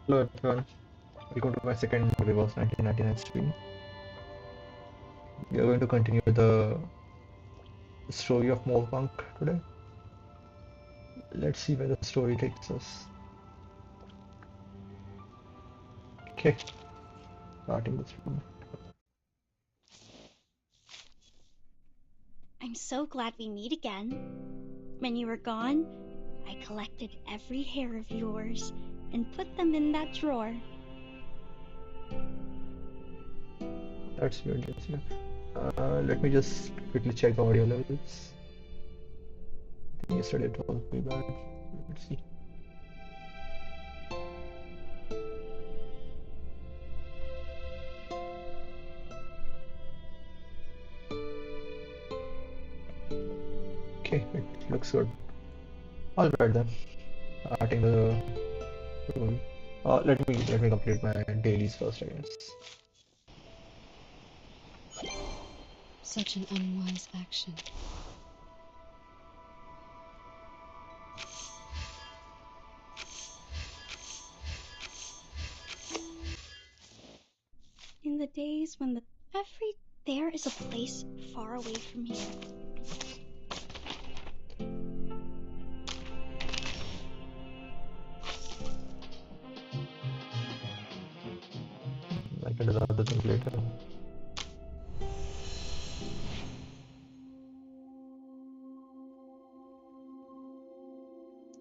Hello everyone, welcome to my second Reverse 1999 stream. We are going to continue the story of Mor Pankh today. Let's see where the story takes us. Okay, starting the stream. I'm so glad we meet again. When you were gone, I collected every hair of yours and put them in that drawer. That's weird. That's weird. Let me just quickly check the audio levels. I think yesterday it was pretty bad. Let's see. Okay, it looks good. Alright then, starting the story. Let me complete my dailies first, I guess. Such an unwise action. In the days when there is a place far away from here. I can do the other things later.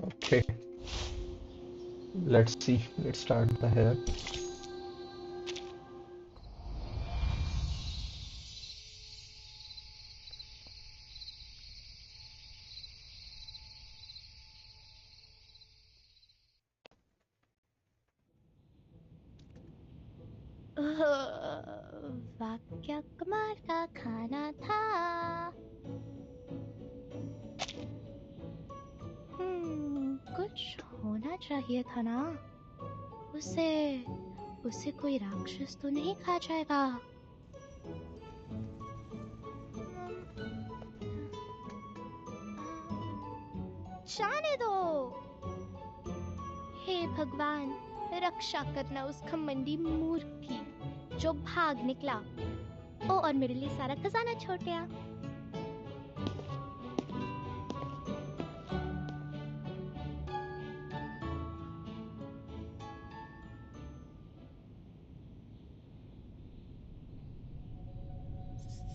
Okay, let's see. Let's start the hair. वाक्य कुमार का खाना था। कुछ होना चाहिए था ना। उसे कोई राक्षस तो नहीं खा जाएगा। जाने दो। हे भगवान, रक्षा करना उस घमंडी मूर्ख की जो भाग निकला। ओ, और मेरे लिए सारा खजाना छोड़ गया।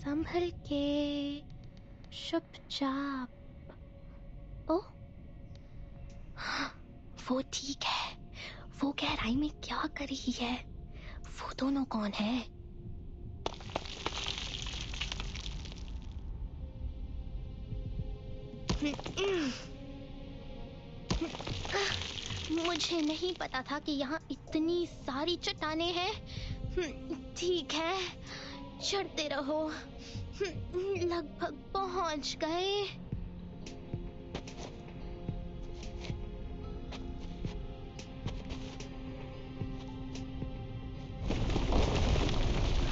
संभल के, चुपचाप। ओ, वो ठीक है। वो गहराई में क्या कर रही है? वो दोनों कौन है? मुझे नहीं पता था कि यहाँ इतनी सारी चट्टानें हैं। ठीक है, चढ़ते रहो। लगभग पहुंच गए।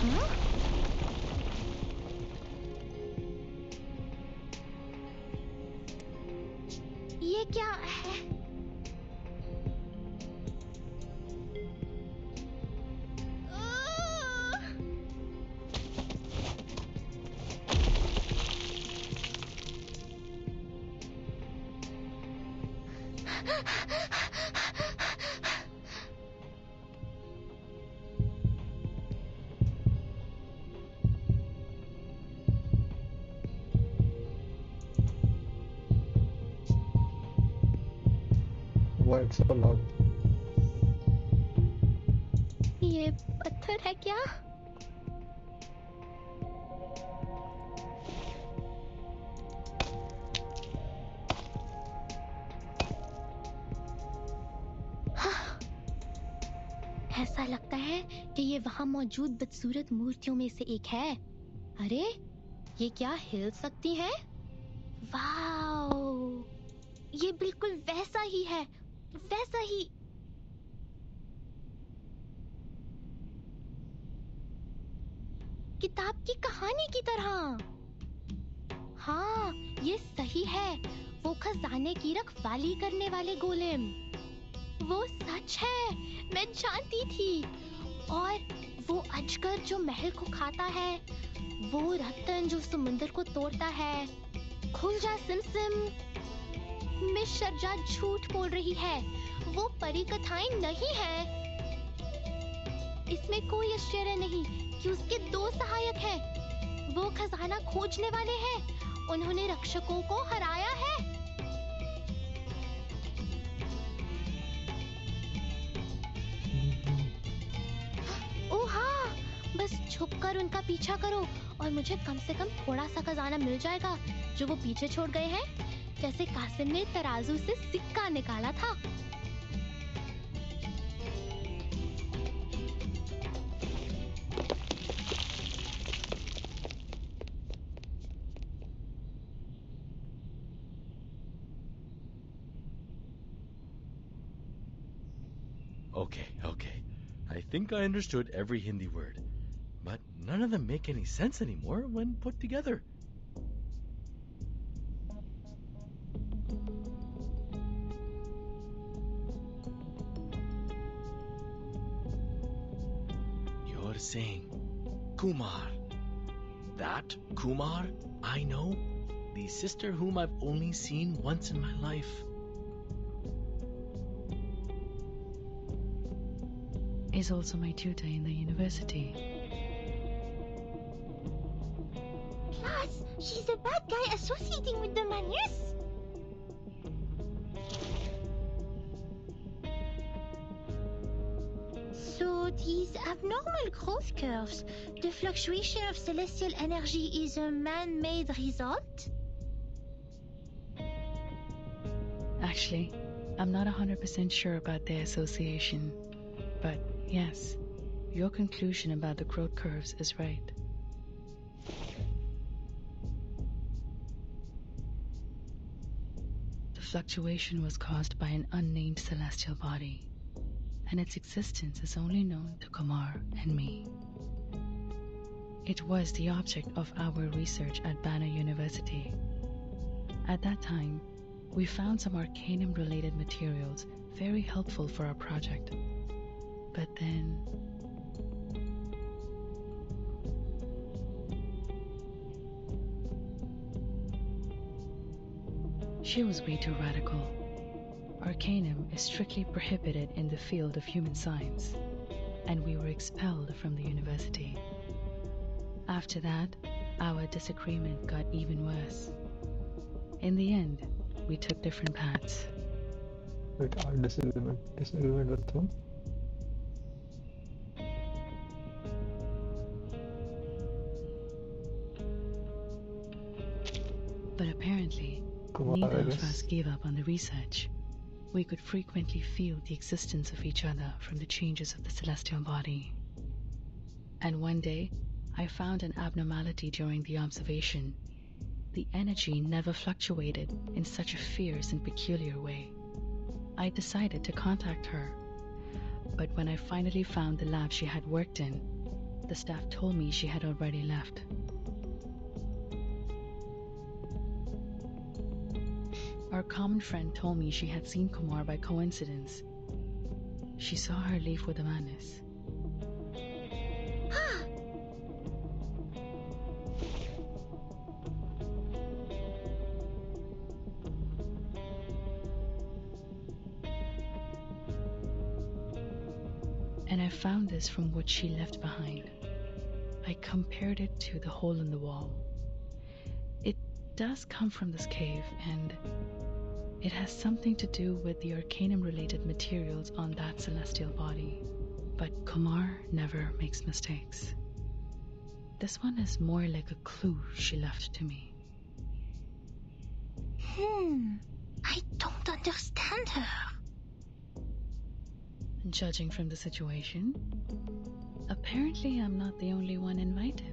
हाँ? ये क्या है? Why it's so loud? ये पत्थर है क्या? ऐसा लगता है कि ये वहां मौजूद बदसूरत मूर्तियों में से एक है। अरे, ये क्या हिल सकती है? वाओ! ये बिल्कुल वैसा ही है, वैसा ही। किताब की कहानी की तरह। हाँ, ये सही है। वो खजाने की रखवाली करने वाले गोलेम। वो सच है, मैं जानती थी। और वो अजगर जो महल को खाता है, वो रतन जो समुंदर को तोड़ता है। खुल जा सिमसिम, मिस शर्जा झूठ बोल रही है, वो परी कथाएं नहीं है। इसमें कोई आश्चर्य नहीं कि उसके 2 सहायक हैं। वो खजाना खोजने वाले हैं, उन्होंने रक्षकों को हराया है। ओह हाँ, बस छुपकर उनका पीछा करो और मुझे कम से कम थोड़ा सा खजाना मिल जाएगा जो वो पीछे छोड़ गए हैं, जैसे कासिम ने तराजू से सिक्का निकाला था। Okay. I think I understood every Hindi word, but none of them make any sense anymore when put together. You're saying Kumar. That Kumar I know, the sister whom I've only seen once in my life. Is also my tutor in the university. Plus, she's a bad guy associating with the Manius. So these abnormal growth curves, the fluctuation of celestial energy is a man-made result? Actually, I'm not 100% sure about their association, but yes, your conclusion about the growth curves is right. The fluctuation was caused by an unnamed celestial body, and its existence is only known to Kumar and me. It was the object of our research at Banner University. At that time, we found some Arcanum-related materials very helpful for our project. But then... she was way too radical. Arcanum is strictly prohibited in the field of human science, and we were expelled from the university. After that, our disagreement got even worse. In the end, we took different paths. Wait, our disagreement with whom? But apparently, Kumar, neither I of guess. us gave up on the research. We could frequently feel the existence of each other from the changes of the celestial body. And one day, I found an abnormality during the observation. The energy never fluctuated in such a fierce and peculiar way. I decided to contact her. But when I finally found the lab she had worked in, the staff told me she had already left. Our common friend told me she had seen Kumar by coincidence. She saw her leave with Amanis. And I found this from what she left behind. I compared it to the hole in the wall. It does come from this cave, and it has something to do with the Arcanum-related materials on that celestial body. But Kumar never makes mistakes. This one is more like a clue she left to me. I don't understand her. Judging from the situation, apparently I'm not the only one invited.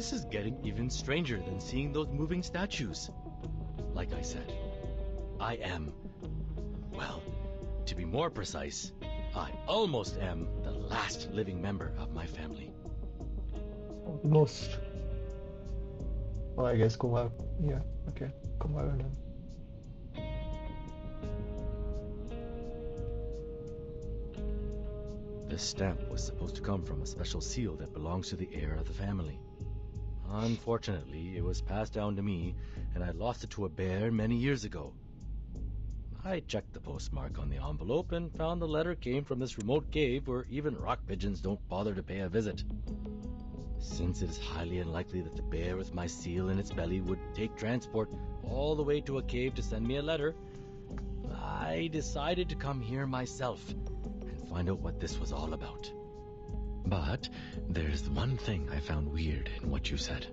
This is getting even stranger than seeing those moving statues. Like I said, I am, well, to be more precise, I almost am the last living member of my family. Almost. Well, I guess Kumar. Yeah, okay. Kumar and him. This stamp was supposed to come from a special seal that belongs to the heir of the family. Unfortunately, it was passed down to me, and I lost it to a bear many years ago. I checked the postmark on the envelope and found the letter came from this remote cave where even rock pigeons don't bother to pay a visit. Since it is highly unlikely that the bear with my seal in its belly would take transport all the way to a cave to send me a letter, I decided to come here myself and find out what this was all about. But there's one thing I found weird in what you said.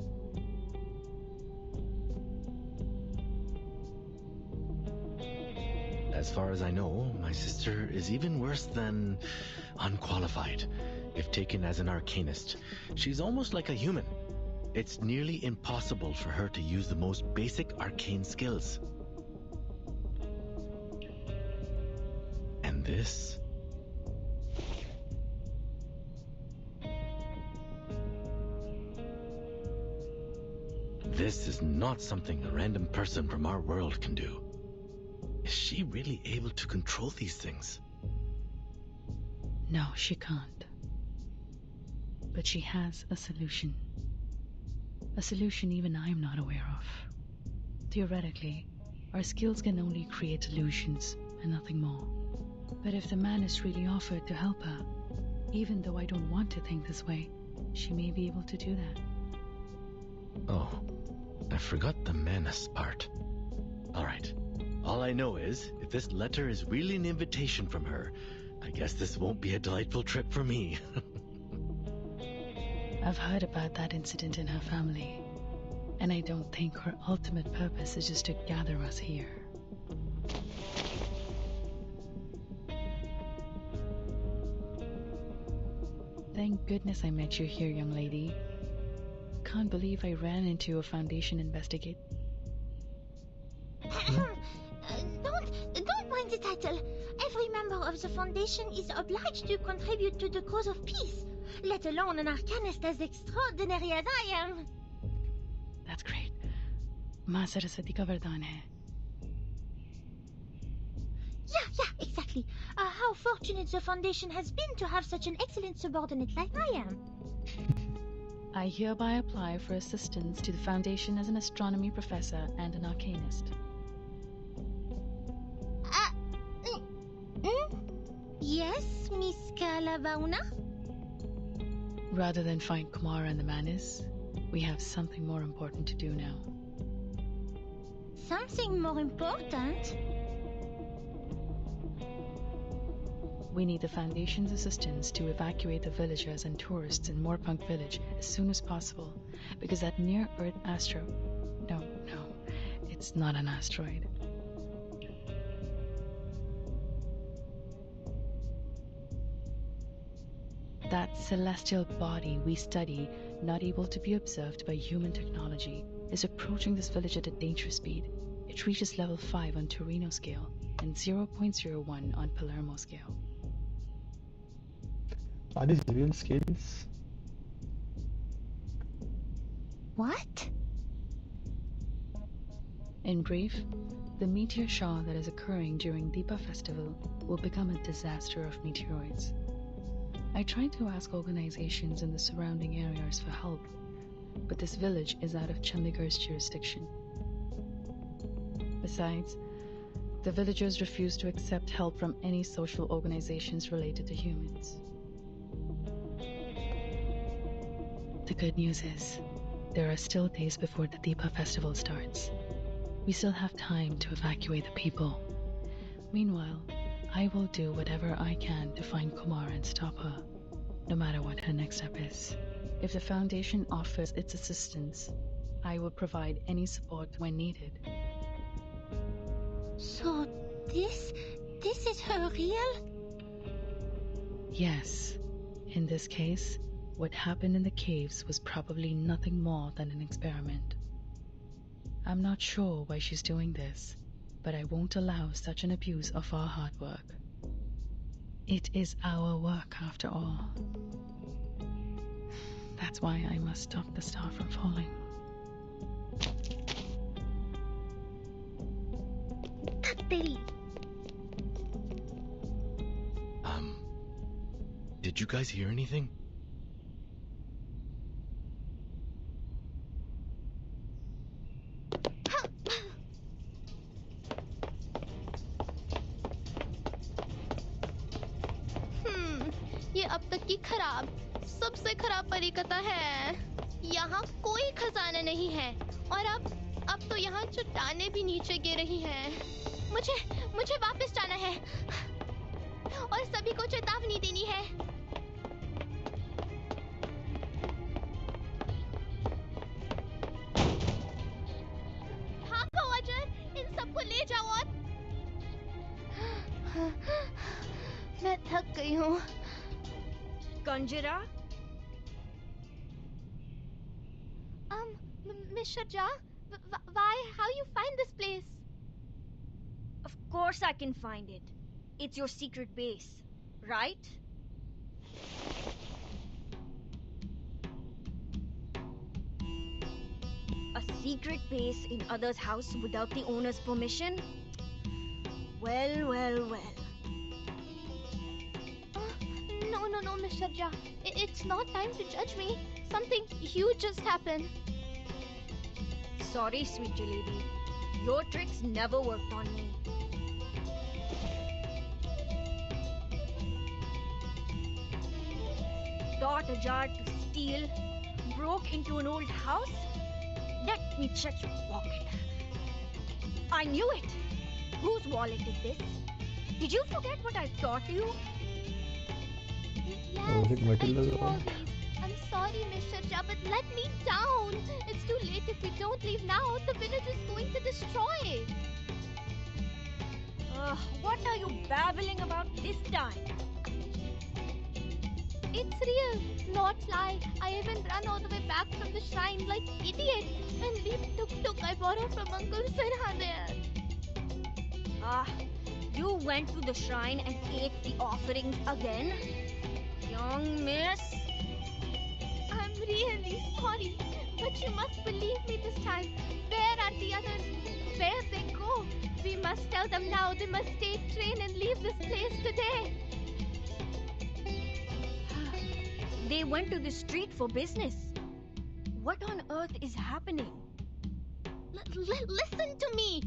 As far as I know, my sister is even worse than unqualified. If taken as an arcanist, she's almost like a human. It's nearly impossible for her to use the most basic arcane skills. And this? This is not something a random person from our world can do. Is she really able to control these things? No, she can't. But she has a solution. A solution even I'm not aware of. Theoretically, our skills can only create illusions and nothing more. But if the man is really offered to help her, even though I don't want to think this way, she may be able to do that. Oh, I forgot the Manus part. Alright, all I know is, if this letter is really an invitation from her, I guess this won't be a delightful trip for me. I've heard about that incident in her family, and I don't think her ultimate purpose is just to gather us here. Thank goodness I met you here, young lady. Can't believe I ran into a Foundation investigate. Don't mind the title. Every member of the Foundation is obliged to contribute to the cause of peace, let alone an arcanist as extraordinary as I am. That's great. Ma Saraswati ka vardaan hai. Yeah, exactly. How fortunate the Foundation has been to have such an excellent subordinate like I am. I hereby apply for assistance to the Foundation as an astronomy professor and an arcanist. Yes, Miss Kalavauna? Rather than find Kumar and the Manus, we have something more important to do now. Something more important? We need the Foundation's assistance to evacuate the villagers and tourists in Mor Pankh village as soon as possible, because that near-Earth asteroid... No, it's not an asteroid. That celestial body we study, not able to be observed by human technology, is approaching this village at a dangerous speed. It reaches level 5 on Torino scale and 0.01 on Palermo scale. Are these real scales? What? In brief, the meteor shower that is occurring during Deepa festival will become a disaster of meteoroids. I tried to ask organizations in the surrounding areas for help, but this village is out of Chandigarh's jurisdiction. Besides, the villagers refuse to accept help from any social organizations related to humans. The good news is, there are still days before the Deepa festival starts. We still have time to evacuate the people. Meanwhile, I will do whatever I can to find Kumar and stop her, no matter what her next step is. If the Foundation offers its assistance, I will provide any support when needed. So, this is her real? Yes, in this case, what happened in the caves was probably nothing more than an experiment. I'm not sure why she's doing this, but I won't allow such an abuse of our hard work. It is our work after all. That's why I must stop the star from falling. तेरी Did you guys hear anything? ये अब तक की सबसे खराब परिकथा है। यहाँ कोई खजाना नहीं है और अब तो यहाँ चट्टानें भी नीचे गिर रही हैं। मुझे वापस जाना है और सभी को चेतावनी देनी है। भागो अजर, इन सबको ले जाओ और मैं थक गई हूँ। Conjurer? Mr. Jha, why? How you find this place? Of course I can find it. It's your secret base, right? A secret base in others' house without the owner's permission? Well. No, Mr. Jha. It's not time to judge me. Something huge just happened. Sorry, sweet lady. Your tricks never worked on me. Taught a jar to steal, broke into an old house? Let me check your pocket. I knew it! Whose wallet is this? Did you forget what I taught you? Yes, Was it Matilda's I do all wallet? these. I'm sorry, Mr. Jha, but let me down. It's too late if we don't leave now. The village is going to destroy. What are you babbling about this time? It's real, not lie. I even ran all the way back from the shrine like idiot and leave tuk-tuk I borrowed from Uncle Sirha there. You went to the shrine and ate the offerings again? Young miss? I'm really sorry, but you must believe me this time. Where are the others? Where they go? We must tell them now. They must take train and leave this place today. They went to the street for business. What on earth is happening? Listen to me.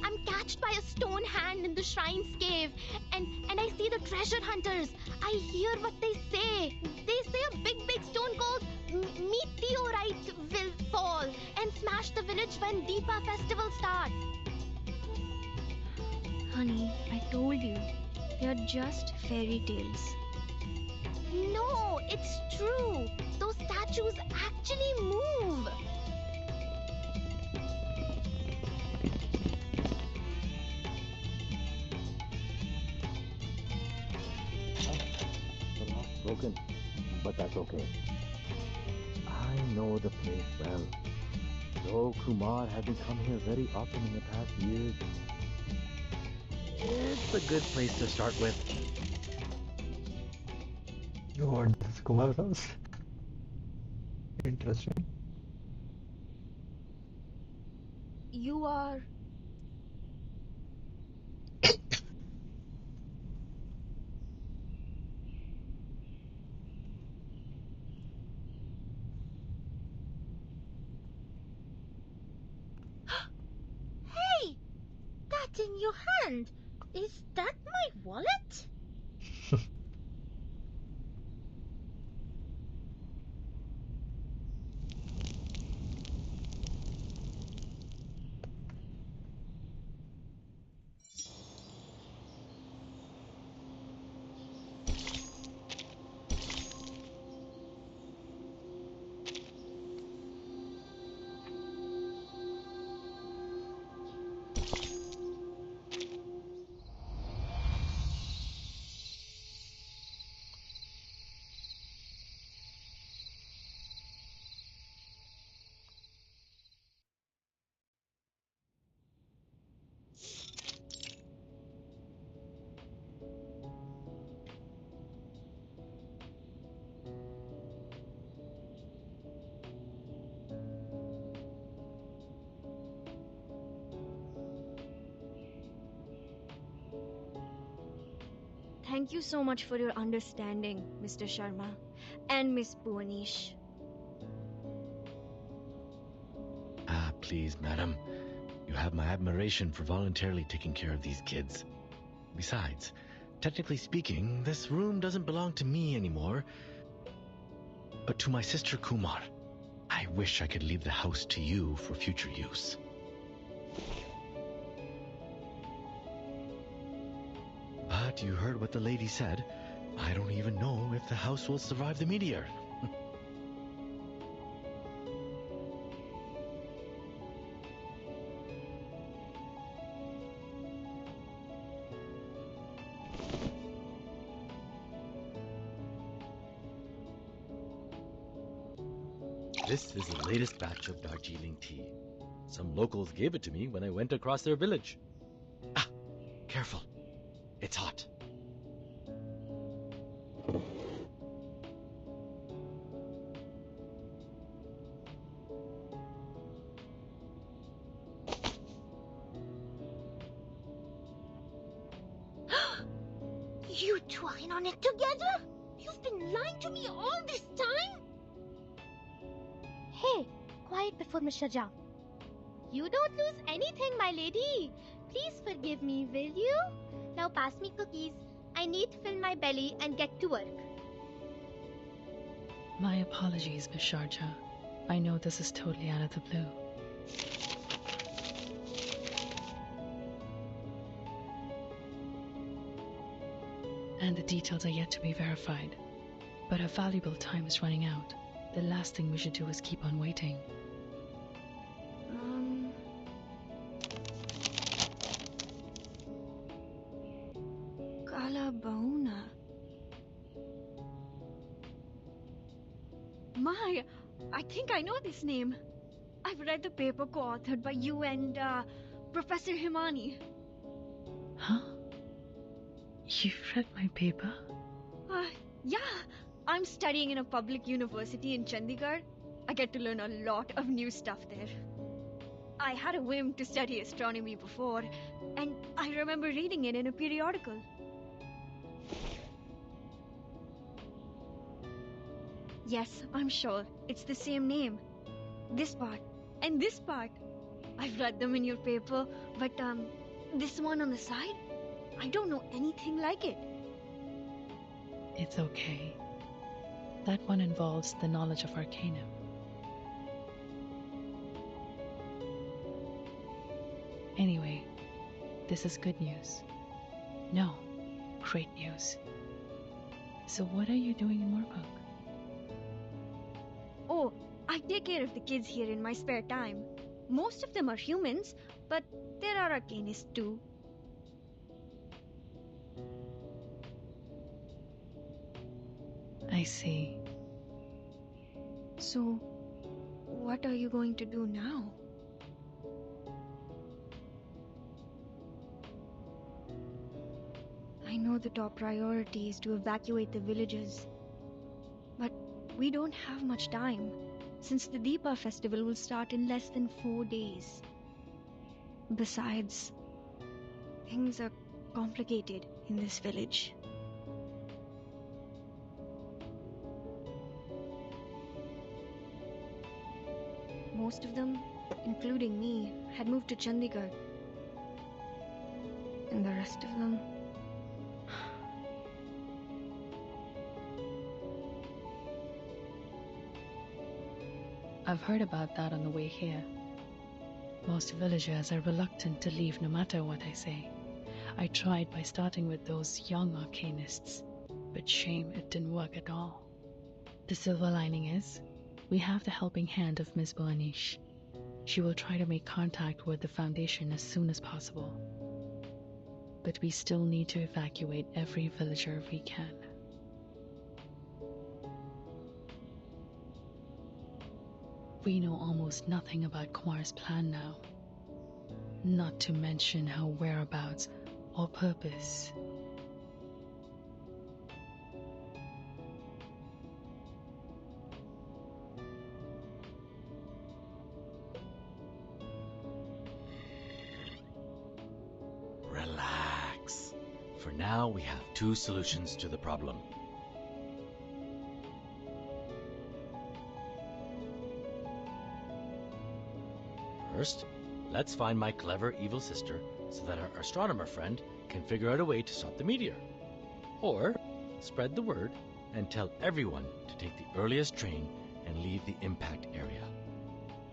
I'm catched by a stone hand in the shrine's cave, and I see the treasure hunters. I hear what they say. They say a big stone called meteorite will fall and smash the village when Deepa festival starts. Honey, I told you, they're just fairy tales. No, it's true. Those statues actually move. The lock's broken, but that's okay. I know the place well. Though Kumar hasn't come here very often in the past years, it's a good place to start with. What, this is Kumar's house? Interesting. You are... Hey, that in your hand. Is that my wallet? Thank you so much for your understanding, Mr. Sharma and Miss Bhuwanish. Ah, please, madam. You have my admiration for voluntarily taking care of these kids. Besides, technically speaking, this room doesn't belong to me anymore, but to my sister Kumar. I wish I could leave the house to you for future use. But you heard what the lady said. I don't even know if the house will survive the meteor. This is the latest batch of Darjeeling tea. Some locals gave it to me when I went across their village. Ah, careful. It's hot. You two are in on it together? You've been lying to me all this time? Hey, quiet before Mr. Jha. You don't lose anything, my lady. Please forgive me, will you? Now pass me cookies. I need to fill my belly and get to work. My apologies, Miss Sharjah. I know this is totally out of the blue. And the details are yet to be verified. But our valuable time is running out. The last thing we should do is keep on waiting. Kalabauna. My, I think I know this name. I've read the paper co-authored by you and Professor Himani. Huh? You've read my paper? Yeah, I'm studying in a public university in Chandigarh. I get to learn a lot of new stuff there. I had a whim to study astronomy before, and I remember reading it in a periodical. Yes, I'm sure. It's the same name. This part and this part. I've read them in your paper, but this one on the side, I don't know anything like it. It's okay. That one involves the knowledge of Arcanum. Anyway, this is good news. No, great news. So what are you doing in Mor Pankh? Oh, I take care of the kids here in my spare time. Most of them are humans, but there are arcanists too. I see. So, what are you going to do now? I know the top priority is to evacuate the villages. But we don't have much time, since the Deepa festival will start in less than 4 days. Besides, things are complicated in this village. Most of them, including me, had moved to Chandigarh. And the rest of them... I've heard about that on the way here. Most villagers are reluctant to leave no matter what I say. I tried by starting with those young arcanists, but shame it didn't work at all. The silver lining is, we have the helping hand of Miss Bhuwanish. She will try to make contact with the Foundation as soon as possible. But we still need to evacuate every villager we can. We know almost nothing about Kumar's plan now. Not to mention her whereabouts or purpose. Relax. For now we have two solutions to the problem. First, let's find my clever evil sister so that our astronomer friend can figure out a way to stop the meteor. Or spread the word and tell everyone to take the earliest train and leave the impact area.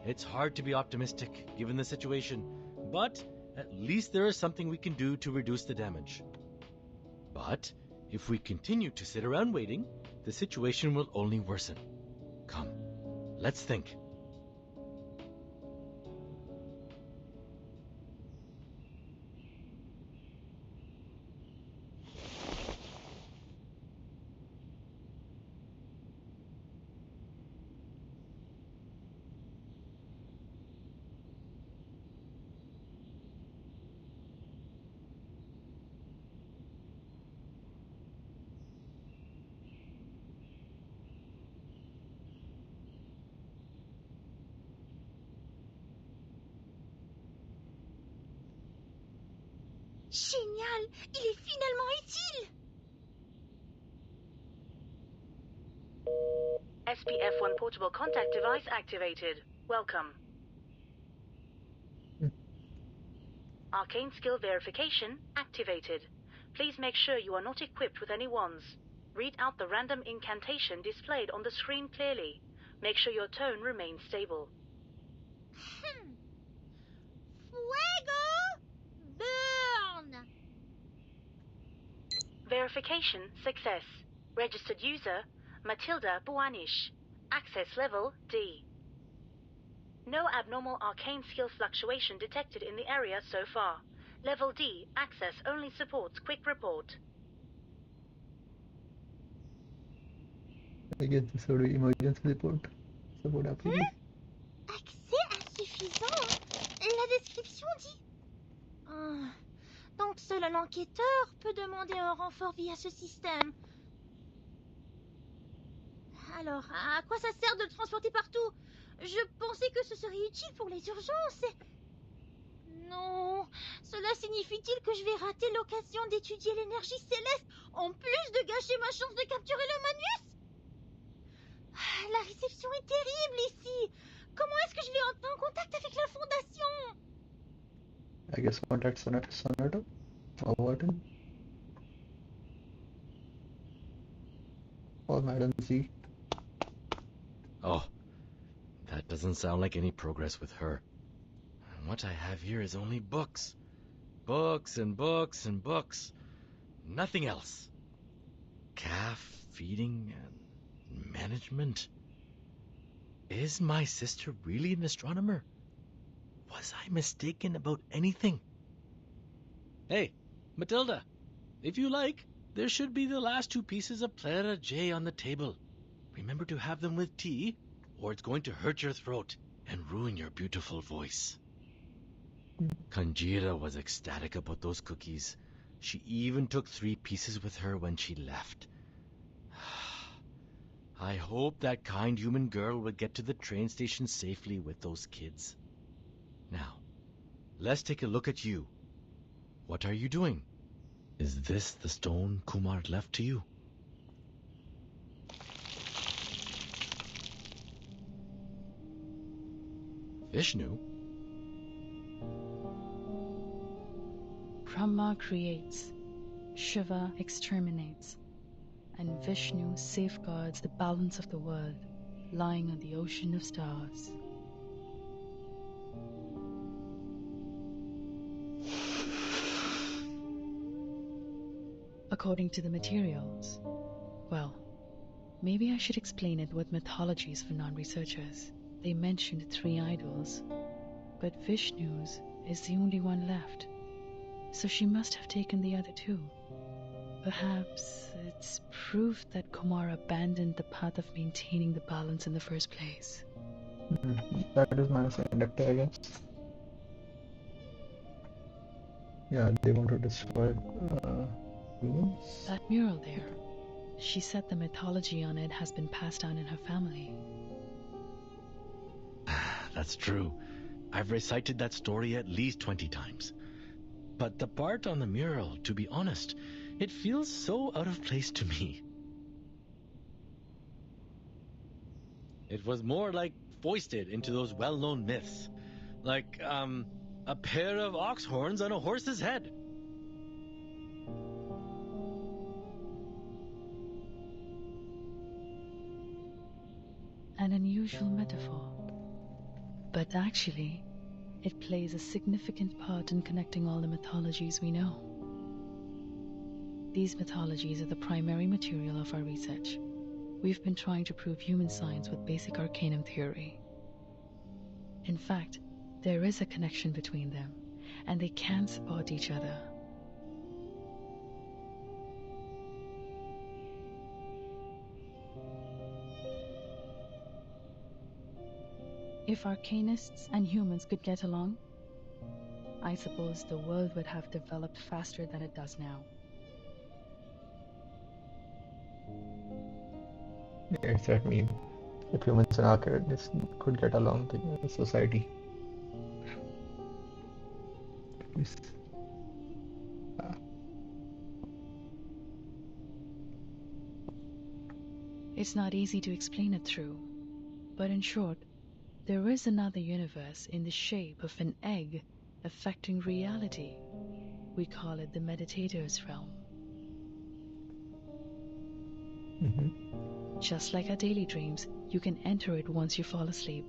It's hard to be optimistic given the situation, but at least there is something we can do to reduce the damage. But if we continue to sit around waiting, the situation will only worsen. Come, let's think. Génial! Il est finalement utile! SPF-1 portable contact device activated. Welcome. Arcane skill verification activated. Please make sure you are not equipped with any wands. Read out the random incantation displayed on the screen clearly. Make sure your tone remains stable. Fuego! Burn! Verification success. Registered user Matilda Buanish. Access level D. No abnormal arcane skill fluctuation detected in the area so far. Level D access only supports quick report. I guess this would be emergency report. Support application. Accès insuffisant. La description dit... Donc seul l'enquêteur peut demander un renfort via ce système. Alors, à quoi ça sert de le transporter partout? Je pensais que ce serait utile pour les urgences. Non, cela signifie-t-il que je vais rater l'occasion d'étudier l'énergie céleste en plus de gâcher ma chance de capturer le Manus? La réception est terrible ici. Comment est-ce que je vais entrer en contact avec la Fondation? I guess contact Sonata or Warden or Madam Z. Oh, that doesn't sound like any progress with her. What I have here is only books. Books and books and books. Nothing else. Calf feeding and management. Is my sister really an astronomer? Was I mistaken about anything? Hey, Matilda, if you like, there should be the last two pieces of Plera J on the table. Remember to have them with tea, or it's going to hurt your throat and ruin your beautiful voice. Kanjira was ecstatic about those cookies. She even took 3 pieces with her when she left. I hope that kind human girl will get to the train station safely with those kids. Now, let's take a look at you. What are you doing? Is this the stone Kumar left to you? Vishnu? Brahma creates, Shiva exterminates, and Vishnu safeguards the balance of the world lying on the ocean of stars. According to the materials, well, maybe I should explain it with mythologies for non-researchers. They mentioned 3 idols, but Vishnu's is the only one left, so she must have taken the other 2. Perhaps it's proof that Kumar abandoned the path of maintaining the balance in the first place. That is my conductor, I guess. Yeah, they want to destroy humans. That mural there, she said the mythology on it has been passed down in her family. That's true. I've recited that story at least 20 times. But the part on the mural, to be honest, It feels so out of place to me. It was more like foisted into those well-known myths. Like, a pair of ox horns on a horse's head. An unusual metaphor. But actually, it plays a significant part in connecting all the mythologies we know. These mythologies are the primary material of our research. We've been trying to prove human science with basic arcanum theory. In fact, there is a connection between them, and they can support each other. If arcanists and humans could get along, I suppose the world would have developed faster than it does now. Yeah, does that mean if humans and arcadists could get along, the society? Please. It's not easy to explain it through, but in short, there is another universe in the shape of an egg affecting reality. We call it the meditator's realm. Just like our daily dreams, you can enter it once you fall asleep.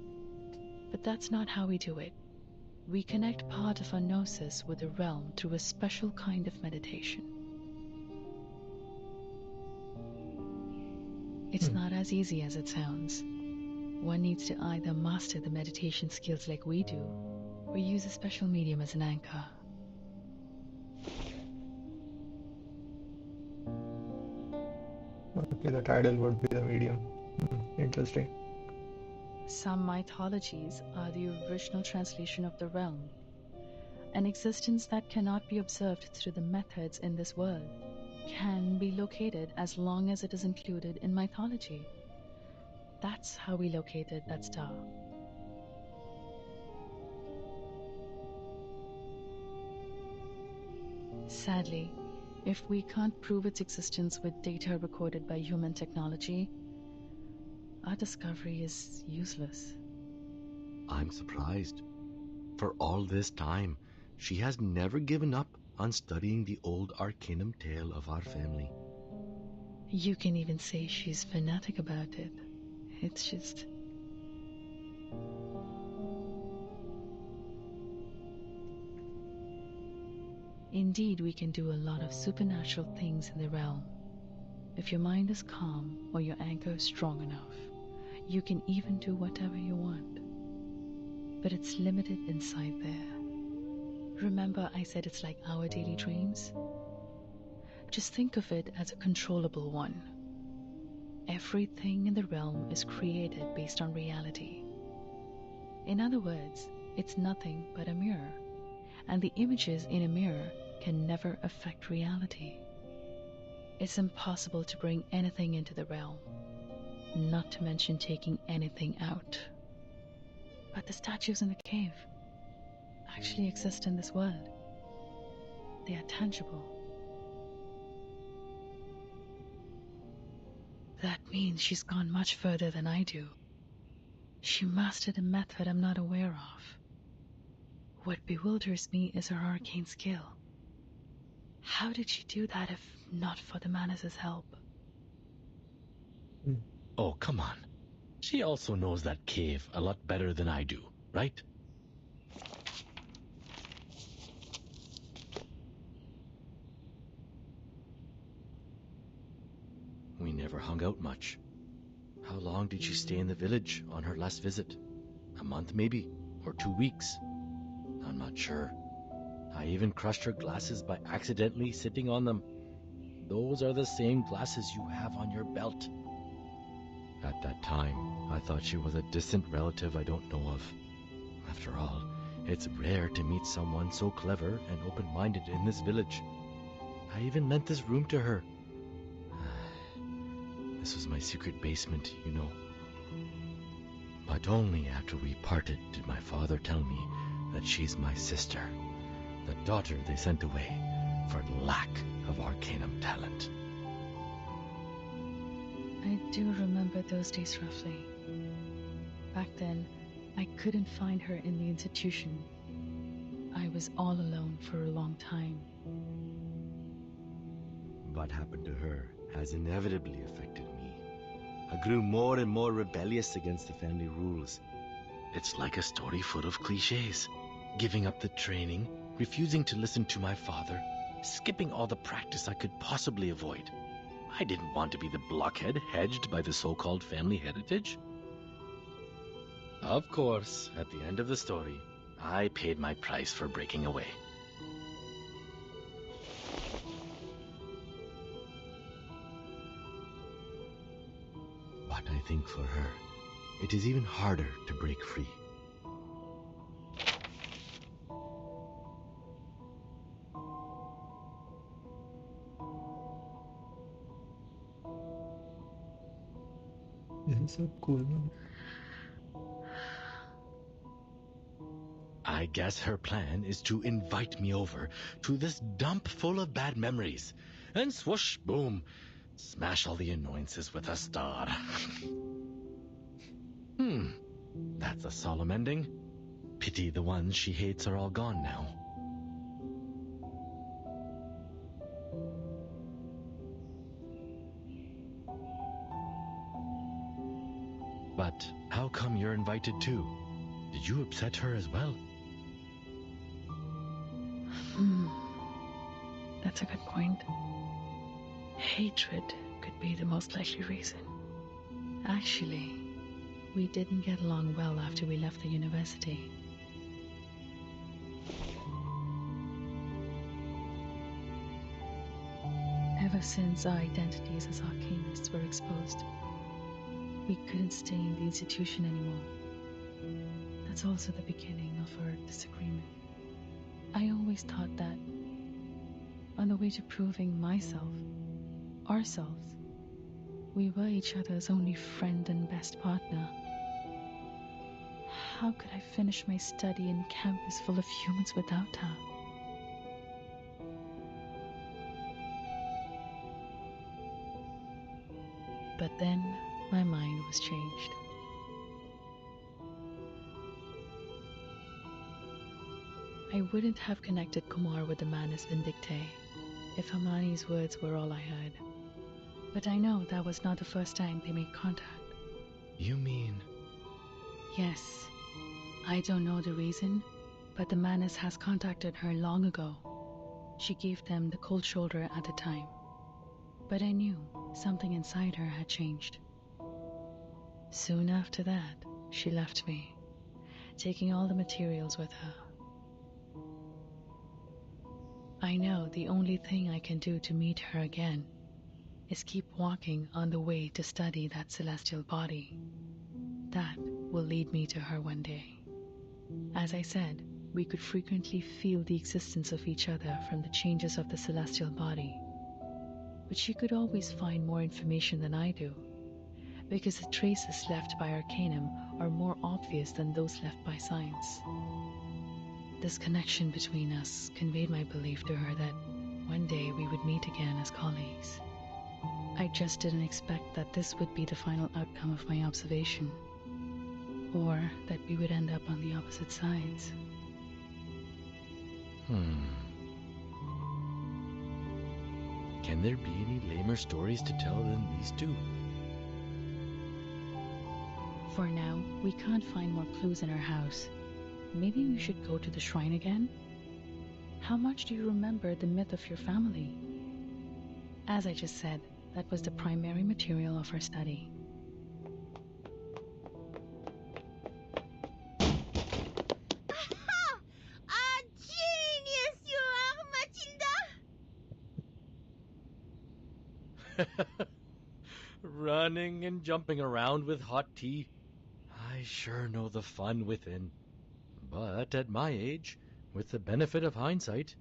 But that's not how we do it. We connect part of our gnosis with the realm through a special kind of meditation. It's not as easy as it sounds. One needs to either master the meditation skills like we do, or use a special medium as an anchor. Okay, the title would be the medium. Interesting. Some mythologies are the original translation of the realm, an existence that cannot be observed through the methods in this world, can be located as long as it is included in mythology. That's how we located that star. Sadly, if we can't prove its existence with data recorded by human technology, our discovery is useless. I'm surprised. For all this time, she has never given up on studying the old arcanum tale of our family. You can even say she's fanatic about it. It's just... Indeed, we can do a lot of supernatural things in the realm. If your mind is calm or your anchor is strong enough, you can even do whatever you want. But it's limited inside there. Remember I said it's like our daily dreams? Just think of it as a controllable one. Everything in the realm is created based on reality. In other words, it's nothing but a mirror, and the images in a mirror can never affect reality. It's impossible to bring anything into the realm, not to mention taking anything out. But the statues in the cave actually exist in this world. They are tangible. That means she's gone much further than I do. She mastered a method I'm not aware of. What bewilders me is her arcane skill. How did she do that if not for the Manus's help? Oh, come on. She also knows that cave a lot better than I do, right? We never hung out much. How long did she stay in the village on her last visit? A month maybe? Or 2 weeks? I'm not sure. I even crushed her glasses by accidentally sitting on them. Those are the same glasses you have on your belt. At that time, I thought she was a distant relative I don't know of. After all, it's rare to meet someone so clever and open-minded in this village. I even lent this room to her. This was my secret basement, you know. But only after we parted did my father tell me that she's my sister, the daughter they sent away for lack of Arcanum talent. I do remember those days roughly. Back then, I couldn't find her in the institution. I was all alone for a long time. What happened to her has inevitably affected me. I grew more and more rebellious against the family rules. It's like a story full of cliches. Giving up the training, refusing to listen to my father, skipping all the practice I could possibly avoid. I didn't want to be the blockhead hedged by the so-called family heritage. Of course, at the end of the story, I paid my price for breaking away. But I think for her, it is even harder to break free. This is so cool, man. I guess her plan is to invite me over to this dump full of bad memories, and swoosh, boom, smash all the annoyances with a star. That's a solemn ending. Pity the ones she hates are all gone now. But how come you're invited too? Did you upset her as well? That's a good point. Hatred could be the most likely reason. Actually, we didn't get along well after we left the university. Ever since our identities as arcanists were exposed, we couldn't stay in the institution anymore. That's also the beginning of our disagreement. I always thought that on the way to proving myself, ourselves, we were each other's only friend and best partner. How could I finish my study in campus full of humans without her? But then my mind was changed. I wouldn't have connected Kumar with the Manus Vindictae if Hermione's words were all I heard. But I know that was not the first time they made contact. You mean... Yes. I don't know the reason, but the Manus has contacted her long ago. She gave them the cold shoulder at the time. But I knew something inside her had changed. Soon after that, she left me, taking all the materials with her. I know the only thing I can do to meet her again is keep walking on the way to study that celestial body. That will lead me to her one day. As I said, we could frequently feel the existence of each other from the changes of the celestial body. But she could always find more information than I do, because the traces left by Arcanum are more obvious than those left by science. This connection between us conveyed my belief to her that one day we would meet again as colleagues. I just didn't expect that this would be the final outcome of my observation, or that we would end up on the opposite sides. Can there be any lamer stories to tell than these two? For now, we can't find more clues in our house. Maybe we should go to the shrine again? How much do you remember the myth of your family? As I just said, that was the primary material of our study. Aha! A genius you are, Matilda! Running and jumping around with hot tea. I sure know the fun within. But at my age, with the benefit of hindsight,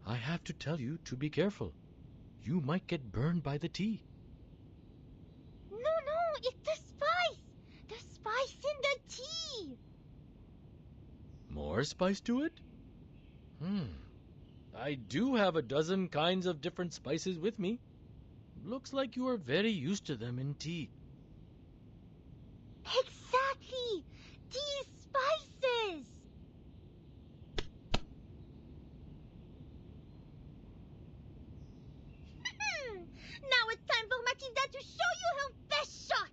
I have to tell you to be careful. You might get burned by the tea. No, it's the spice! The spice in the tea! More spice to it? I do have a dozen kinds of different spices with me. Looks like you are very used to them in tea. Exactly! These spices! Now it's time for Matilda to show you her best shot!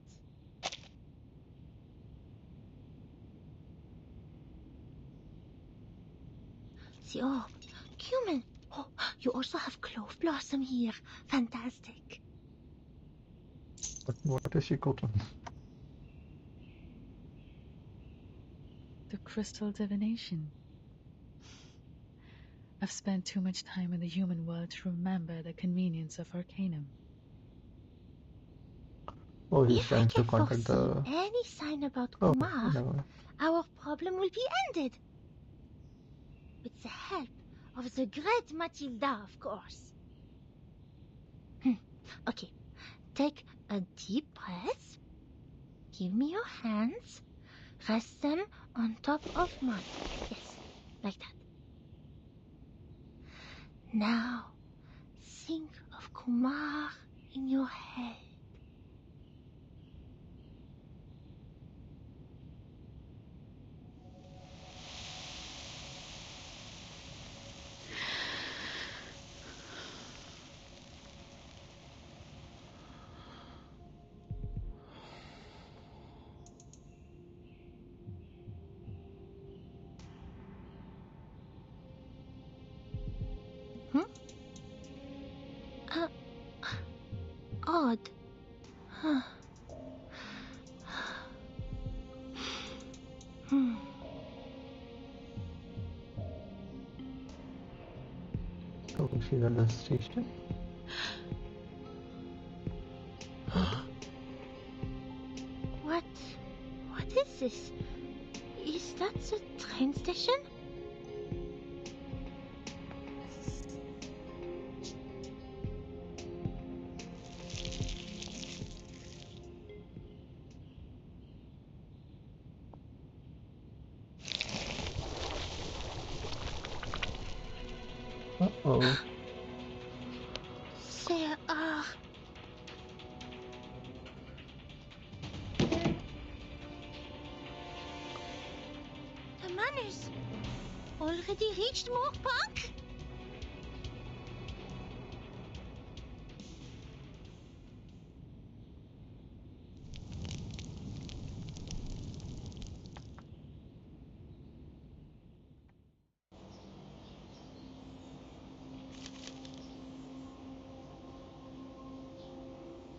The orb. Cumin. Oh, you also have clove blossom here. Fantastic. But what is she cooking? The crystal divination. I've spent too much time in the human world to remember the convenience of arcanum. Oh, he's If I trying to can contact foresee the. any sign about Oh, Kumar, never mind. our problem will be ended. With the help of the great Matilda, of course. Okay, take a deep breath. Give me your hands. Rest them on top of mine. Yes, like that. Now, think of Kumar in your head. Odd. Huh. Oh, she's at the station. What is this? Is that the train station? Uh-oh. There are... The manners already reached Mor Pankh?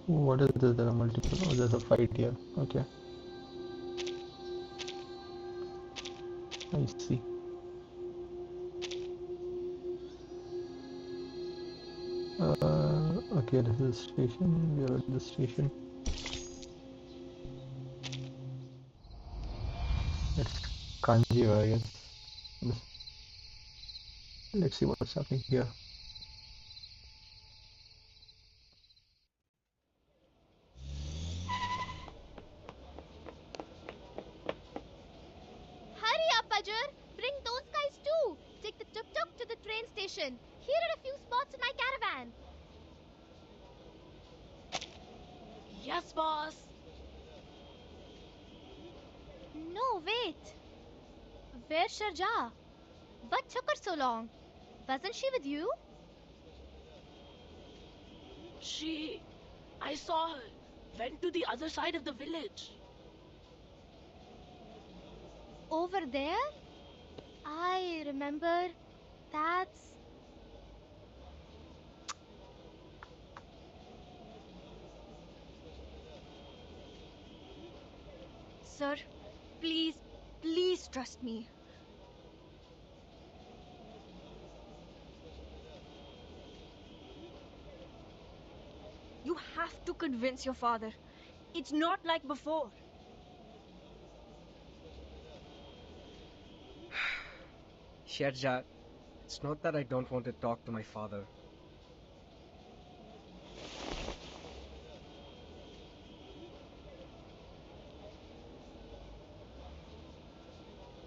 What is this? There are multiple. Oh, there's a fight here. Okay. I see. Okay, this is the station. We are at the station. It's Kanji, I guess. Let's see what's happening here. Hurry up, Ajur! Bring those guys too! Take the tuk-tuk to the train station. Here are a few spots in my caravan. Yes, boss. No, wait. Where's Sharjah? What took her so long? Wasn't she with you? I saw her, went to the other side of the village. Over there? I remember. That's... Sir, please trust me. You have to convince your father. It's not like before. Sharjah, it's not that I don't want to talk to my father.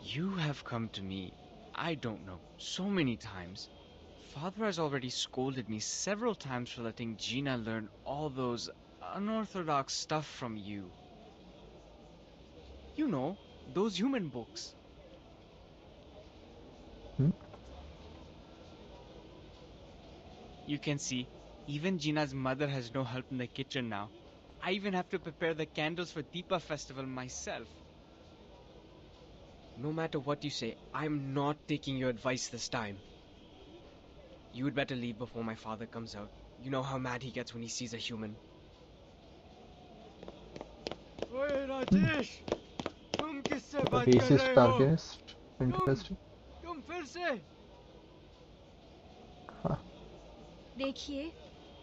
You have come to me, I don't know, so many times, Father has already scolded me several times for letting Gina learn all those unorthodox stuff from you. You know, those human books. Hmm? You can see, even Gina's mother has no help in the kitchen now. I even have to prepare the candles for Deepa festival myself. No matter what you say, I'm not taking your advice this time. You would better leave before my father comes out. You know how mad he gets when he sees a human. ओए राजेश, तुम किससे बात कर Racist, रहे हो? archivist. Interesting. तुम फिर से? Huh. देखिए,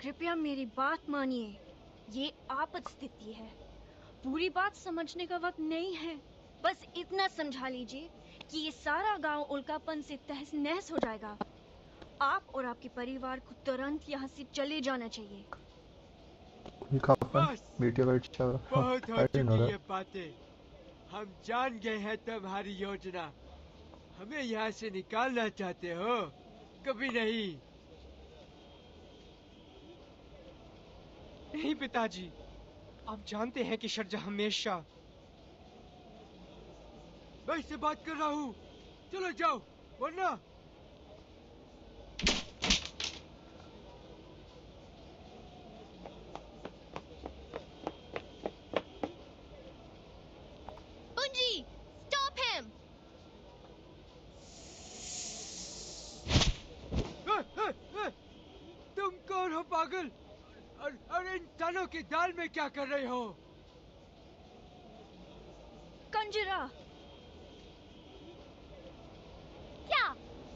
कृपया मेरी बात मानिए। ये आपात स्थिति है। पूरी बात समझने का वक्त नहीं है। बस इतना समझा लीजिए कि ये सारा गांव उल्कापन से तहस नहस हो जाएगा। आप और आपके परिवार को तुरंत यहाँ से चले जाना चाहिए। उल्कापन, बस, meteorite shower. Huh, बहुत हो I didn't know चुकी that. ये बातें। हम जान गए हैं तुम्हारी योजना। हमें यहाँ से निकालना चाहते हो? कभी नहीं। नहीं पिताजी, आप जानते हैं कि शर्जा हमेशा... मैं इससे बात कर रहा हूँ। चलो जाओ, वरना... Punji, stop him! तुम कौन हो पागल? और इंसानों की दाल में क्या कर रहे हो? कंजरा, क्या?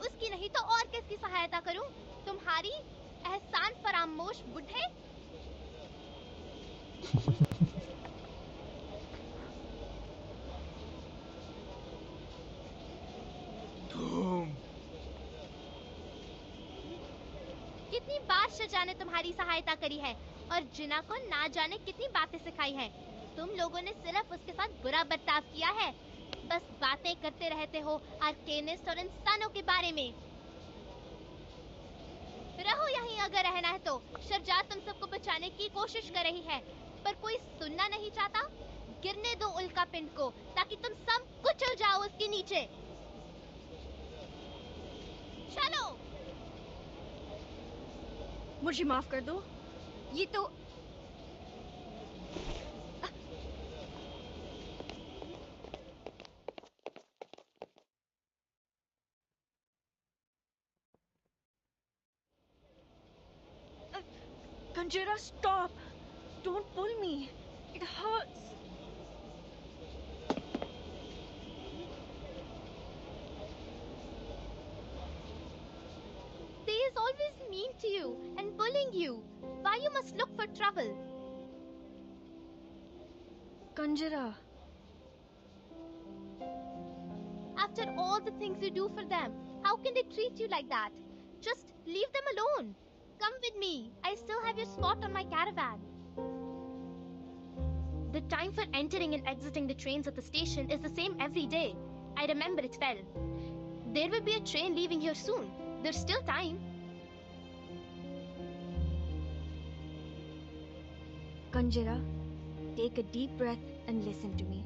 उसकी नहीं तो और किसकी सहायता करूं? तुम्हारी एहसान फरामोश बुढ़े? तुम... कितनी बार शजा ने तुम्हारी सहायता करी है और जिना को ना जाने कितनी बातें सिखाई हैं। तुम लोगों ने सिर्फ उसके साथ बुरा बर्ताव किया है। बस बातें करते रहते हो आर्केनिस्ट और इंसानों के बारे में। रहो यहीं अगर रहना है तो। शर्जा तुम सबको बचाने की कोशिश कर रही है, पर कोई सुनना नहीं चाहता। गिरने दो उल्का पिंड को ताकि तुम सब कुचल जाओ उसके नीचे। चलो। मुझे माफ कर दो। ये तो Kanjira, stop! Don't pull me. It hurts. They is always mean to you and bullying you. Why you must look for trouble? Kanjira, After all the things you do for them, how can they treat you like that? Just leave them alone. Come with me. I still have your spot on my caravan. The time for entering and exiting the trains at the station is the same every day. I remember it well. There will be a train leaving here soon. There's still time. Kanjira, take a deep breath and listen to me.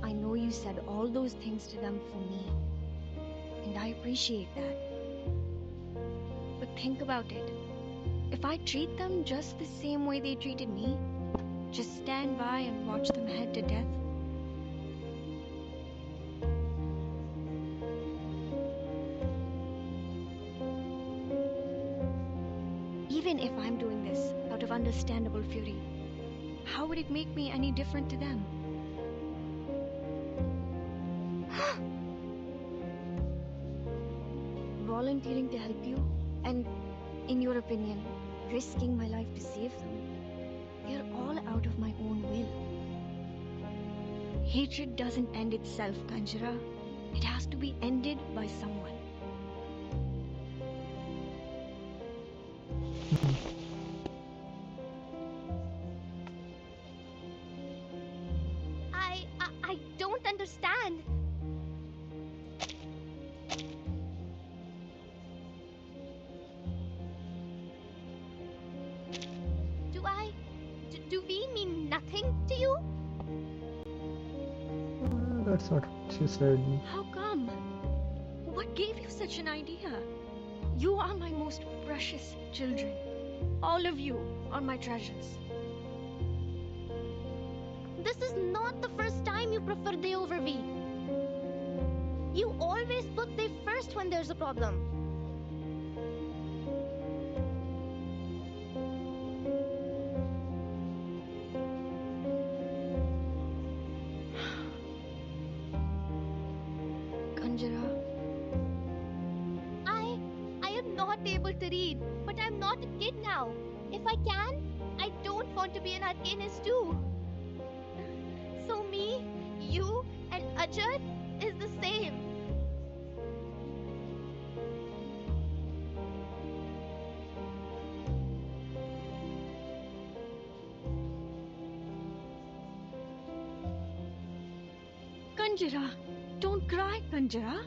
I know you said all those things to them for me, and I appreciate that. But think about it. If I treat them just the same way they treated me, just stand by and watch them head to death, even if I'm doing this out of understandable fury, how would it make me any different to them? Volunteering to help you, and in your opinion, risking my life to save them, they're all out of my own will. Hatred doesn't end itself, Kanjira. It has to be ended by someone. understand. Do we mean nothing to you? That's not what she said. How come? What gave you such an idea? You are my most precious children. All of you are my treasures. This is not the first time you prefer they over we. You always put they first when there's a problem. Kanjara, I am not able to read, but I'm not a kid now. If I can, I don't want to be an arcanist too. So me, you, and Ajay is the same. Kanjara, don't cry, Kanjara.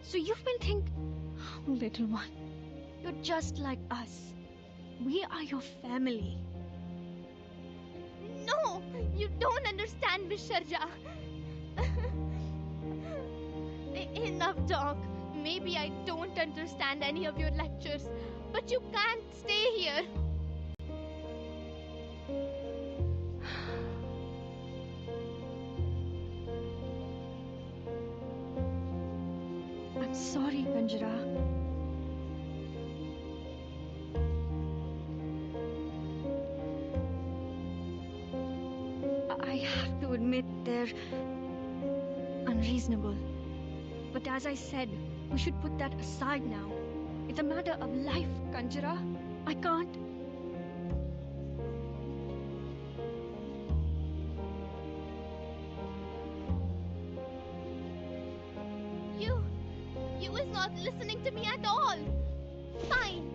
So you've been little one, you're just like us. We are your family. No, you don't understand, Miss Sharja. Enough talk. Maybe I don't understand any of your lectures, but you can't stay here. I'm sorry, Kanjara. I have to admit they're unreasonable. But as I said, we should put that aside now. It's a matter of life, Kanjara. I can't. You is not listening to me at all. Fine.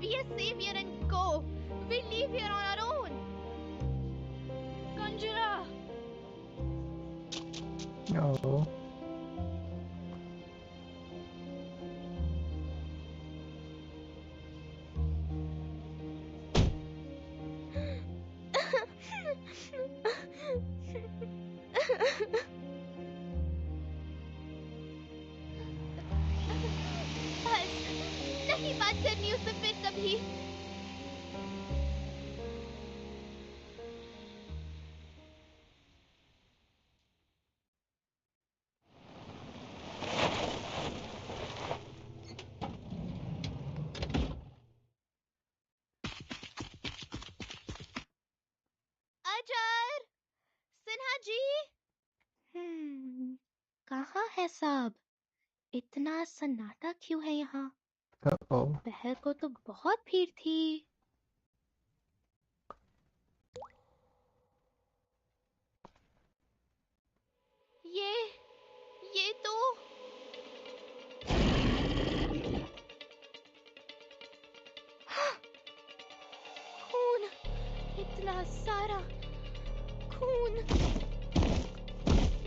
Be a savior and go. We leave here on our own. Kanjara! No. बस नहीं बात करनी उससे फिर कभी. अजर, सिन्हा जी. कहाँ है सब? इतना सन्नाटा क्यों है यहाँ? Uh-oh. पहर को तो बहुत भीड़ थी. ये तो खून, इतना सारा खून.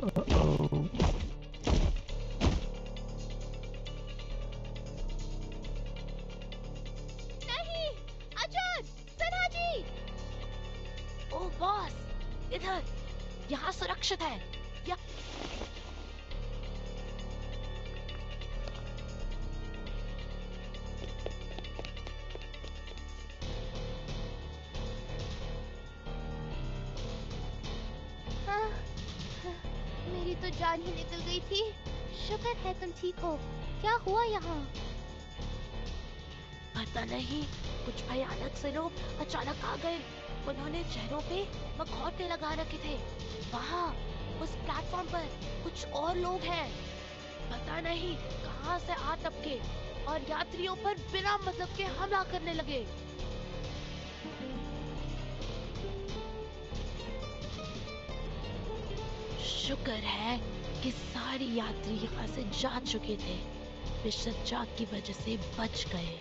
Uh-oh. नहीं, अजर, सिन्हा जी. ओ बॉस, इधर, यहाँ सुरक्षित है. मेरी तो जान ही निकल गई थी. शुक्र है तुम ठीक हो. क्या हुआ यहाँ? पता नहीं, कुछ भयानक से लोग अचानक आ गए. उन्होंने चेहरों पे मखौटे लगा रखे थे. वहाँ उस प्लेटफॉर्म पर कुछ और लोग हैं. पता नहीं कहाँ से आ टपके और यात्रियों पर बिना मतलब के हमला करने लगे. शुक्र है कि सारे यात्री यहाँ से जा चुके थे. मिस्टर जाग की वजह से बच गए.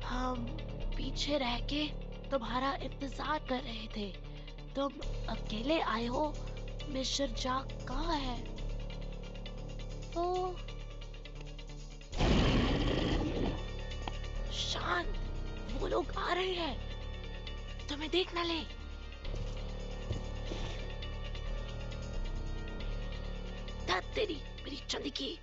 हम पीछे रह के तुम्हारा इंतजार कर रहे थे। तुम अकेले आए हो। मिस्टर जाक कहाँ है? वो शांत, वो लोग आ रहे हैं। तुम्हें देख ना ले। धत तेरी, मेरी चंदी की।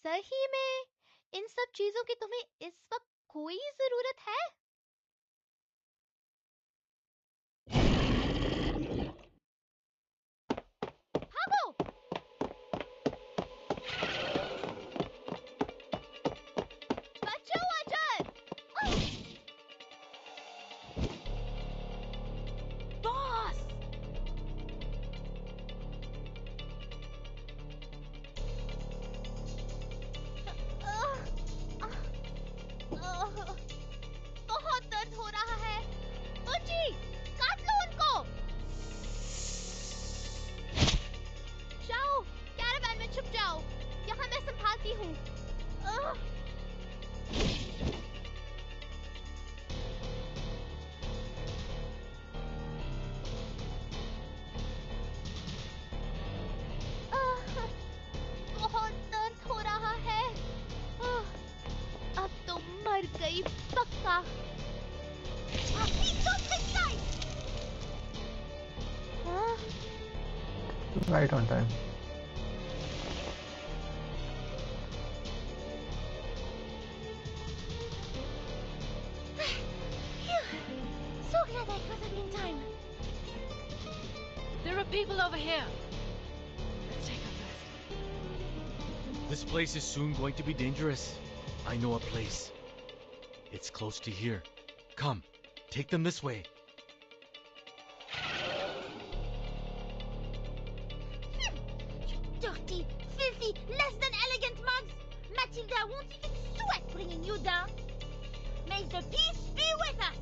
सही में इन सब चीजों की तुम्हें इस वक्त कोई जरूरत है? भागो! बचाओ अजर! बॉस! बहुत दर्द हो रहा है। उची, काट लो उनको। जाओ, कैरावैन में छुप जाओ। यहाँ मैं संभालती हूँ। बहुत दर्द हो रहा है। अब तो मर गई पक्का। हाँ? Right on time. So glad I got up in time. There are people over here. Let's take a rest. This place is soon going to be dangerous. I know a place. It's close to here. Come, take them this way. Dirty, filthy, less than elegant mugs! Matilda won't even sweat bringing you down! May the peace be with us!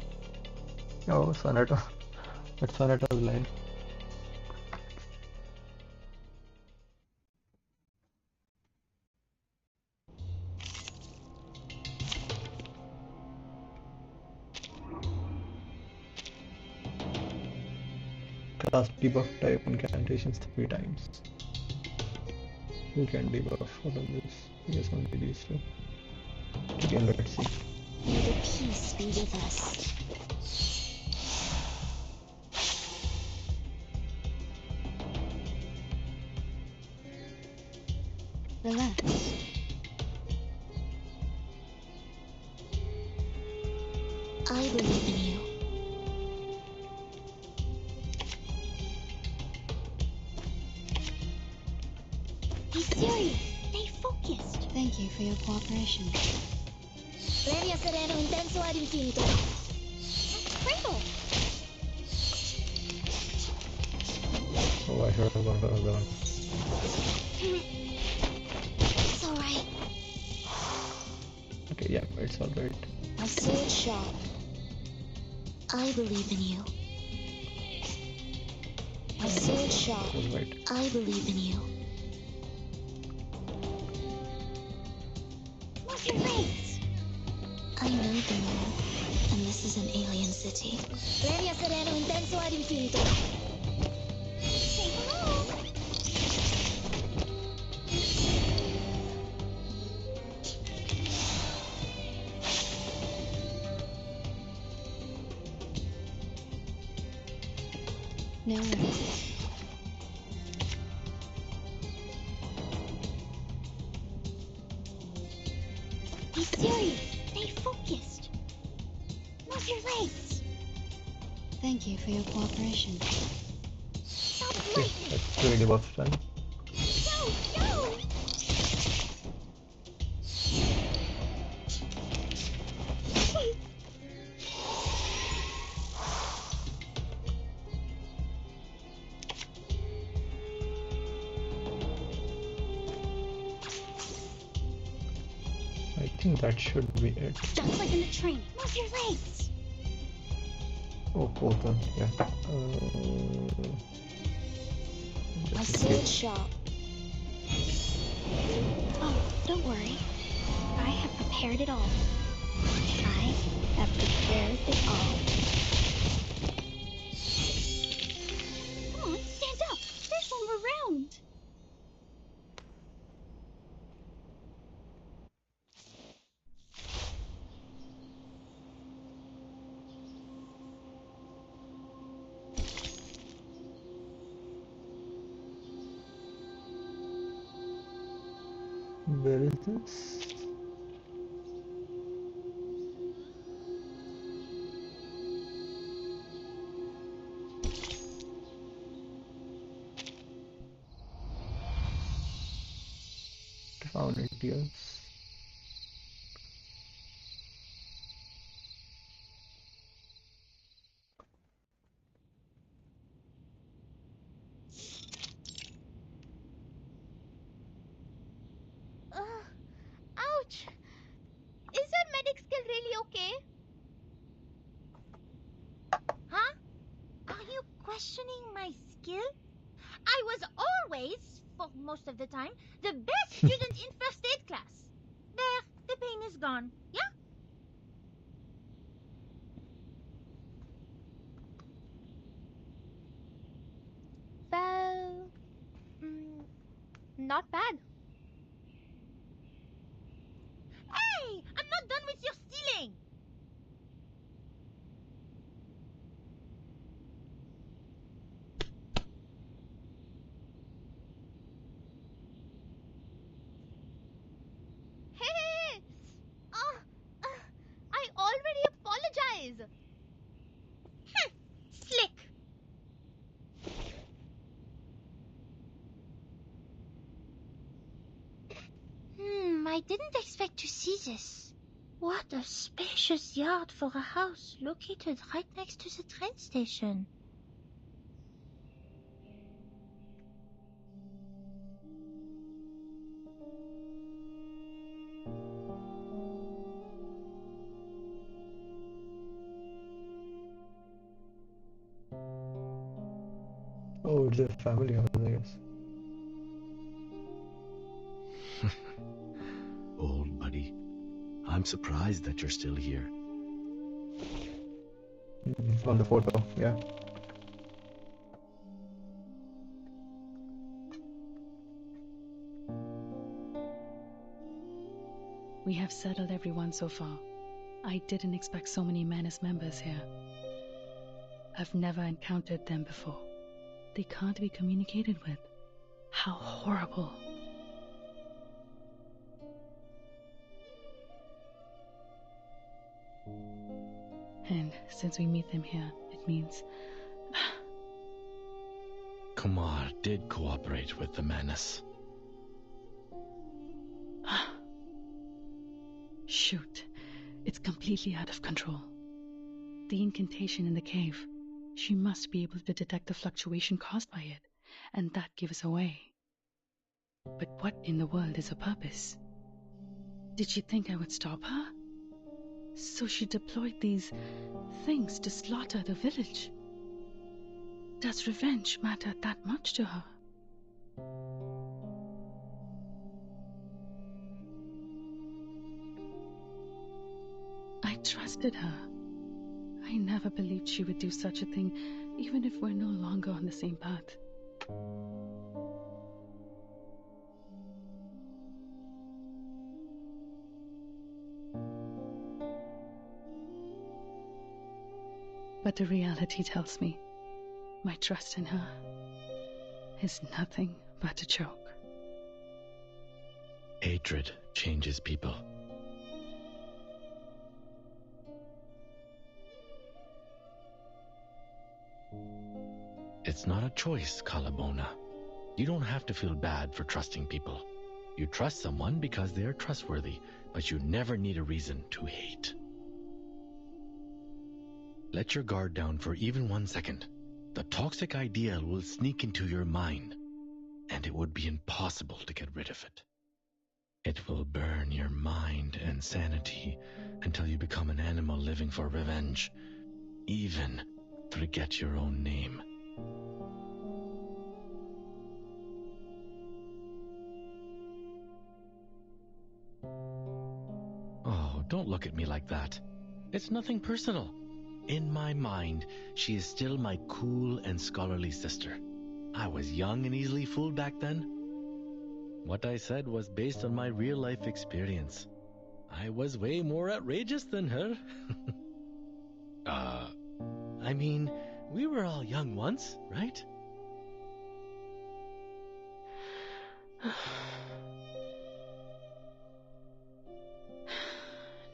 Oh, Sonata. That's Sonata's line. Cast debuff type incantations 3 times. You can debuff all of this. Yes, only these two. Again, let's see. May the peace be with us. Relax. I believe in you. Be serious. Stay focused. Thank you for your cooperation. Premio sereno intenso ad infinito. Cradle. Oh, I should have gone for another one. It's alright. Okay, yeah, it's alright. My sword sharp. I believe in you. My sword sharp. Alright. I believe in you. What's your face? I know them all, and this is an alien city. Premio sereno intenso ad infinito. Say hello. No worries. Be serious. Stay focused. Move your legs. Thank you for your cooperation. Stop Okay, lightning. that's 3 debuffs done. Go, go. I think that should be it. Just like in the train. Move your legs. Oh, fourth one, yeah. A sword shop. Oh, don't worry. I have prepared it all. I have prepared it all. Come on, stand up. There's one more round. Where is this? Found it, yes. Ouch! Is your medic skill really okay? Huh? Are you questioning my skill? I was always, for most of the time, the best student in first aid class. There, the pain is gone. Yeah? Well, not bad. Hey! I'm not done with your stealing! Hey! Uh, I already apologize. Slick! I didn't expect to see this. What a spacious yard for a house located right next to the train station. Oh, it's a family house, I guess. Old buddy, I'm surprised that you're still here. On the photo, yeah. We have settled everyone so far. I didn't expect so many men as members here. I've never encountered them before. They can't be communicated with. How horrible. And since we meet them here, it means... Kumar did cooperate with the menace. Shoot. It's completely out of control. The incantation in the cave. She must be able to detect the fluctuation caused by it, and that gives away. But what in the world is her purpose? Did she think I would stop her? So she deployed these things to slaughter the village. Does revenge matter that much to her? I trusted her. I never believed she would do such a thing, even if we're no longer on the same path. But the reality tells me my trust in her is nothing but a joke. Hatred changes people. It's not a choice, Kalabona. You don't have to feel bad for trusting people. You trust someone because they are trustworthy, but you never need a reason to hate. Let your guard down for even 1 second. The toxic ideal will sneak into your mind, and it would be impossible to get rid of it. It will burn your mind and sanity until you become an animal living for revenge, even forget your own name. don't look at me like that. It's nothing personal. In my mind, she is still my cool and scholarly sister. I was young and easily fooled back then. What I said was based on my real-life experience. I was way more outrageous than her. I mean, we were all young once, right?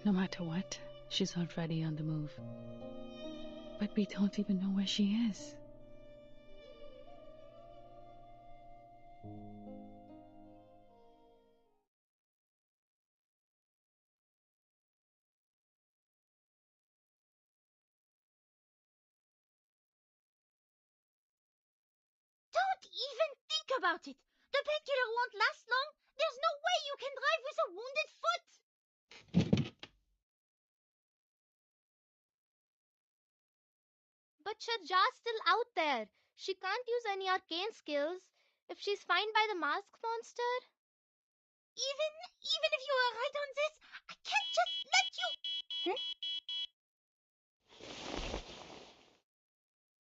No matter what, she's already on the move. But we don't even know where she is. Don't even think about it. The painkiller won't last long. There's no way you can drive with a wounded foot. But Sharja's still out there. She can't use any arcane skills. If she's found by the mask monster... Even if you are right on this, I can't just let you.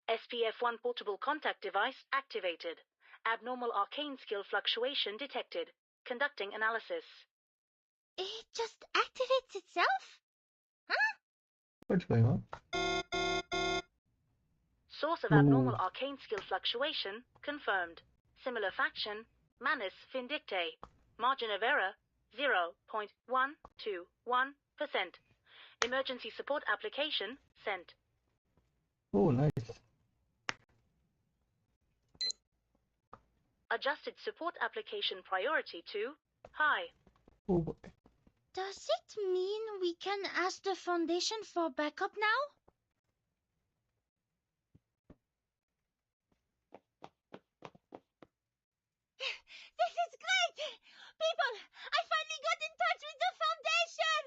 SPF-1 portable contact device activated. Abnormal arcane skill fluctuation detected. Conducting analysis. It just activates itself? What's going on? Source of abnormal arcane skill fluctuation confirmed. Similar faction, Manus Vindictae. Margin of error, 0.121%. Emergency support application sent. Oh, nice. Adjusted support application priority to high. Oh boy. Does it mean we can ask the Foundation for backup now? This is great! People, I finally got in touch with the Foundation!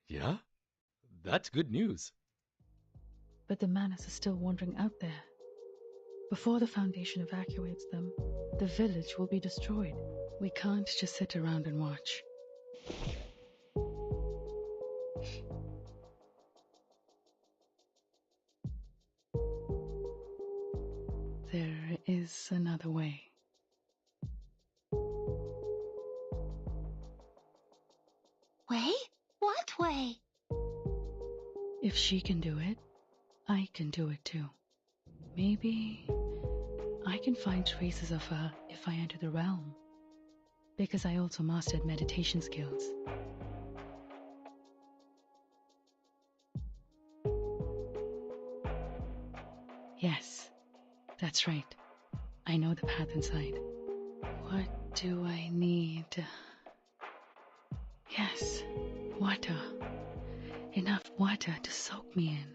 Yeah? That's good news. But the Manus are still wandering out there. Before the Foundation evacuates them, the village will be destroyed. We can't just sit around and watch. There is another way. Way? What way? If she can do it, I can do it too. Maybe I can find traces of her if I enter the realm. Because I also mastered meditation skills. Yes, that's right. I know the path inside. What do I need? Yes, water. Enough water to soak me in.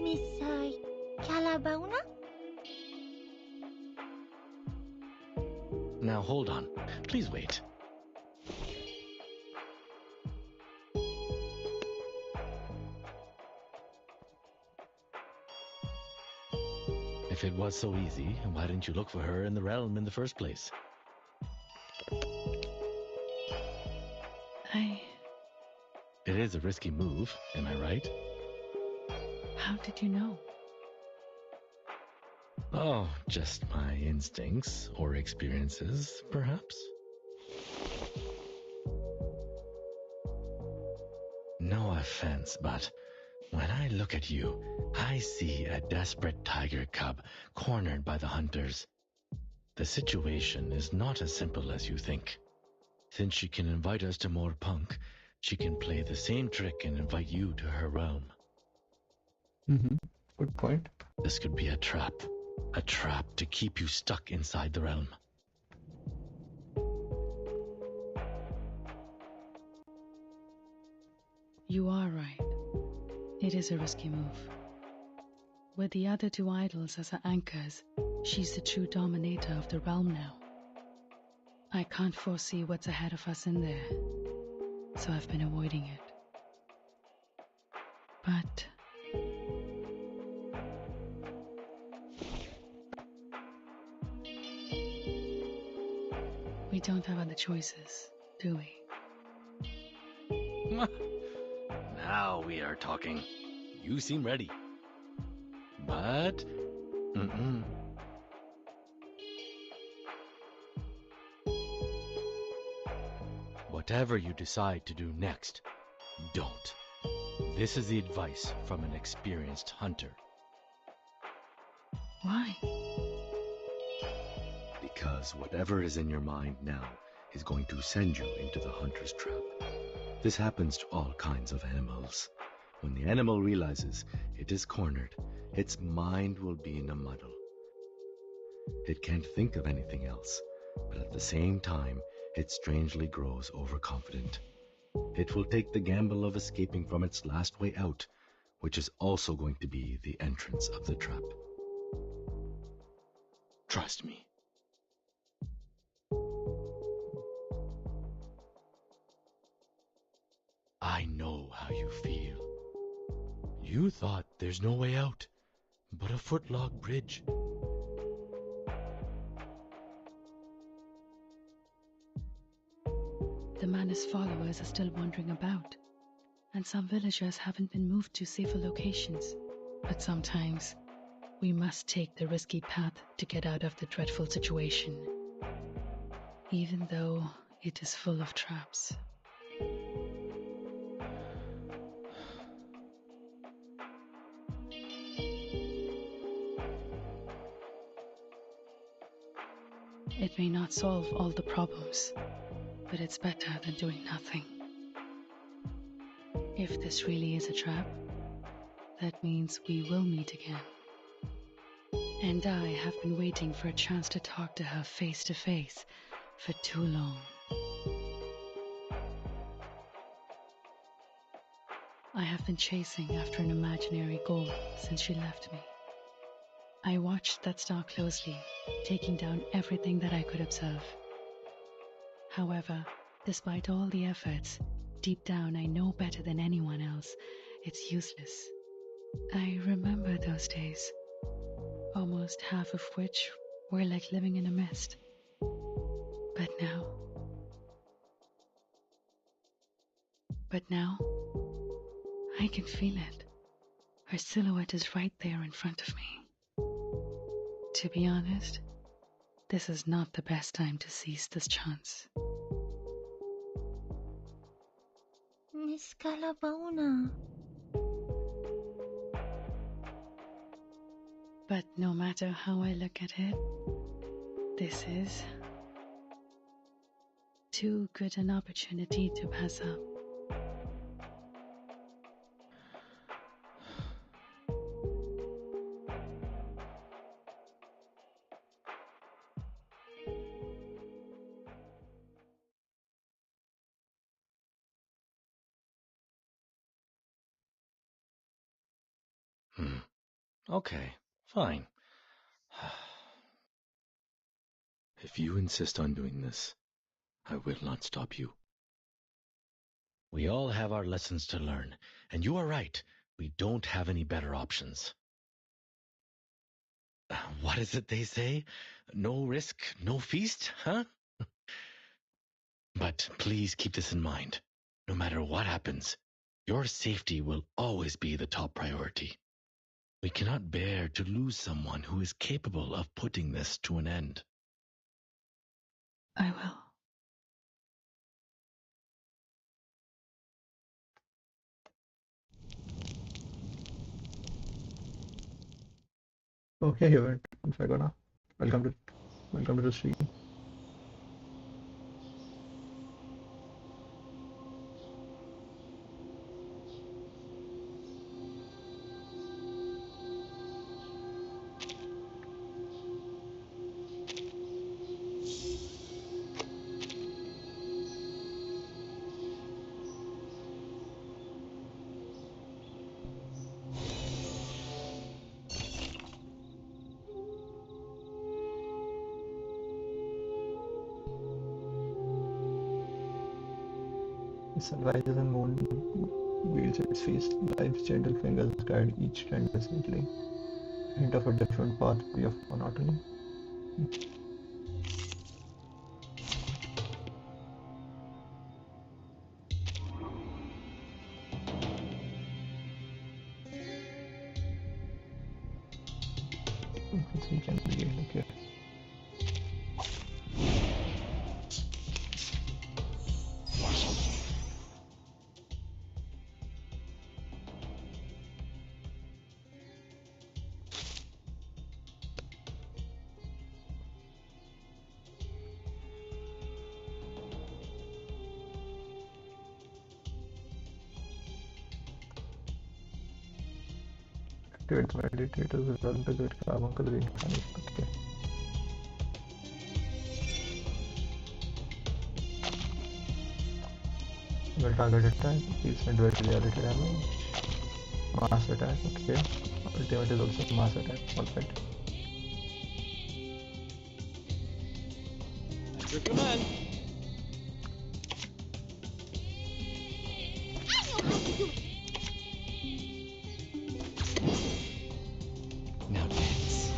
Miss Calabauna? Now hold on. Please wait. If it was so easy, why didn't you look for her in the realm in the first place? It is a risky move, am I right? How did you know? Oh, just my instincts or experiences, perhaps? No offense, but when I look at you, I see a desperate tiger cub cornered by the hunters. The situation is not as simple as you think. Since she can invite us to Mor Pankh, she can play the same trick and invite you to her realm. Good point. This could be a trap to keep you stuck inside the realm. You are right. It is a risky move. With the other two idols as her anchors, she's the true dominator of the realm now. I can't foresee what's ahead of us in there, so I've been avoiding it. But We don't have other choices, do we? Now we are talking. You seem ready. But... Whatever you decide to do next, don't. This is the advice from an experienced hunter. Why? Because whatever is in your mind now is going to send you into the hunter's trap. This happens to all kinds of animals. When the animal realizes it is cornered, its mind will be in a muddle. It can't think of anything else, but at the same time, it strangely grows overconfident. It will take the gamble of escaping from its last way out, which is also going to be the entrance of the trap. Trust me. I know how you feel. You thought there's no way out, but a footlog bridge. The man's followers are still wandering about, and some villagers haven't been moved to safer locations. But sometimes, we must take the risky path to get out of the dreadful situation, even though it is full of traps. It may not solve all the problems, but it's better than doing nothing. If this really is a trap, that means we will meet again. And I have been waiting for a chance to talk to her face to face for too long. I have been chasing after an imaginary goal since she left me. I watched that star closely, taking down everything that I could observe. However, despite all the efforts, deep down I know better than anyone else, it's useless. I remember those days, almost half of which were like living in a mist. But now, I can feel it. Her silhouette is right there in front of me. To be honest, this is not the best time to seize this chance. Niskalabona. But no matter how I look at it, this is too good an opportunity to pass up. Okay, fine. If you insist on doing this, I will not stop you. We all have our lessons to learn, and you are right. We don't have any better options. What is it they say? No risk, no feast, huh? But please keep this in mind. No matter what happens, your safety will always be the top priority. We cannot bear to lose someone who is capable of putting this to an end. I will. Okay, you went. Sagana. Welcome to the stream. The sun rises and moon veils its face. Life's gentle fingers guide each trend gently. A hint of a different pathway of monotony. 3 can be gained, okay. Activate the meditator's result to get carbuncle reincarnation, okay. Well, target attack, please send reality damage. Mass attack, okay. Ultimate is also mass attack, alright. At your command. Now dance.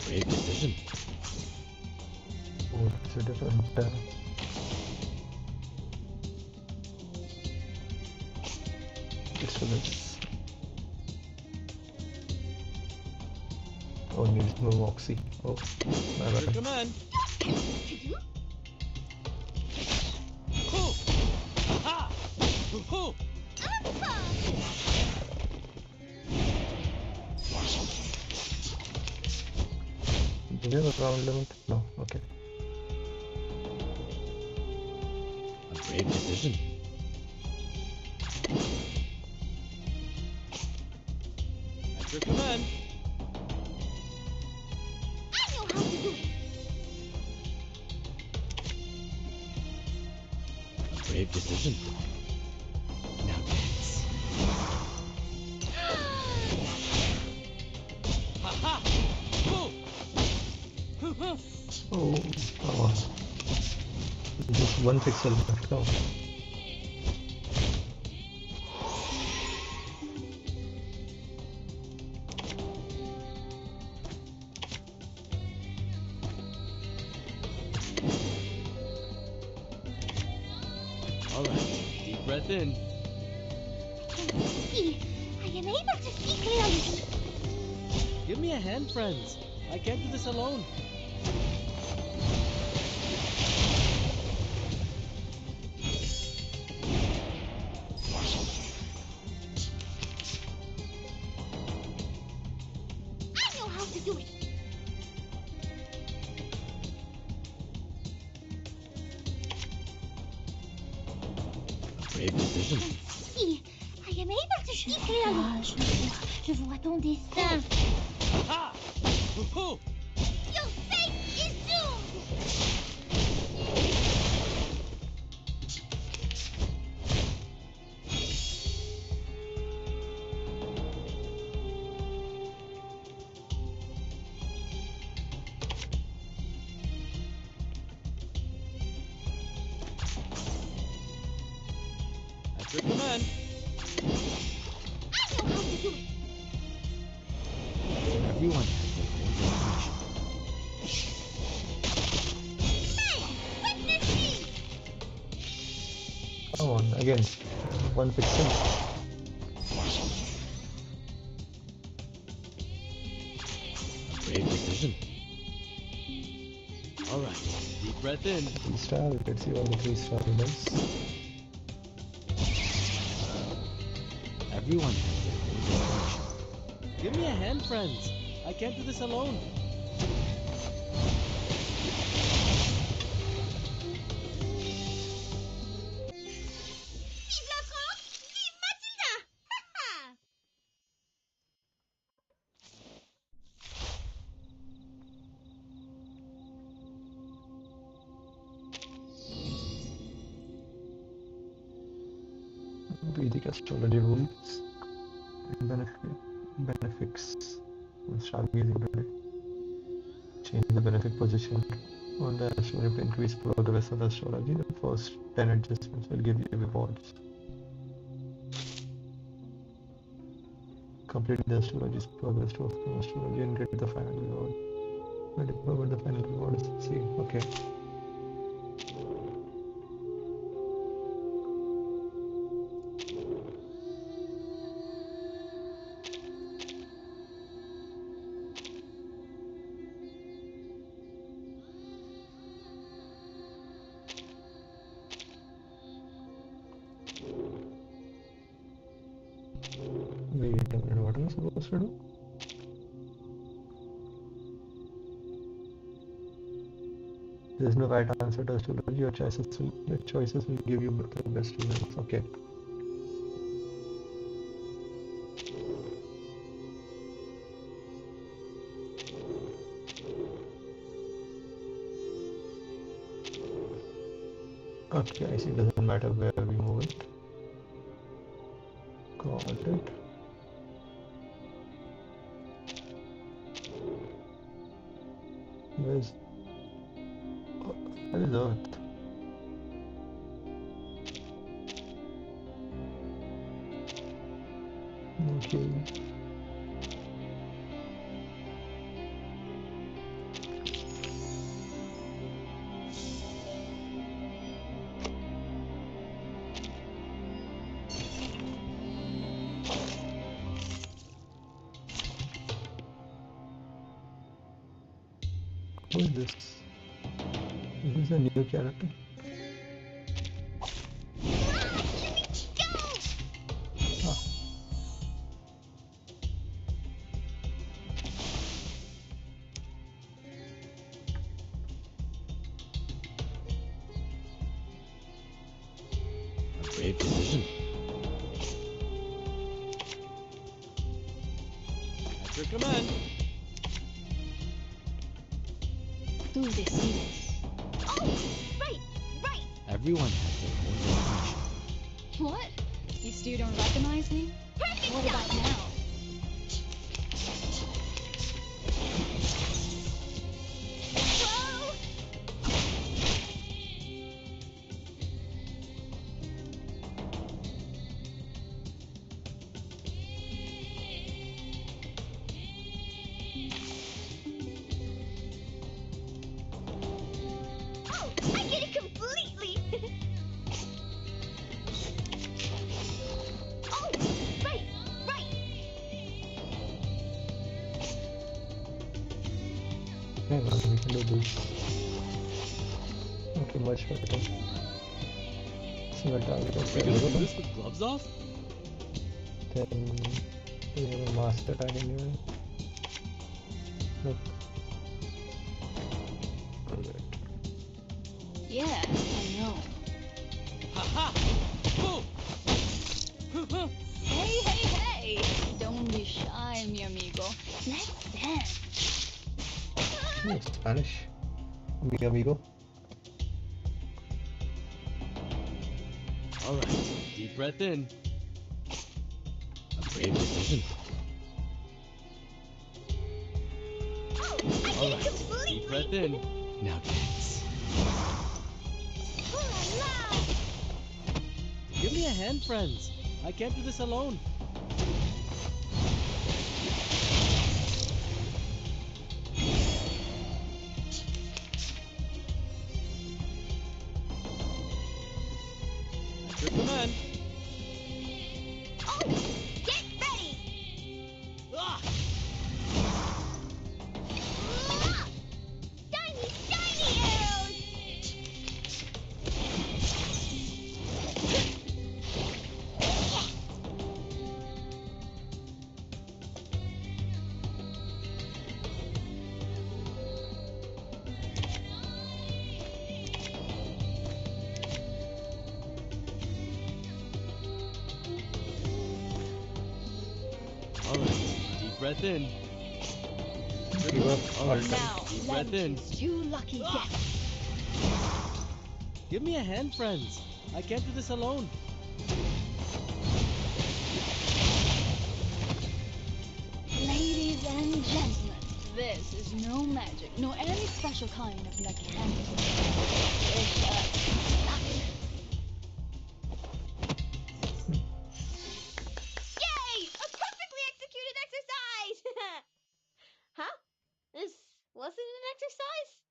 Brave decision. Oh, it's a different let's do this. Oh, needs no moxie. Oh, my At your bad. command. Hoo! Ha! Hoo! Do you have a round limit? No, okay. A brave decision. At your command. Brave decision. Now dance. Ha ha! Hoo! Hoo hoo! Oh, come on. Just one pixel left now. All right. Deep breath in. I am able to see clearly. Give me a hand, friends. I can't do this alone. I know how to do it. Brave decision. I am able to see clearly. Je vois ton destin. Ha! Hoo hoo! Your fate is doomed. At your command. I know how to do it. Everyone has their own destination. Witness me. Come on, again. One pixel. Brave decision. All right. Deep breath in. 3-star, let's see what the 3-star does. Everyone has their own destination. Give me a hand, friends. I can't do this alone. Vive la France! Vive Matilda! Ha ha! Vedic astrology rules and benefics. We'll start using today. Change the benefic position On the astrology to increase progress of astrology, the first 10 adjustments will give you rewards. Complete the astrology's progress to obtain astrology and get the final reward. But the final reward is C. Okay. Wait a minute, what am I supposed to do? There's no right answer to astrology. Your choices will give you the best results. Okay. Okay, I see. It doesn't matter where we move it. Got it. Where is Earth? Okay. Who is this? Is this a new character? Ah. A brave decision. At your command. Tú decides. Oh, right. Everyone has their own destination. What? You still don't recognize me? Perfect What about now? Whoa! Oh, I get it completely. Oh, right. Hang on, we can do this. Okay, much better. Single target. We're gonna do this with gloves off? Then we have a master tag anyway. Nope. Alright. Yeah, I know. Ha ha! Boom! Hey! Don't be shy, mi amigo. Let's dance. Oh, Spanish. Mi amigo. Alright, deep breath in. A brave decision. Oh, I get it Alright, completely. deep breath in. Now dance. Oh, la, la. Give me a hand, friends. I can't do this alone. At your command. Oh, get ready. Ah! Ah! Shiny arrows. Alright, deep breath in. Give up all Alright, time. Now, deep let breath me in. choose you lucky Ah! guess. Give me a hand, friends. I can't do this alone. Ladies and gentlemen, This is no magic, nor any special kind of mechanism. It's luck. Yay! A perfectly executed exercise! Huh? This wasn't an exercise?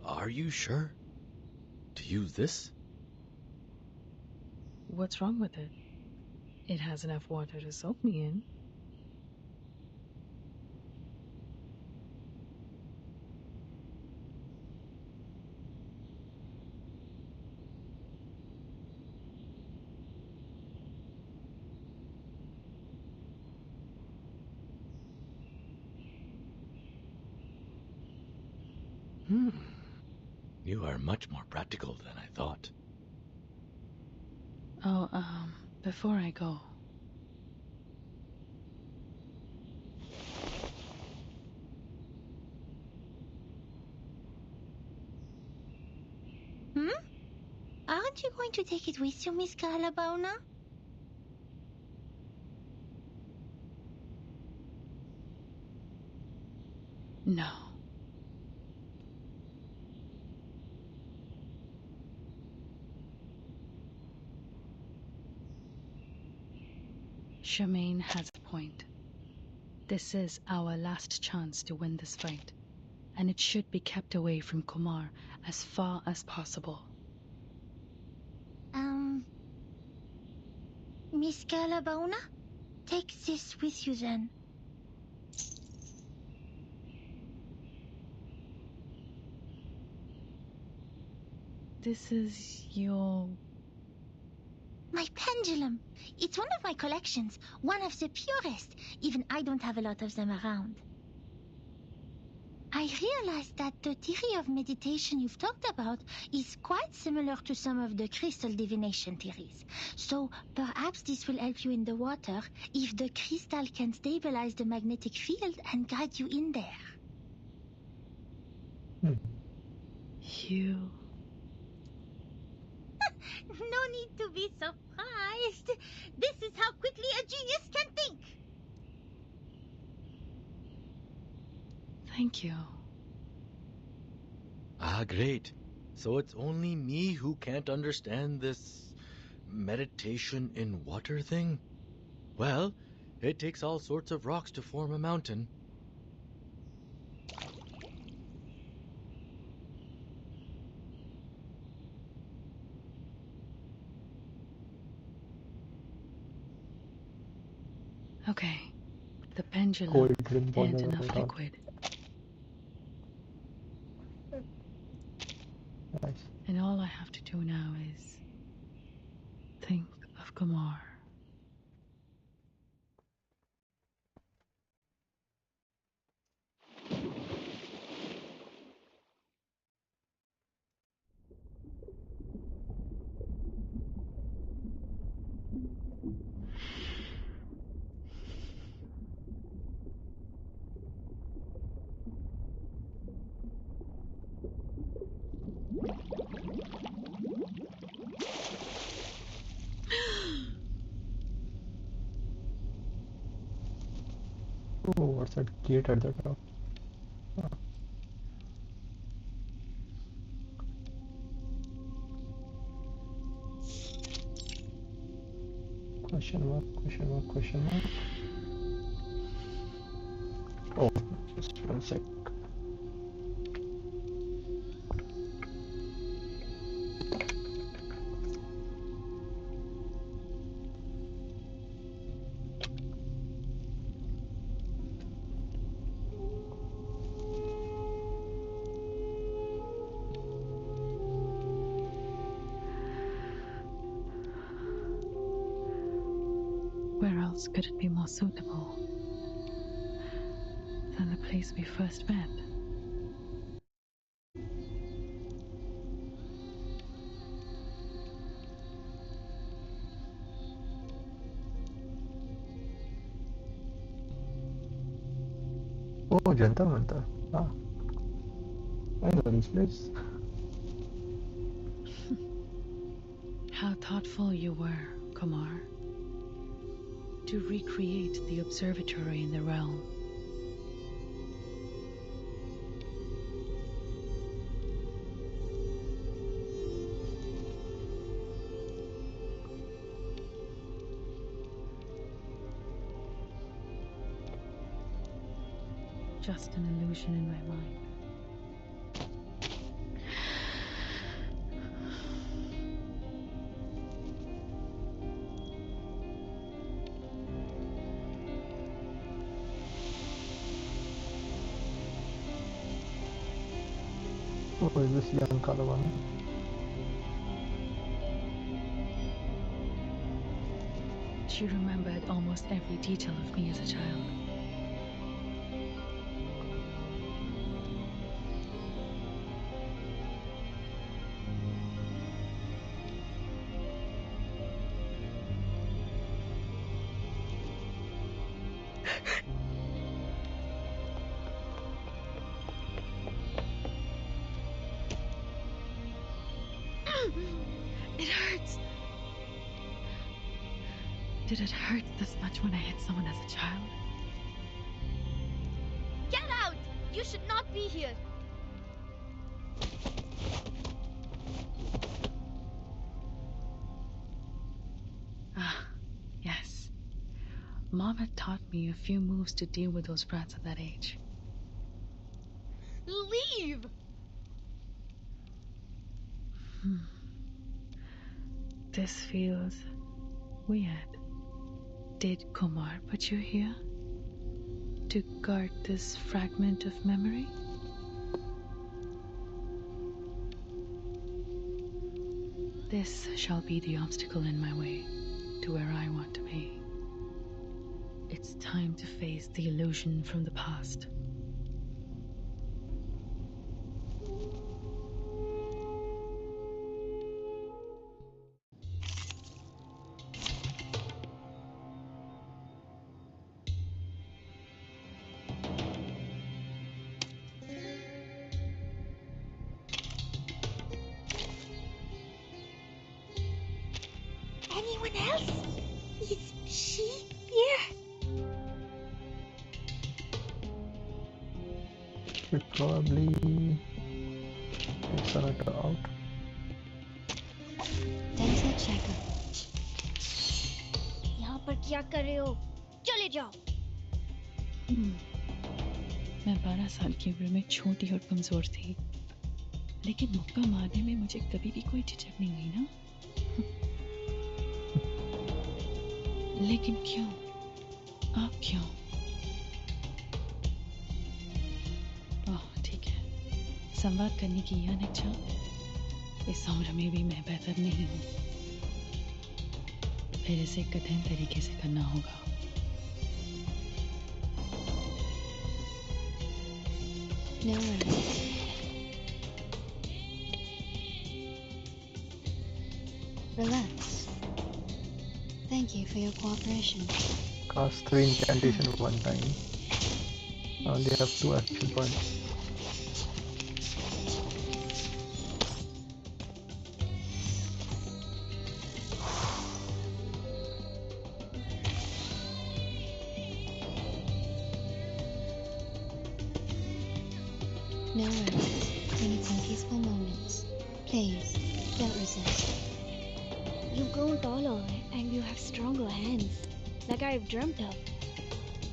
Are you sure to use this? What's wrong with it? It has enough water to soak me in. You are much more practical than I thought. Oh, before I go, Aren't you going to take it with you, Miss Calabona? no. Charmaine has a point. This is our last chance to win this fight, and it should be kept away from Kumar as far as possible. Miss Calabona? Take this with you then. This is your... My pendulum. It's one of my collections, one of the purest. Even I don't have a lot of them around. I realized that the theory of meditation you've talked about is quite similar to some of the crystal divination theories. So perhaps this will help you in the water if the crystal can stabilize the magnetic field and guide you in there. You... No need to be surprised. This is how quickly a genius can think. Thank you. Ah, great. So it's only me who can't understand this meditation in water thing? Well, it takes all sorts of rocks to form a mountain. Okay. The pendulum Cold drink and bottle enough out. liquid. Nice. And all I have to do now is think of Kumar. Oh, what's that gate at the top? Question mark, question mark, question mark. Oh, just one sec. Where else could it be more suitable than the place we first met? Oh, Janta Manta. Ah, I know this place. How thoughtful you were, Kumar, to recreate the observatory in the realm. Just an illusion in my mind. Oh, is this young Kalawana? She remembered almost every detail of me as a child. It hurts. Did it hurt this much when I hit someone as a child? Get out! You should not be here. Ah, yes. Mom had taught me a few moves to deal with those brats at that age. Leave! This feels weird. Did Kumar put you here? To guard this fragment of memory? This shall be the obstacle in my way to where I want to be. It's time to face the illusion from the past. Anyone else? Is she here? Should probably take Sonata out. Dental checkup. यहाँ पर क्या कर रहे हो? चले जाओ. मैं 12 साल की उम्र में छोटी और कमजोर थी, लेकिन मुक्का मारने में मुझे कभी भी कोई झिझक नहीं हुई ना. लेकिन क्यों? आप क्यों? ओह, ठीक है. संवाद करने की यह इच्छा, इस उम्र में भी मैं बेहतर नहीं हूँ. फिर इसे कठिन तरीके से करना होगा. No worries. Relax. Thank you for your cooperation. Cast 3 incantation one time. I only have 2 action points. No worries. We need some peaceful moments. Please, don't resist. You've grown taller, right? And you have stronger hands, like I've dreamt of.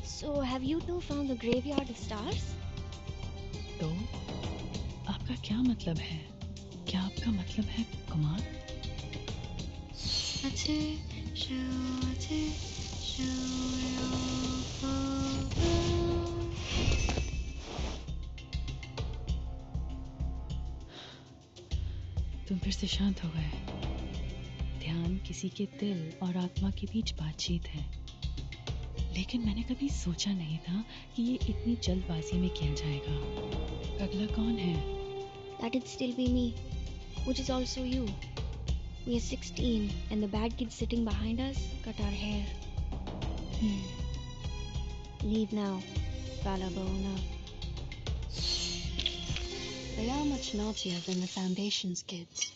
So, have you two found the graveyard of stars? तो आपका क्या मतलब है? क्या आपका मतलब है कुमार? तुम फिर से शांत हो गए। ध्यान किसी के दिल और आत्मा के बीच बातचीत है, लेकिन मैंने कभी सोचा नहीं था कि ये इतनी जल्दबाजी में किया जाएगा। अगला कौन है? That'd still be me, which is also you. We are 16, and the bad kid sitting behind us cut our hair. Leave now, Balabona. They are much naughtier than the Foundation's kids.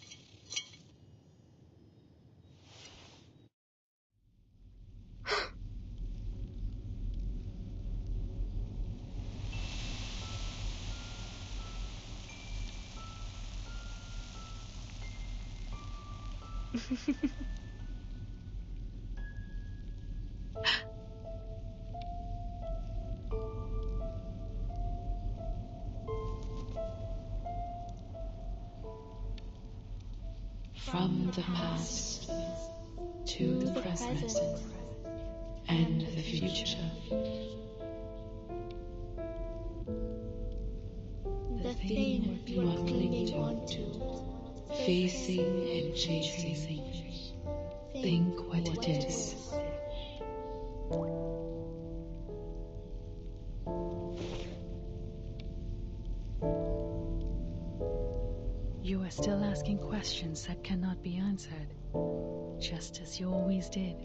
From the past to the present and the future, the thing you are clinging on to, facing and chasing, think what it is. You are still asking questions that cannot be answered, just as you always did.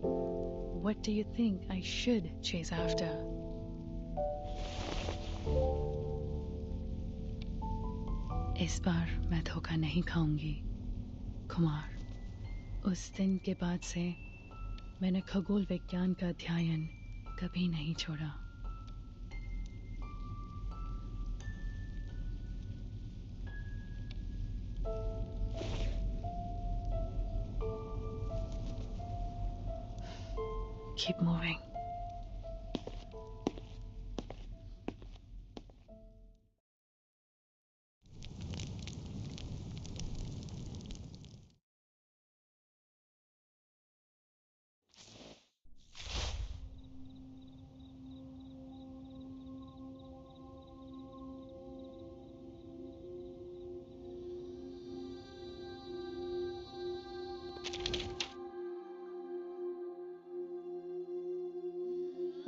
What do you think I should chase after? इस बार मैं धोखा नहीं खाऊंगी, कुमार। उस दिन के बाद से मैंने खगोल विज्ञान का अध्ययन कभी नहीं छोड़ा। Keep moving.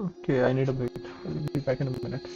Okay, I need a break. I'll be back in a minute.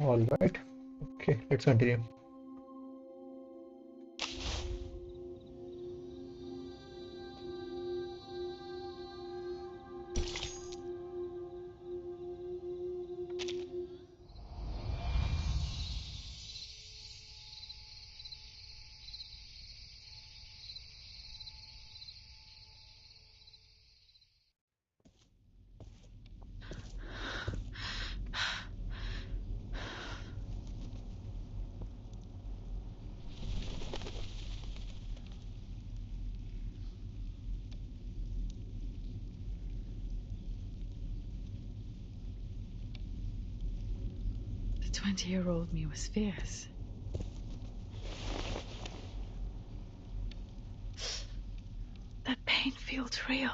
All right. Okay, let's continue. The 20-year-old me was fierce. That pain feels real.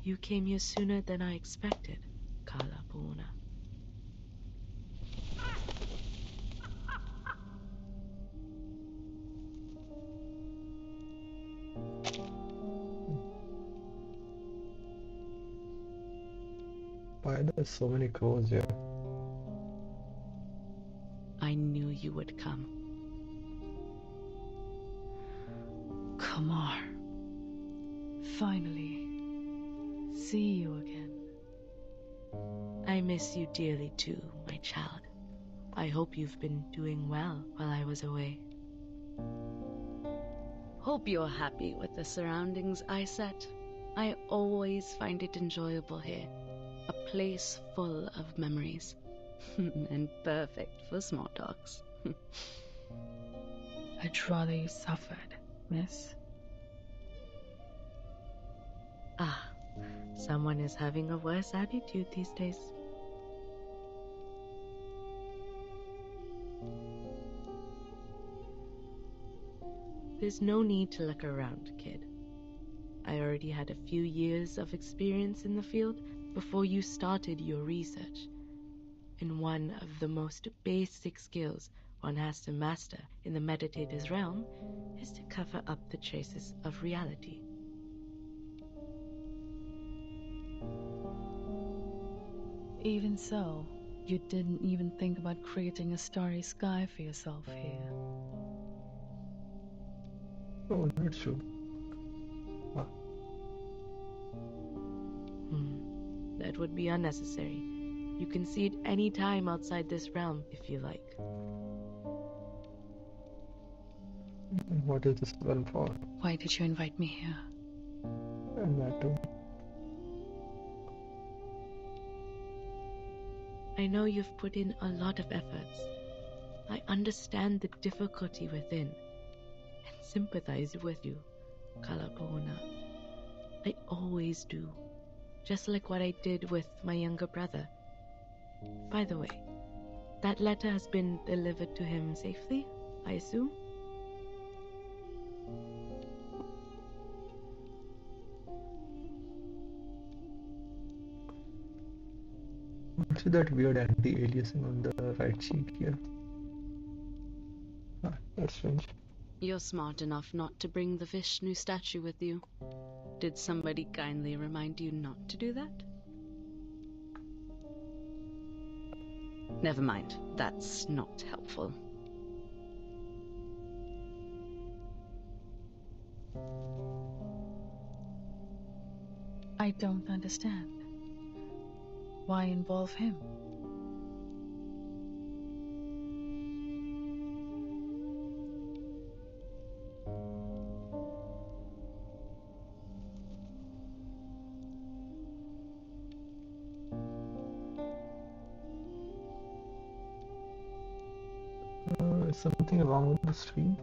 You came here sooner than I expected, Kala Puna. Why there's so many crows here? I knew you would come. Kumar. Finally. See you again. I miss you dearly too, my child. I hope you've been doing well while I was away. Hope you're happy with the surroundings I set. I always find it enjoyable here. A place full of memories. And perfect for small talks. I'd rather you suffered, miss. Ah, someone is having a worse attitude these days. There's no need to look around, kid. I already had a few years of experience in the field before you started your research. And one of the most basic skills one has to master in the meditator's realm is to cover up the traces of reality. Even so, you didn't even think about creating a starry sky for yourself here. Oh, that's true. That would be unnecessary. You can see it any time outside this realm if you like. What is this well for? Why did you invite me here? And that too. I know you've put in a lot of efforts. I understand the difficulty within and sympathize with you, Kalapona. I always do, just like what I did with my younger brother. By the way, that letter has been delivered to him safely, I assume? What's with that weird anti-aliasing on the right cheek here? That's strange. You're smart enough not to bring the Vishnu statue with you. Did somebody kindly remind you not to do that? Never mind, that's not helpful. I don't understand. Why involve him? Is something wrong with the stream?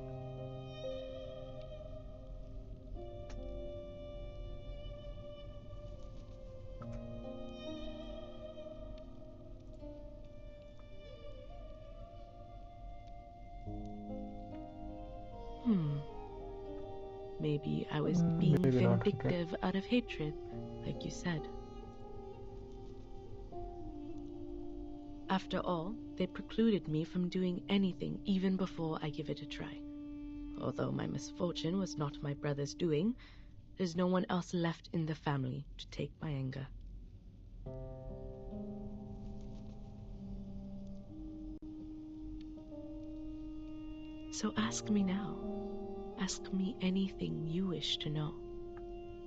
Maybe I was being Maybe not, okay. vindictive out of hatred, like you said. After all, they precluded me from doing anything even before I give it a try. Although my misfortune was not my brother's doing, there's no one else left in the family to take my anger. So ask me now. Ask me anything you wish to know.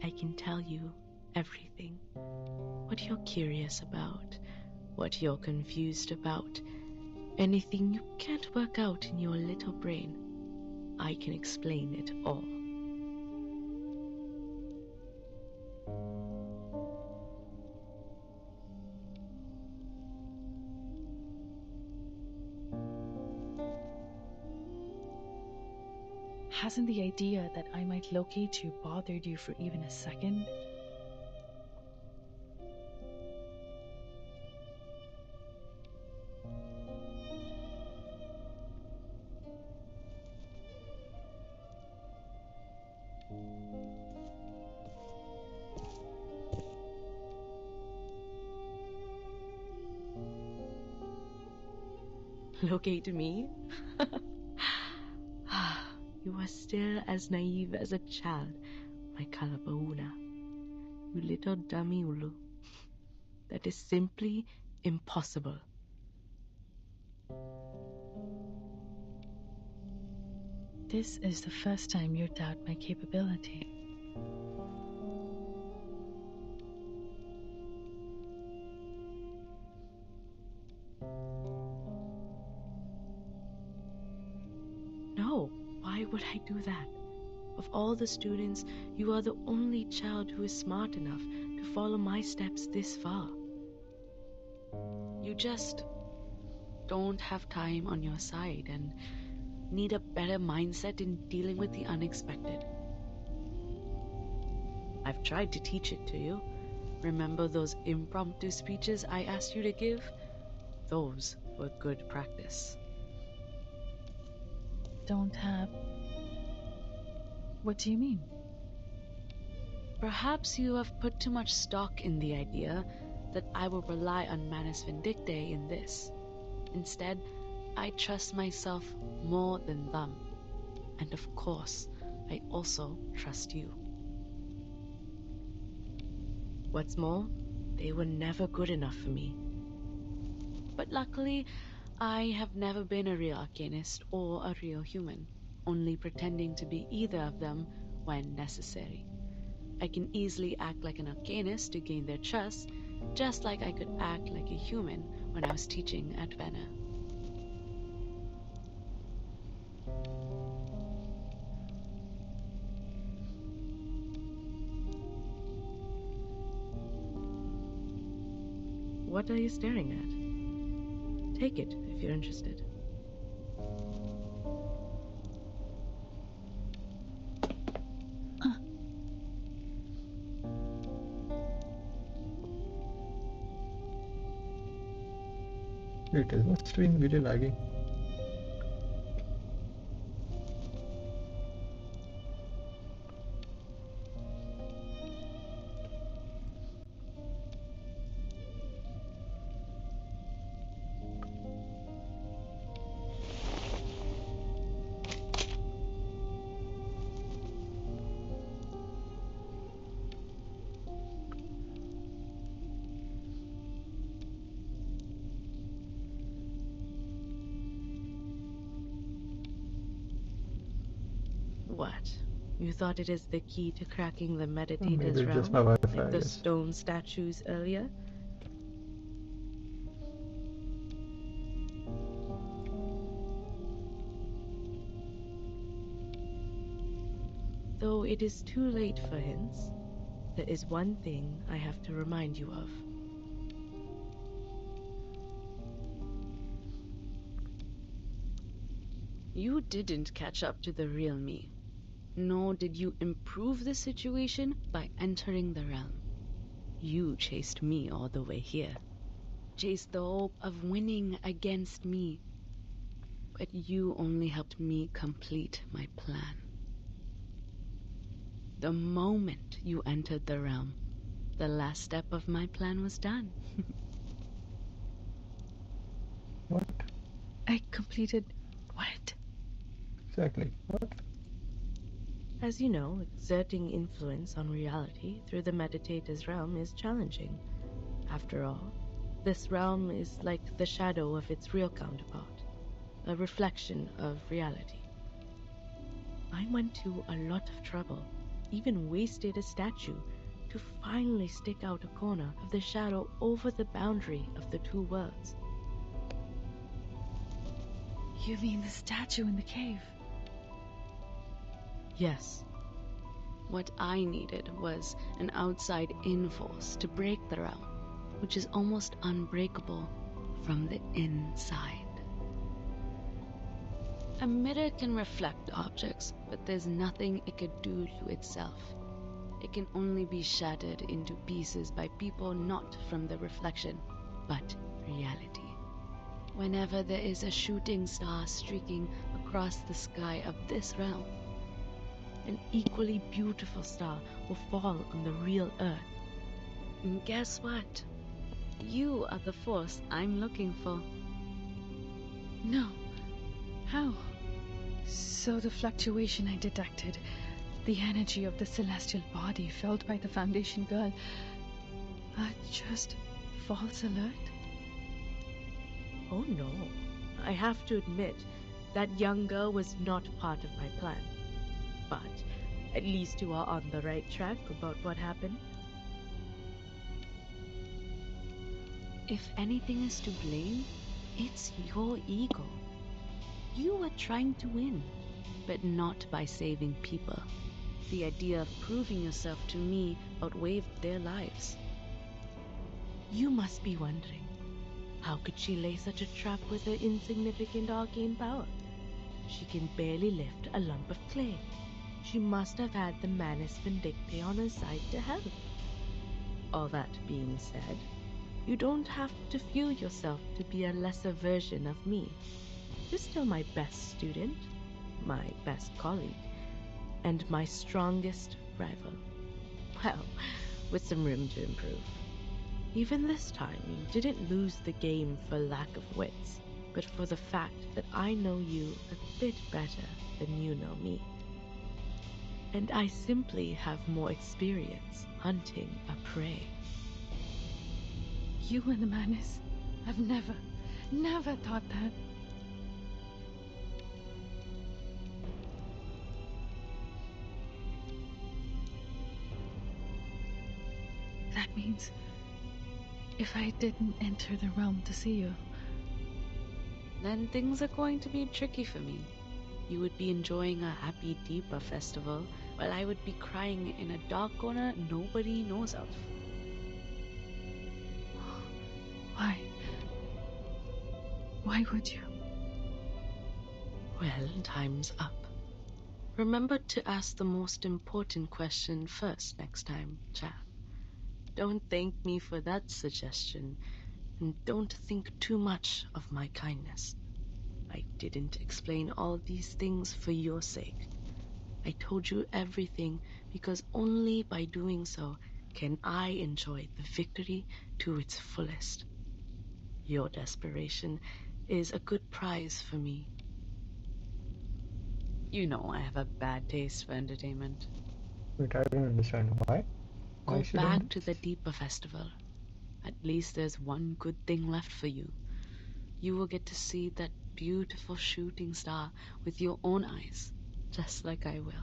I can tell you everything. What you're curious about, what you're confused about, anything you can't work out in your little brain, I can explain it all. Hasn't the idea that I might locate you bothered you for even a second? Locate me? You are still as naive as a child, my Kalapauna. You little dummy Ulu. That is simply impossible. This is the first time you doubt my capability. No, why would I do that? Of all the students, you are the only child who is smart enough to follow my steps this far. You just don't have time on your side and need a better mindset in dealing with the unexpected. I've tried to teach it to you. Remember those impromptu speeches I asked you to give? Those were good practice. Don't have... What do you mean? Perhaps you have put too much stock in the idea that I will rely on Manus Vindictae in this. Instead, I trust myself more than them. And of course, I also trust you. What's more, they were never good enough for me. But luckily, I have never been a real arcanist or a real human, only pretending to be either of them when necessary. I can easily act like an arcanist to gain their trust, just like I could act like a human when I was teaching at Venna. What are you staring at? Take it if you're interested. Wait, is my stream really lagging? What? You thought it is the key to cracking the Maybe meditator's it's just realm, my Wi-Fi, like the yes. stone statues earlier? Though it is too late for hints, there is one thing I have to remind you of. You didn't catch up to the real me, nor did you improve the situation by entering the realm. You chased me all the way here, chased the hope of winning against me, but you only helped me complete my plan. The moment you entered the realm, the last step of my plan was done. What? I completed... what? Exactly. What? As you know, exerting influence on reality through the meditator's realm is challenging. After all, this realm is like the shadow of its real counterpart, a reflection of reality. I went to a lot of trouble, even wasted a statue, to finally stick out a corner of the shadow over the boundary of the two worlds. You mean the statue in the cave? Yes. What I needed was an outside-in force to break the realm, which is almost unbreakable from the inside. A mirror can reflect objects, but there's nothing it could do to itself. It can only be shattered into pieces by people not from the reflection, but reality. Whenever there is a shooting star streaking across the sky of this realm, an equally beautiful star will fall on the real Earth. And guess what? You are the force I'm looking for. No. How? So the fluctuation I detected, the energy of the celestial body felt by the Foundation girl, are just false alert? Oh no. I have to admit, that young girl was not part of my plan. But at least you are on the right track about what happened. If anything is to blame, it's your ego. You were trying to win, but not by saving people. The idea of proving yourself to me outweighed their lives. You must be wondering, how could she lay such a trap with her insignificant arcane power? She can barely lift a lump of clay. She must have had the Manus Vindictae on her side to help. All that being said, you don't have to feel yourself to be a lesser version of me. You're still my best student, my best colleague, and my strongest rival. Well, with some room to improve. Even this time, you didn't lose the game for lack of wits, but for the fact that I know you a bit better than you know me. And I simply have more experience hunting a prey. You and the Manus have never thought that. That means if I didn't enter the realm to see you, then things are going to be tricky for me. You would be enjoying a happy Deepa festival, while I would be crying in a dark corner nobody knows of. Why? Why would you? Well, time's up. Remember to ask the most important question first next time, chap. Don't thank me for that suggestion, and don't think too much of my kindness. I didn't explain all these things for your sake. I told you everything because only by doing so can I enjoy the victory to its fullest. Your desperation is a good prize for me. You know I have a bad taste for entertainment. Wait, I don't understand. Why? Why Go should back I? to the Deepa festival. At least there's one good thing left for you. You will get to see that beautiful shooting star with your own eyes, just like I will.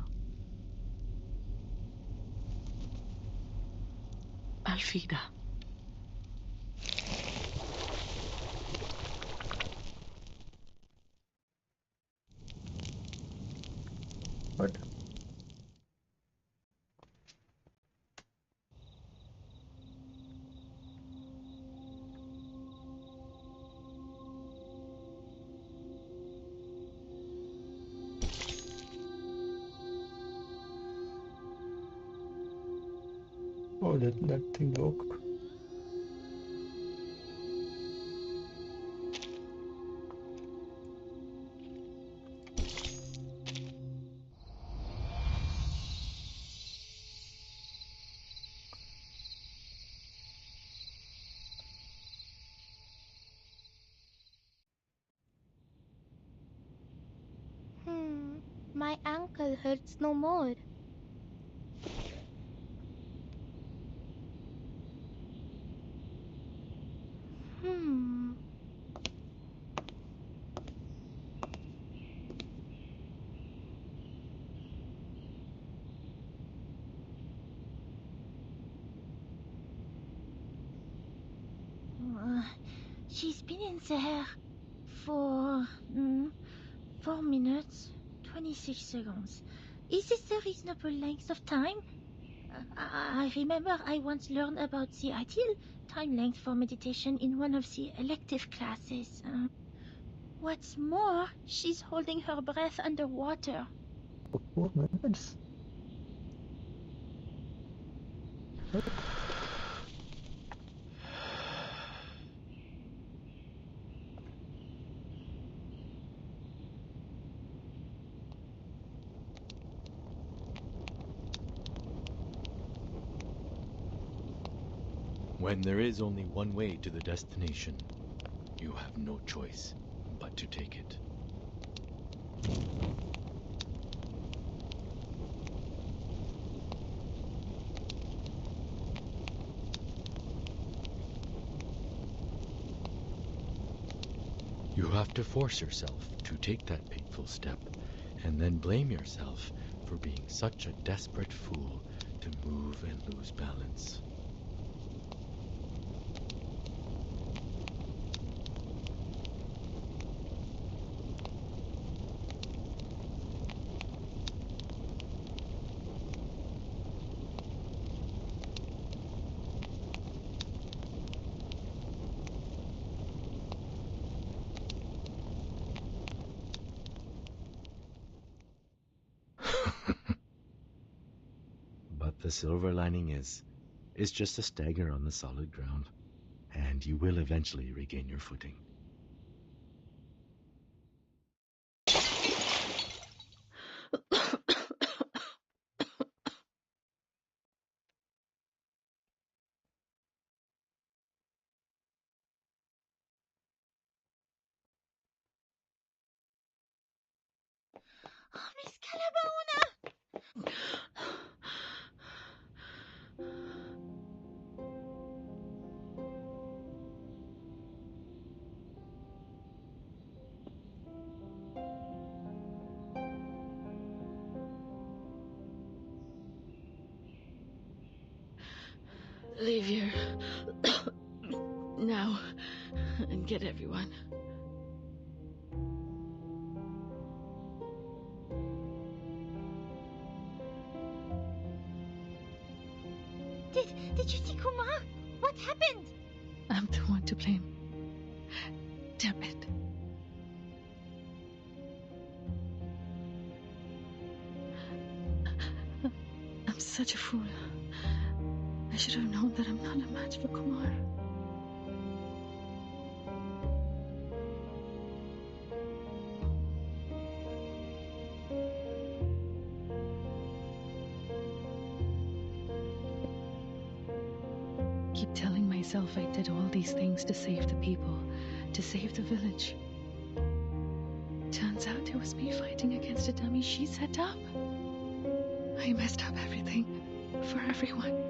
Alfida. What? Oh, that thing broke. My ankle hurts no more. She's been in there for 4 minutes, 26 seconds. Is this a reasonable length of time? I remember I once learned about the ideal time length for meditation in one of the elective classes. What's more, she's holding her breath underwater. 4 minutes? When there is only one way to the destination, you have no choice but to take it. You have to force yourself to take that painful step, and then blame yourself for being such a desperate fool to move and lose balance. But the silver lining is, it's just a stagger on the solid ground, and you will eventually regain your footing. Oh, Miss Calabona! Leave here. Now. And get everyone. Did you see Kumar? What happened? I'm the one to blame. Damn it. I'm such a fool. I should have known that I'm not a match for Kumar. Keep telling myself I did all these things to save the people, to save the village. Turns out it was me fighting against a dummy she set up. I messed up everything for everyone.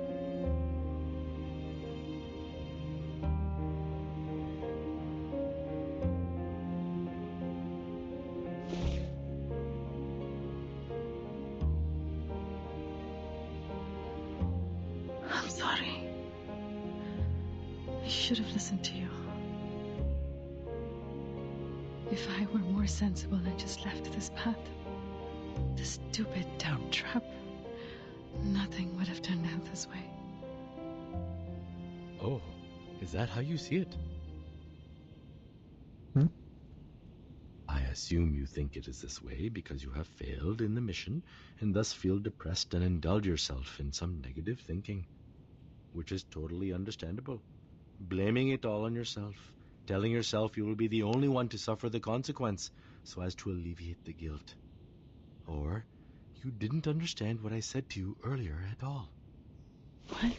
I'm sorry. I should have listened to you. If I were more sensible and just left this path, this stupid doubt trap, nothing would have turned out this way. Oh, is that how you see it? I assume you think it is this way because you have failed in the mission and thus feel depressed and indulge yourself in some negative thinking, which is totally understandable. Blaming it all on yourself, telling yourself you will be the only one to suffer the consequence so as to alleviate the guilt. Or you didn't understand what I said to you earlier at all. What?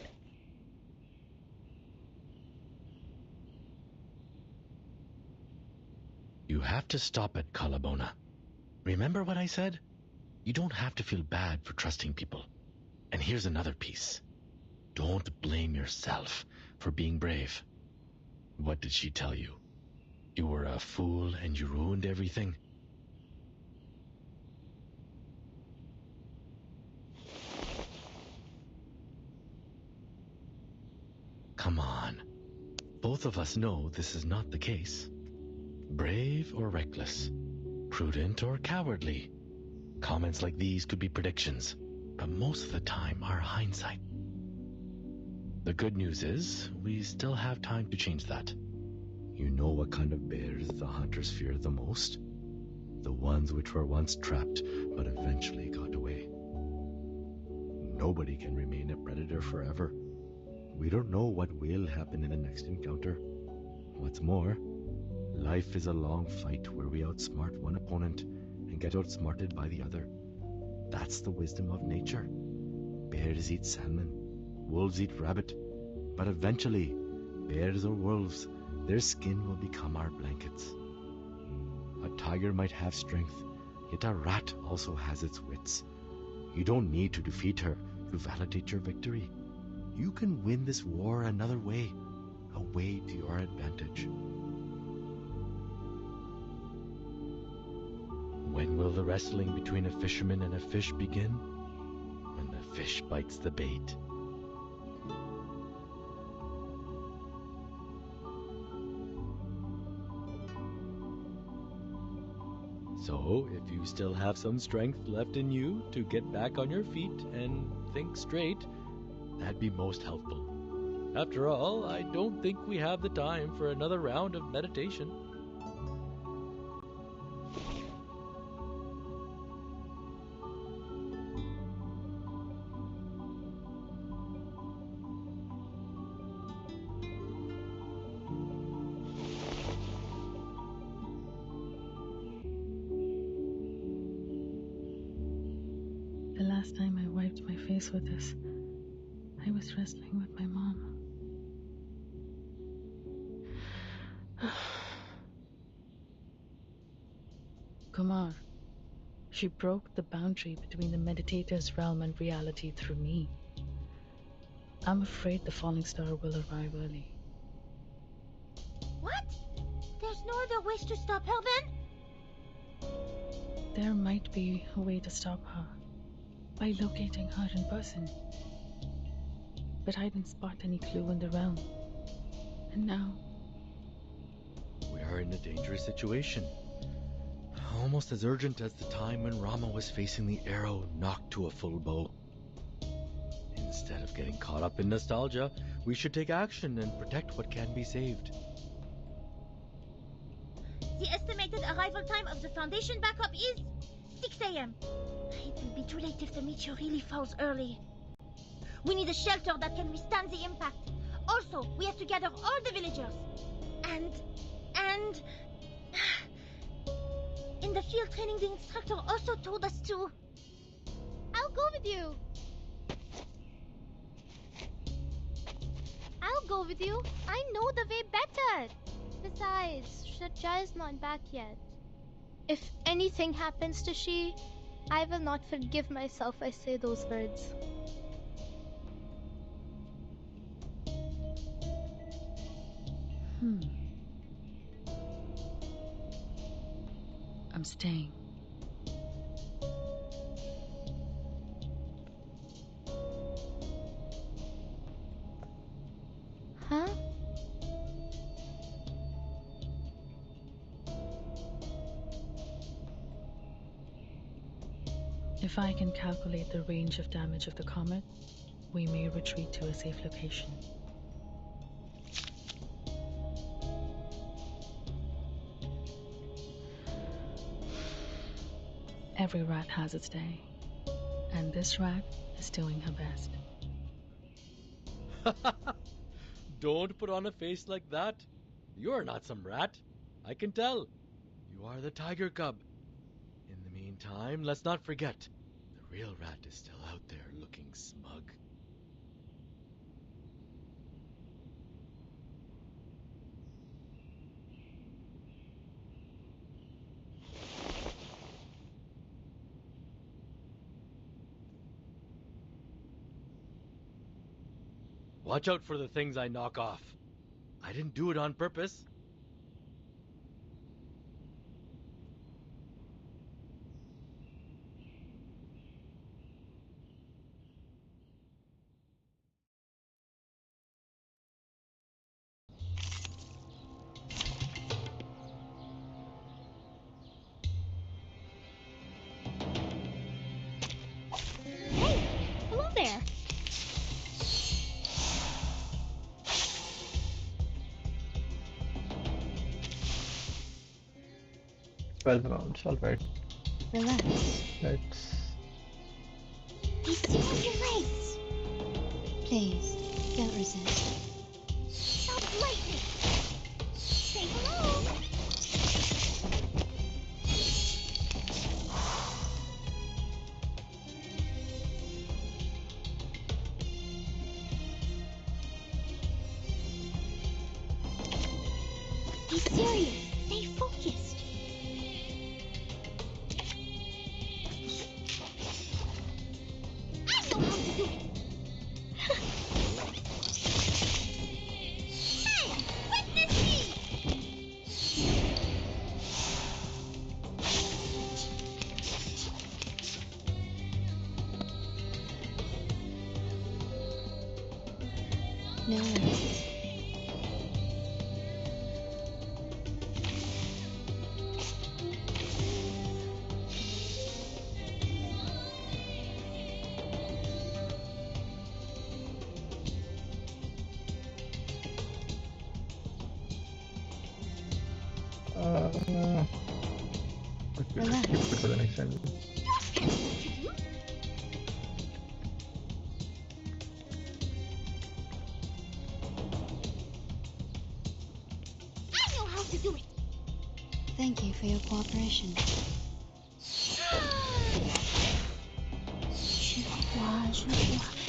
You have to stop at Kalabona. Remember what I said? You don't have to feel bad for trusting people. And here's another piece. Don't blame yourself for being brave. What did she tell you? You were a fool and you ruined everything? Come on. Both of us know this is not the case. Brave or reckless, prudent or cowardly. Comments like these could be predictions, but most of the time are hindsight. The good news is, we still have time to change that. You know what kind of bears the hunters fear the most? The ones which were once trapped, but eventually got away. Nobody can remain a predator forever. We don't know what will happen in the next encounter. What's more, life is a long fight where we outsmart one opponent and get outsmarted by the other. That's the wisdom of nature. Bears eat salmon, wolves eat rabbit, but eventually, bears or wolves, their skin will become our blankets. A tiger might have strength, yet a rat also has its wits. You don't need to defeat her to validate your victory. You can win this war another way, a way to your advantage. When will the wrestling between a fisherman and a fish begin? When the fish bites the bait. So, if you still have some strength left in you to get back on your feet and think straight, that'd be most helpful. After all, I don't think we have the time for another round of meditation. The last time I wiped my face with this, I was wrestling with my mom. Kumar, she broke the boundary between the meditator's realm and reality through me. I'm afraid the falling star will arrive early. What? There's no other ways to stop her then? There might be a way to stop her by locating her in person. But I didn't spot any clue in the realm. And now... We are in a dangerous situation. Almost as urgent as the time when Rama was facing the arrow knocked to a full bow. Instead of getting caught up in nostalgia, we should take action and protect what can be saved. The estimated arrival time of the Foundation backup is 6 a.m. It will be too late if the meteor really falls early. We need a shelter that can withstand the impact. Also, we have to gather all the villagers. And... In the field training, the instructor also told us to... I'll go with you. I'll go with you. I know the way better. Besides, Shatja is not back yet. If anything happens to she, I will not forgive myself I say those words. I'm staying. Huh? If I can calculate the range of damage of the comet, we may retreat to a safe location. Every rat has its day, and this rat is doing her best. Don't put on a face like that. You're not some rat. I can tell. You are the tiger cub. In the meantime, let's not forget, the real rat is still out there looking smug. Watch out for the things I knock off. I didn't do it on purpose. 12 rounds, alright. Relax. Let's... Be super relaxed. Please, don't resist. Stop lightning. Say hello. Be serious. Stay focused. I know how to do it. Hey, witness me. No worries. Okay, Relax. skip it for the next time. I know how to do it. Thank you for your cooperation.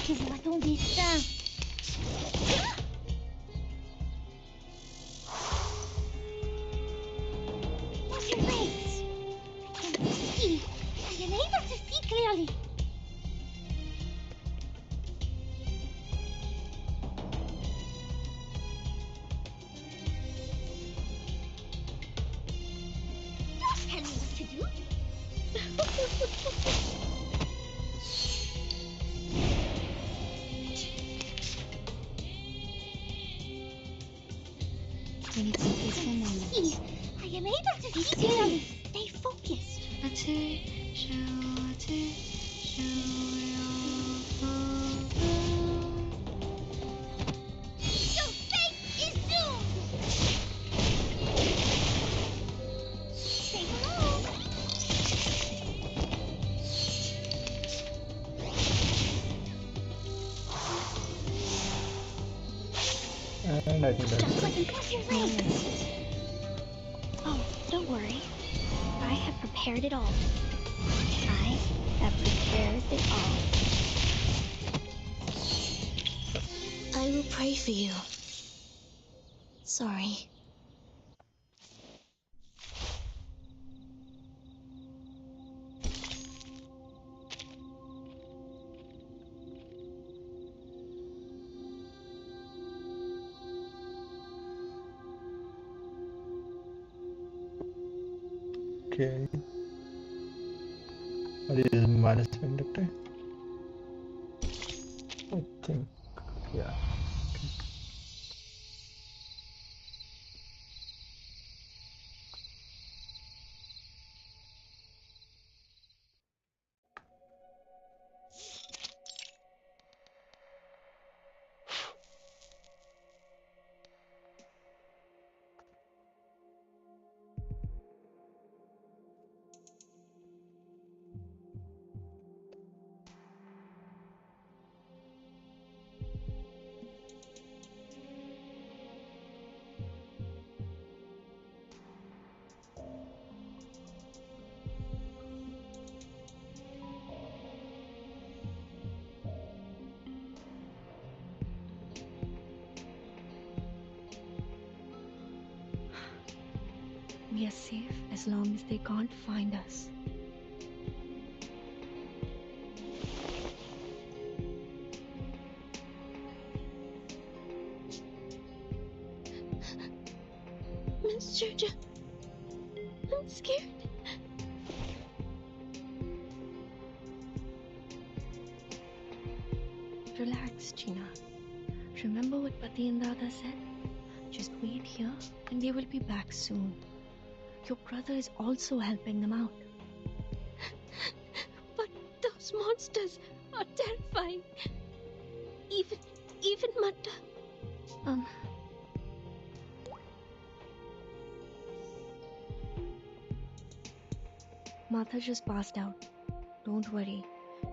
Je vois ton destin. Watch your legs. I can see. I am able to see clearly. Don't tell me what to do. We need some peaceful moments. See, I am able to see clearly. Stay focused. Your fate is doomed. Say hello. And I think that's Just it. like your legs. Oh, don't worry. I have prepared it all. I have prepared it all. I will pray for you. Sorry. Okay. What is minus vindictive? I think, yeah. We are safe as long as they can't find us. Miss Georgia, I'm scared. Relax, Gina. Remember what Pati and Dada said? Just wait here and they will be back soon. Your brother is also helping them out. But those monsters are terrifying. Even Matta. Martha just passed out. Don't worry.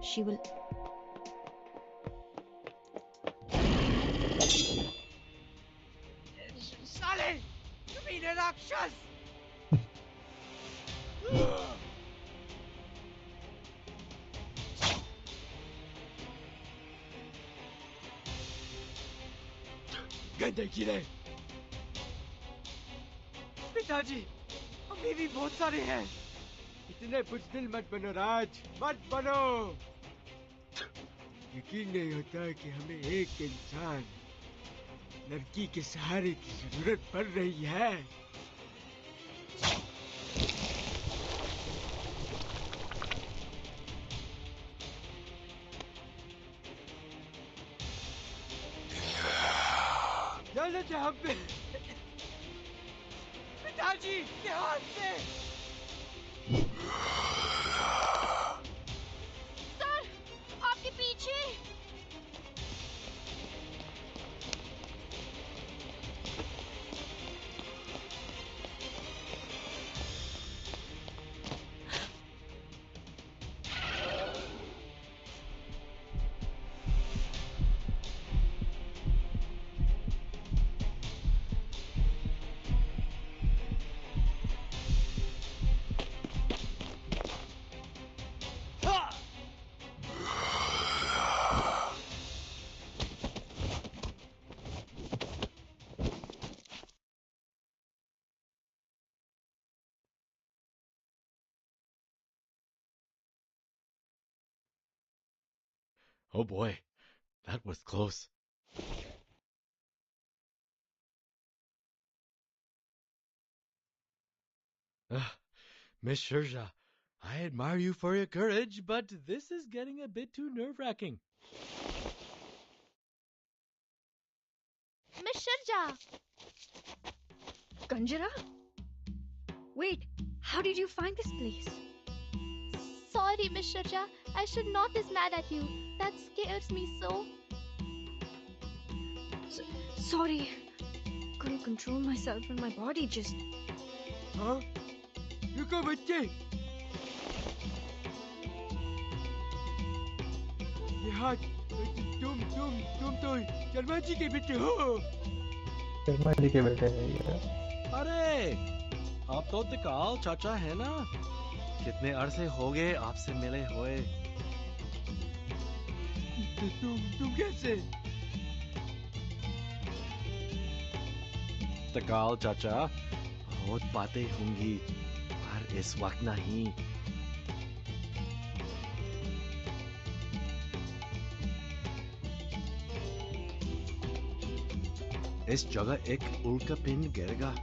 She will... साले! कमीने राक्षस! गंदे कीड़े! पिताजी, अभी भी बहुत सारे हैं। इतने बुज़दिल मत बनो राज, मत बनो। यकीन नहीं होता कि हमें एक इंसान, लड़की के सहारे की जरूरत पड़ रही है। लानत है हम पे। पिताजी, ध्यान से। सर, आपके पीछे। Oh boy, that was close. Miss Sherja, I admire you for your courage, but this is getting a bit too nerve-wracking. Miss Sharja! Conjurer? Wait, how did you find this place? Sorry, Miss Sharja. I should not is mad at you. That scares me so. Sorry. Couldn't control myself and my body just... हाँ? रुको बच्चे। ये हाथ, तुम तो शर्मा जी के बेटे हो। शर्मा जी के बेटे हैं ये। अरे, आप तो तिकाल चाचा है ना? कितने अरसे हो गए आपसे मिले हुए? तुम कैसे? तिकाल चाचा, बहुत बातें होंगी, पर इस वक्त नहीं। इस जगह एक उल्का पिंड गिरेगा।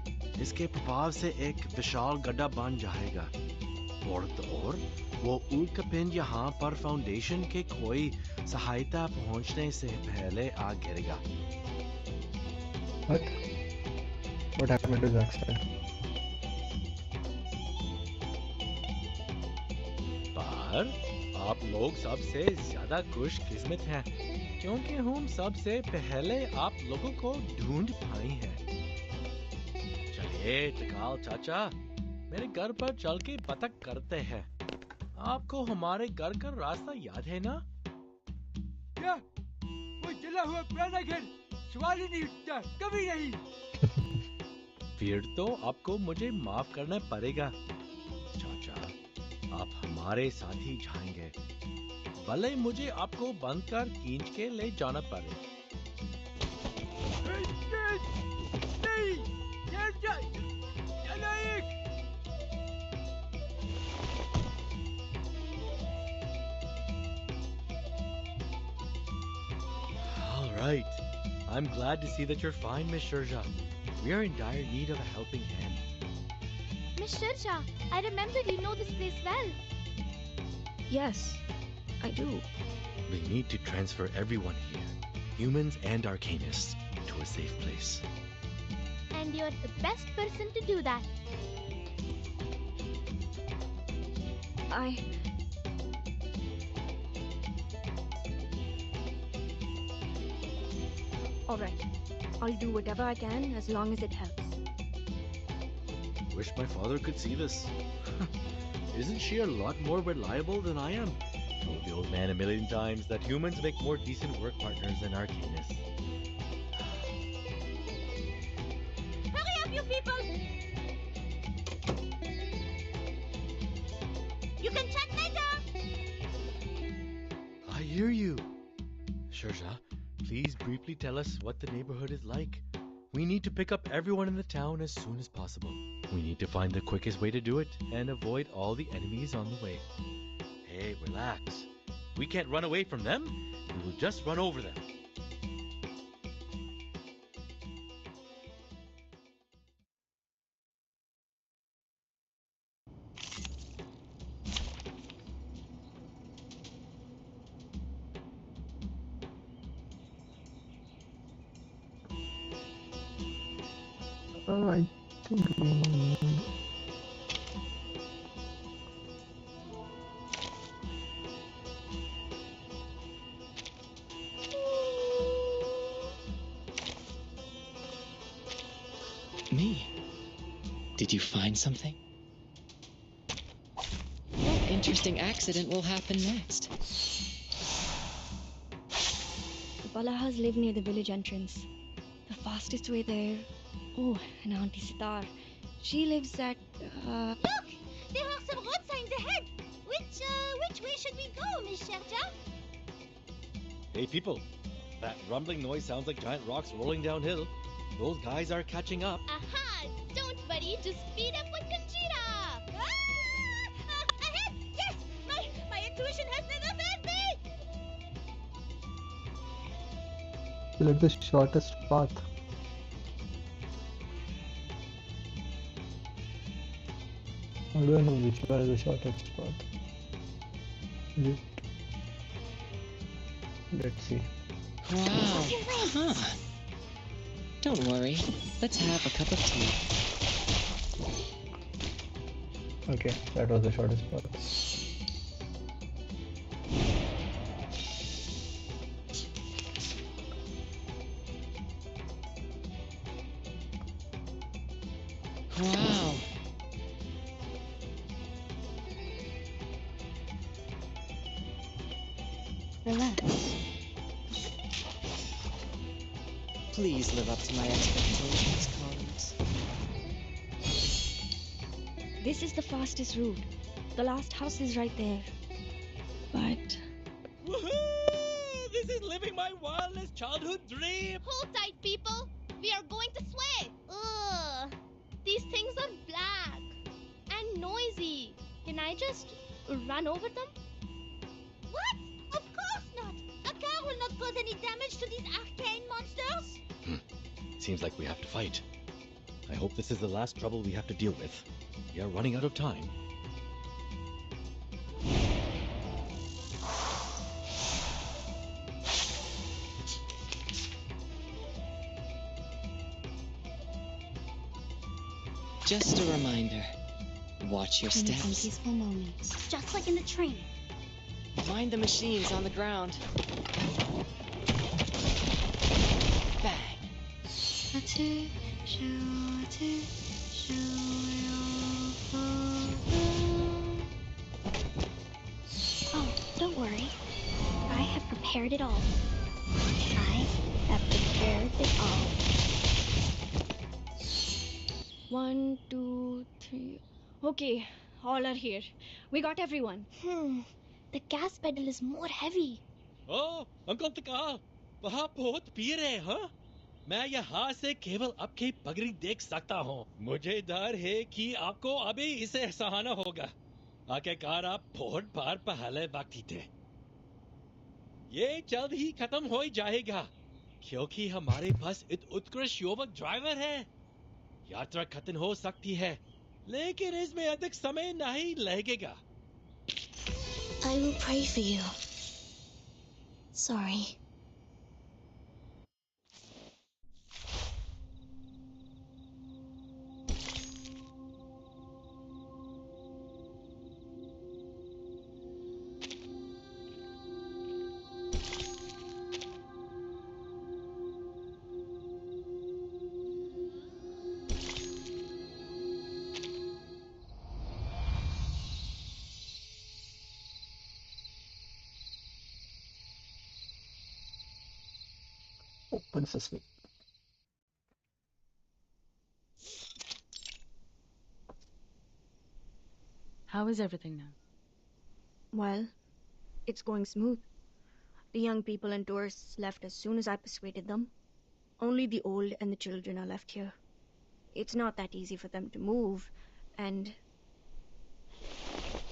इसके प्रभाव से एक विशाल गड्ढा बन जाएगा। और तो और, वो उल्का पिंड यहाँ पर फाउंडेशन के कोई सहायता पहुँचने से पहले आ गिरेगा। What happened to Jackson? पर आप लोग सबसे ज्यादा खुशकिस्मत हैं, क्योंकि हम सबसे पहले आप लोगों को ढूंढ पाए हैं। चलिए टिकाल चाचा, मेरे घर पर चल के बतख करते हैं। आपको हमारे घर का रास्ता याद है ना? क्या? वो जला हुआ पुराना घर सवाल ही नहीं उठता, कभी नहीं। फिर तो आपको मुझे माफ करना पड़ेगा। चाचा, आप हमारे साथ ही जाएंगे, भले मुझे आपको बंद कर खींच के ले जाना पड़े। All right. I'm glad to see that you're fine, Miss Sherja. We are in dire need of a helping hand. Miss Sharja, I remember you know this place well. Yes, I do. We need to transfer everyone here, humans and arcanists, to a safe place. And you're the best person to do that. Alright, I'll do whatever I can as long as it helps. Wish my father could see this. Isn't she a lot more reliable than I am? Told the old man a million times that humans make more decent work partners than arcanists. Hurry up, you people! You can chat later! I hear you. Shersha, please briefly tell us what the neighborhood is like. We need to pick up everyone in the town as soon as possible. We need to find the quickest way to do it and avoid all the enemies on the way. Hey, relax. We can't run away from them. We will just run over them. I think we need... Me? Did you find something? What interesting accident will happen next? The Balahas live near the village entrance. The fastest way there... Oh, and Auntie Sitar. She lives at... Look! There are some road signs ahead! Which way should we go, Miss Sherja? Hey, people. That rumbling noise sounds like giant rocks rolling downhill. Those guys are catching up. Aha! Don't worry, just speed up with Conchita! Ahead! Yes! My intuition has never failed me! Select the shortest path. How do I know which one is the shortest path? Is it? Let's see. Wow. Huh. Don't worry. Let's have a cup of tea. Okay, that was the shortest path. Wow. Relax. Please live up to my expectations, colleagues. This is the fastest route. The last house is right there. But... Woohoo! This is living my wildest childhood dream! Hold tight, people! We are going to sway! Ugh! These things are black and noisy. Can I just run over them? What? Of course not! A car will not cause any damage to these arcane monsters! Seems like we have to fight. I hope this is the last trouble we have to deal with. We are running out of time. Just a reminder. Watch your Give me some steps. peaceful moments. Just like in the training. Mind the machines on the ground. Bang. Oh, don't worry. I have prepared it all. I have prepared it all. 1, 2, 3... Okay, all are here. We got everyone. The gas pedal is more heavy. Oh, Uncle Tikal! वहाँ बहुत P रहे हाँ? मैं यहाँ से केवल आपकी पगड़ी देख सकता हूँ। मुझे डर है कि आपको अभी इसे सहाना होगा। आखिरकार आप बहुत बार पहले वक्त थे। ये जल्द ही खत्म हो जाएगा, क्योंकि हमारे पास उत्कृष्ट युवक ड्राइवर है। यात्रा खत्म हो सकती है, लेकिन इसमें अधिक समय नहीं लगेगा। I will pray for you. Sorry. Open sesame. How is everything now? Well, it's going smooth. The young people and tourists left as soon as I persuaded them. Only the old and the children are left here. It's not that easy for them to move, and...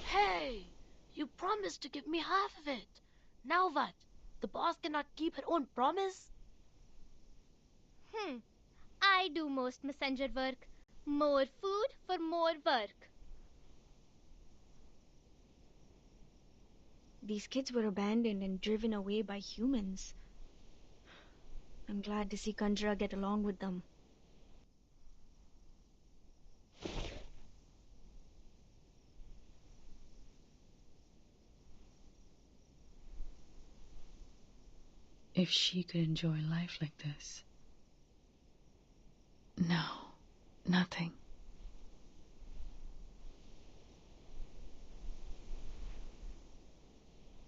Hey! You promised to give me half of it. Now what? The boss cannot keep her own promise? I do most messenger work. More food for more work. These kids were abandoned and driven away by humans. I'm glad to see Kanjra get along with them. If she could enjoy life like this. No, nothing.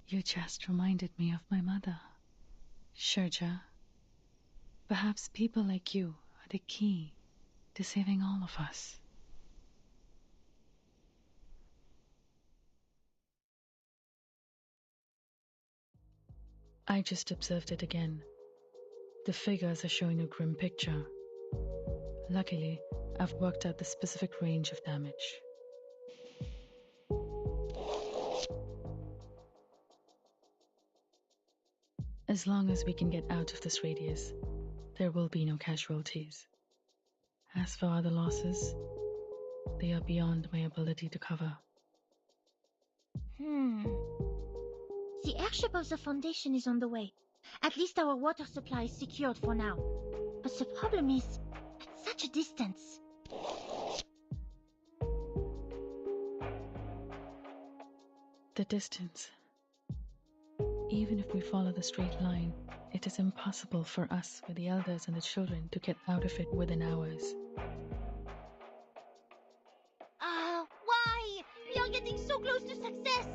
You just reminded me of my mother. Sherja, perhaps people like you are the key to saving all of us. I just observed it again. The figures are showing a grim picture. Luckily, I've worked out the specific range of damage. As long as we can get out of this radius, there will be no casualties. As for other losses, they are beyond my ability to cover. The airship of the Foundation is on the way. At least our water supply is secured for now. But the problem is, at such a distance. The distance. Even if we follow the straight line, it is impossible for us with the elders and the children to get out of it within hours. Why? We are getting so close to success!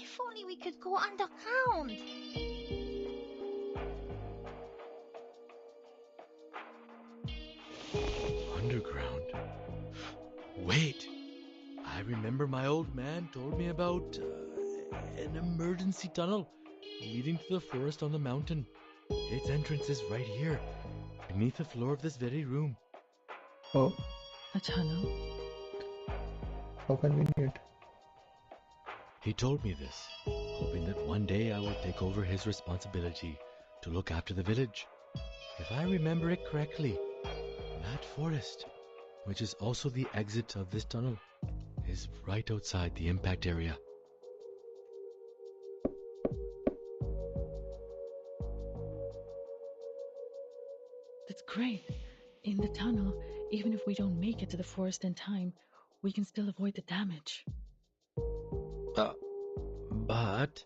If only we could go underground! Underground? Wait! I remember my old man told me about an emergency tunnel leading to the forest on the mountain. Its entrance is right here, beneath the floor of this very room. Oh, A tunnel? how convenient. He told me this, hoping that one day I would take over his responsibility to look after the village. If I remember it correctly, that forest, which is also the exit of this tunnel, is right outside the impact area. That's great. In the tunnel, even if we don't make it to the forest in time, we can still avoid the damage. But...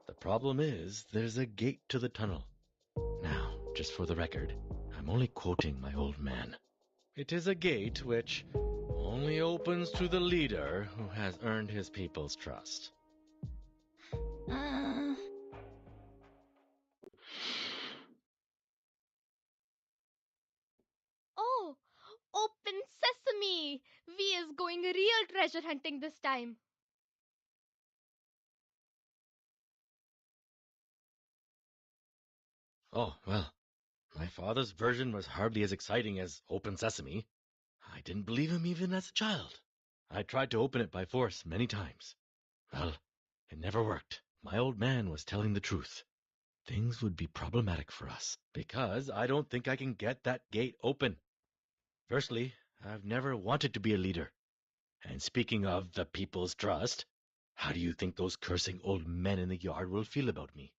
the problem is, there's a gate to the tunnel. Now, just for the record, I'm only quoting my old man. It is a gate which only opens to the leader who has earned his people's trust. Oh, open sesame! We is going real treasure hunting this time. Oh, well, my father's version was hardly as exciting as Open Sesame. I didn't believe him even as a child. I tried to open it by force many times. Well, it never worked. My old man was telling the truth. Things would be problematic for us, because I don't think I can get that gate open. Firstly, I've never wanted to be a leader. And speaking of the people's trust, how do you think those cursing old men in the yard will feel about me?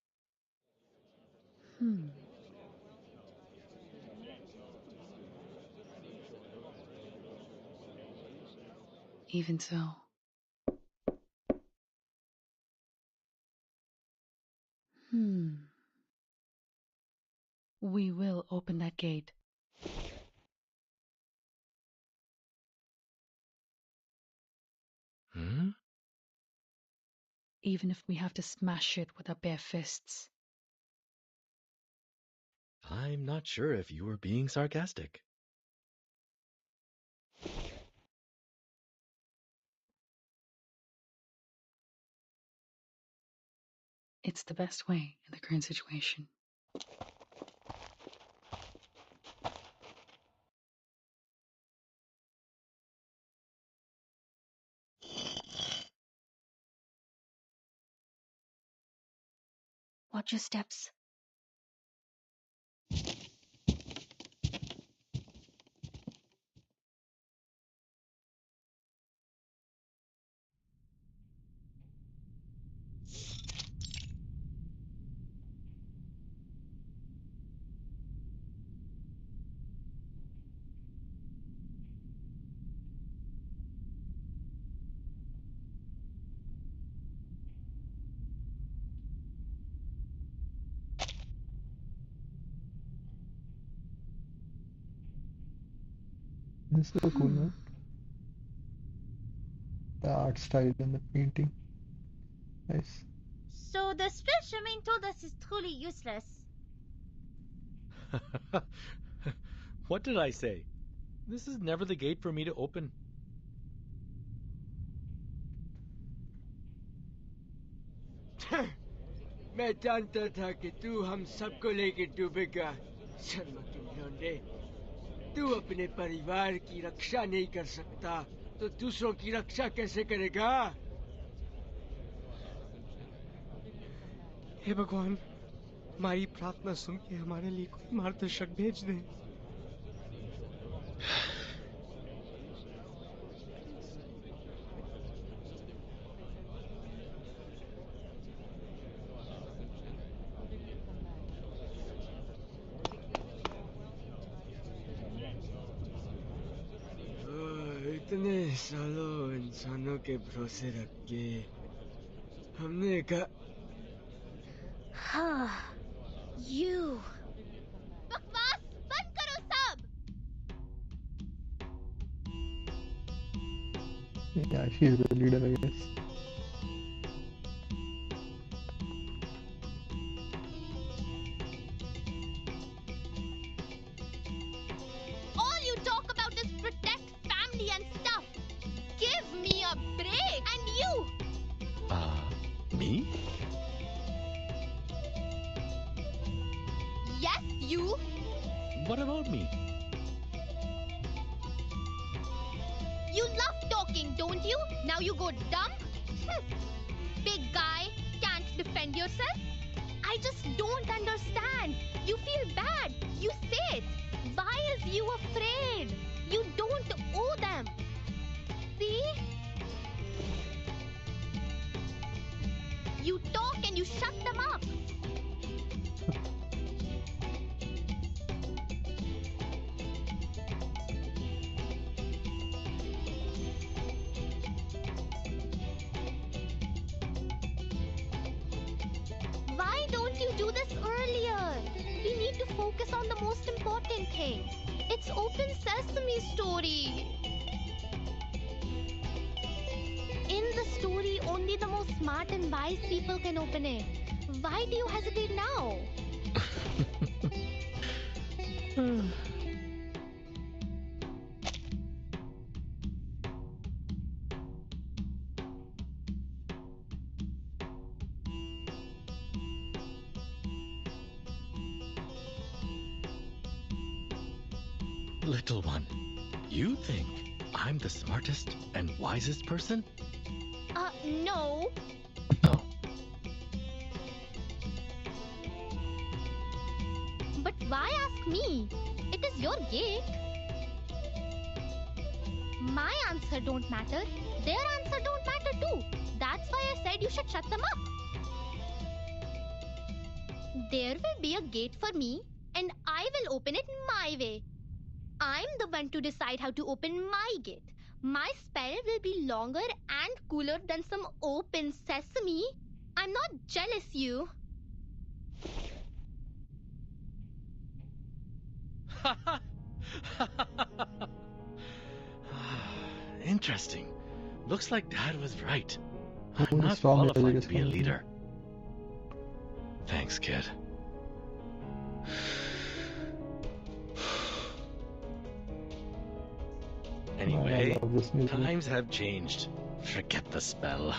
Even so. We will open that gate. even if we have to smash it with our bare fists. I'm not sure if you were being sarcastic. It's the best way in the current situation. Watch your steps. This is so cool, man. The art style and the painting. Nice. So the spell Charmaine told us is truly useless. What did I say? This is never the gate for me to open. मैं जानता था कि तू हम सबको लेके डूबेगा शर्मा के लौंडे तू अपने परिवार की रक्षा नहीं कर सकता तो दूसरों की रक्षा कैसे करेगा हे भगवान, हमारी प्रार्थना सुन के हमारे लिए कोई मार्गदर्शक भेज दे। इतने सालों इंसानों के भरोसे रख के हमने कहा You. बकवास बंद करो सब. Yeah, she's the leader, I guess. All you talk about is protect family and stuff. Give me a break. And you. Me? Yes, you. What about me? You love talking, don't you? Now you go dumb? Big guy, can't defend yourself? I just don't understand. You feel bad. You say it. Why is you afraid? You don't owe them. See? You talk and you shut them up. Why don't you do this earlier? We need to focus on the most important thing. It's open sesame story. In the story, only the most smart and wise people can open it. Why do you hesitate now? Little one, you think I'm the smartest and wisest person? No. No. But why ask me? It is your gate. My answer don't matter. Their answer don't matter too. That's why I said you should shut them up. There will be a gate for me, and I will open it my way. I'm the one to decide how to open my gate. My spell will be longer and cooler than some open sesame. I'm not jealous, you. Interesting. Looks like Dad was right. I'm not strong music qualified is to be a coming from. leader. Thanks, kid. Anyway, I love this music. times have changed. Forget the spell.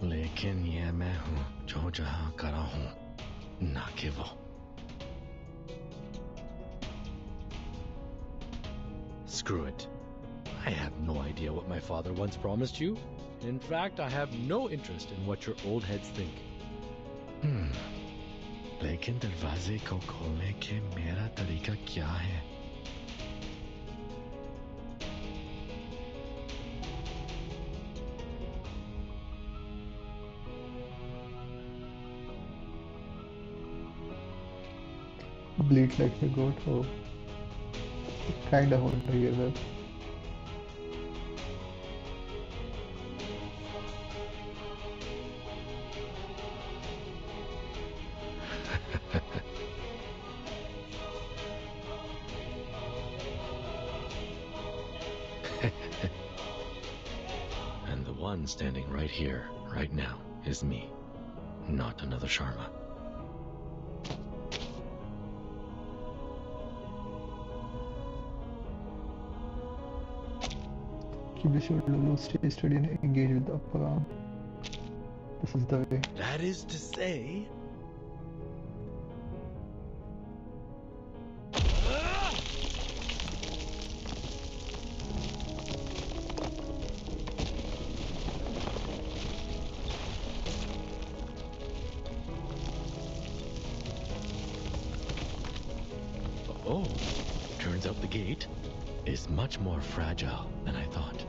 लेकिन ये मैं हूँ जो जहाँ करा हूँ ना कि वो. Screw it. I have no idea what my father once promised you. In fact, I have no interest in what your old heads think. लेकिन दरवाजे को खोलने के मेरा तरीका क्या है? Bleat like a goat. Oh, kinda want to hear that. And the one standing right here, right now, is me, not another Sharma. Keep the shoulder low, stay steady and engage with the upper arm. This is the way. That is to say... Oh, turns out the gate is much more fragile than I thought.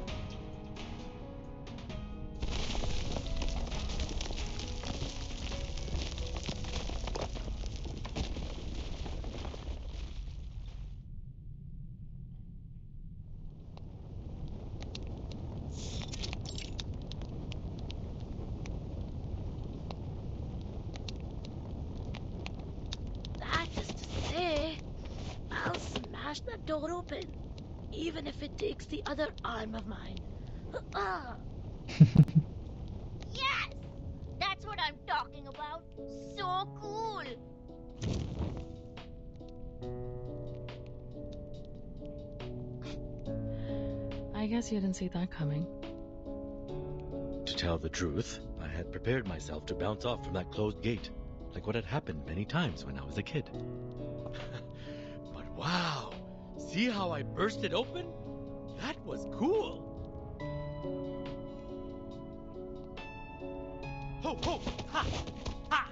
That is to say, I'll smash that door open, even if it takes the other arm of mine. Yes! That's what I'm talking about. So cool. I guess you didn't see that coming. To tell the truth, I had prepared myself to bounce off from that closed gate, like what had happened many times when I was a kid. But wow! See how I burst it open? That was cool! Ho ho! Ha! Ha!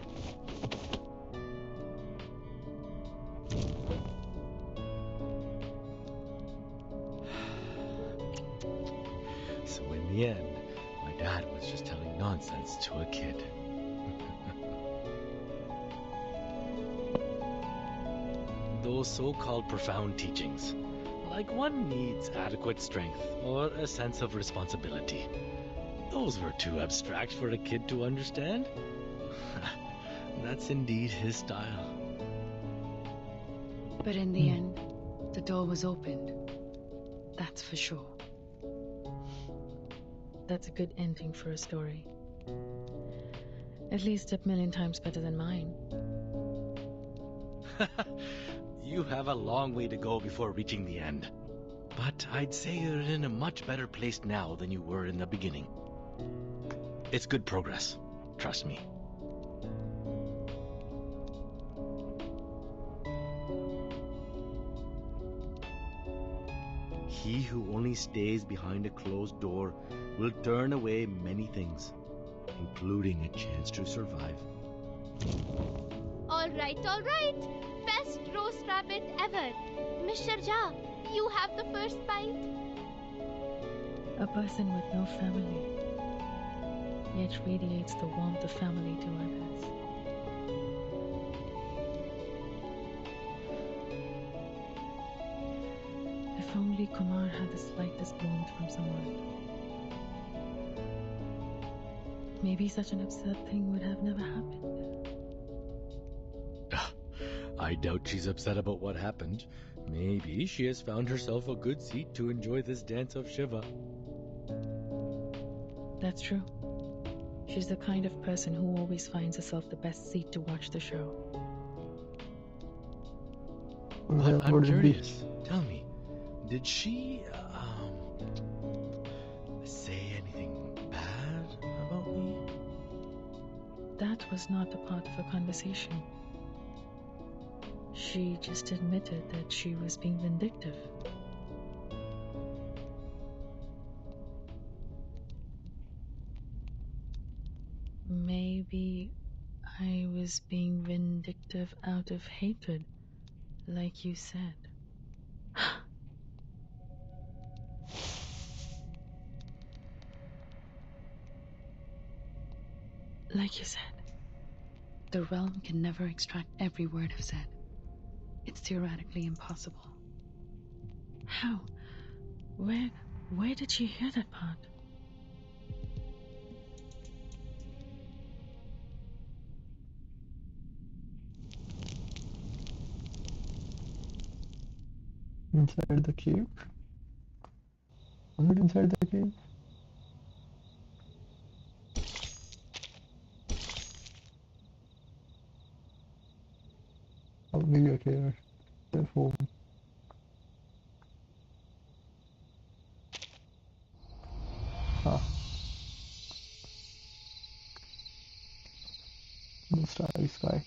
So in the end, my dad was just telling nonsense to a kid. Those so-called profound teachings, like one needs adequate strength or a sense of responsibility. Those were too abstract for a kid to understand. That's indeed his style. But in the end, the door was opened. That's for sure. That's a good ending for a story. At least 1,000,000 times better than mine. You have a long way to go before reaching the end. But I'd say you're in a much better place now than you were in the beginning. It's good progress. Trust me. He who only stays behind a closed door will turn away many things, including a chance to survive. All right. Best roast rabbit ever. Miss Sharjah, you have the first bite. A person with no family, yet radiates the warmth of family to others. If only Kumar had the slightest warmth from someone. Maybe such an absurd thing would have never happened. I doubt she's upset about what happened. Maybe she has found herself a good seat to enjoy this dance of Shiva. That's true. She's the kind of person who always finds herself the best seat to watch the show. I'm curious. Tell me, did she, say anything bad about me? That was not a part of a conversation. She just admitted that she was being vindictive. Maybe I was being vindictive out of hatred, like you said. Like you said, the realm can never extract every word I've said. It's theoretically impossible. How? Where did she hear that part? Inside the cave? Was it inside the cave? Oh, maybe okay, their home. Ah. The starry sky.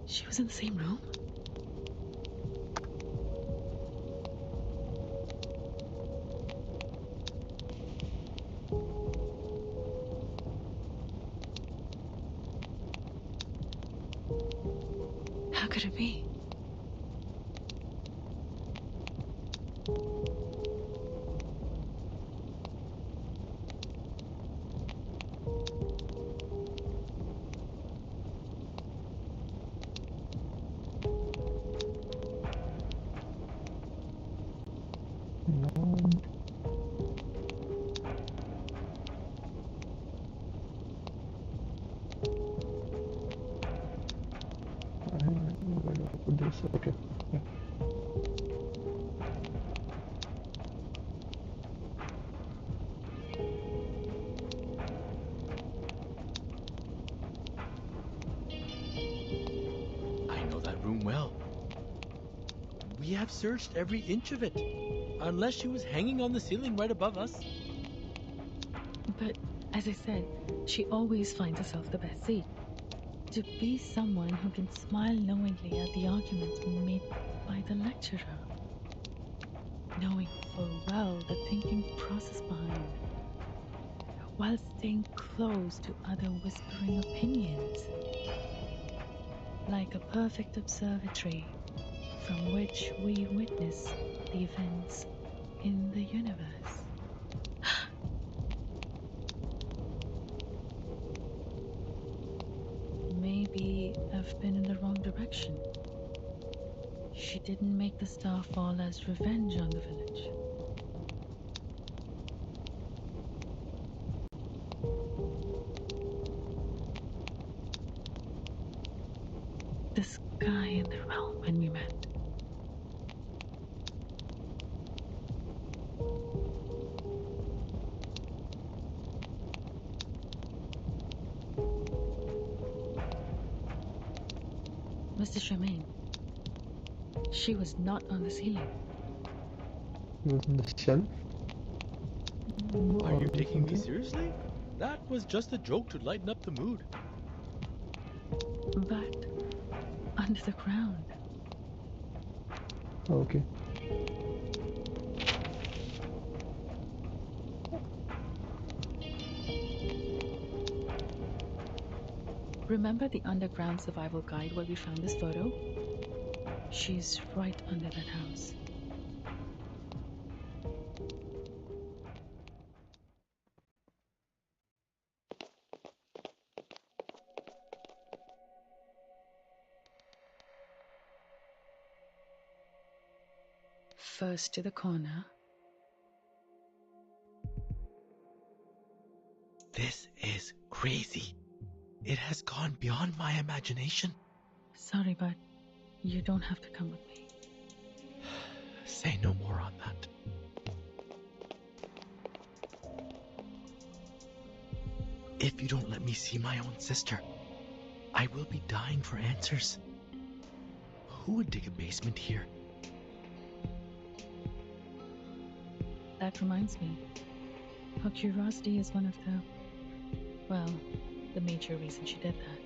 She was in the same room? How could it be? Where do I put this? Okay. Yeah. I know that room well. We have searched every inch of it, unless she was hanging on the ceiling right above us. But, as I said, she always finds herself the best seat. To be someone who can smile knowingly at the arguments made by the lecturer, knowing full well the thinking process behind, while staying close to other whispering opinions, like a perfect observatory from which we witness the events in the universe. Maybe I've been in the wrong direction. She didn't make the star fall as revenge on the village. This guy in the realm when we met. Mr. Charmaine, she was not on the ceiling. He was on the shelf. Are you taking me something? seriously? That was just a joke to lighten up the mood. But under the ground. Okay. Remember the underground survival guide where we found this photo? She's right under that house. First to the corner. This crazy. It has gone beyond my imagination. Sorry, but you don't have to come with me. Say no more on that. If you don't let me see my own sister, I will be dying for answers. Who would dig a basement here? That reminds me. Her curiosity is one of the major reason she did that.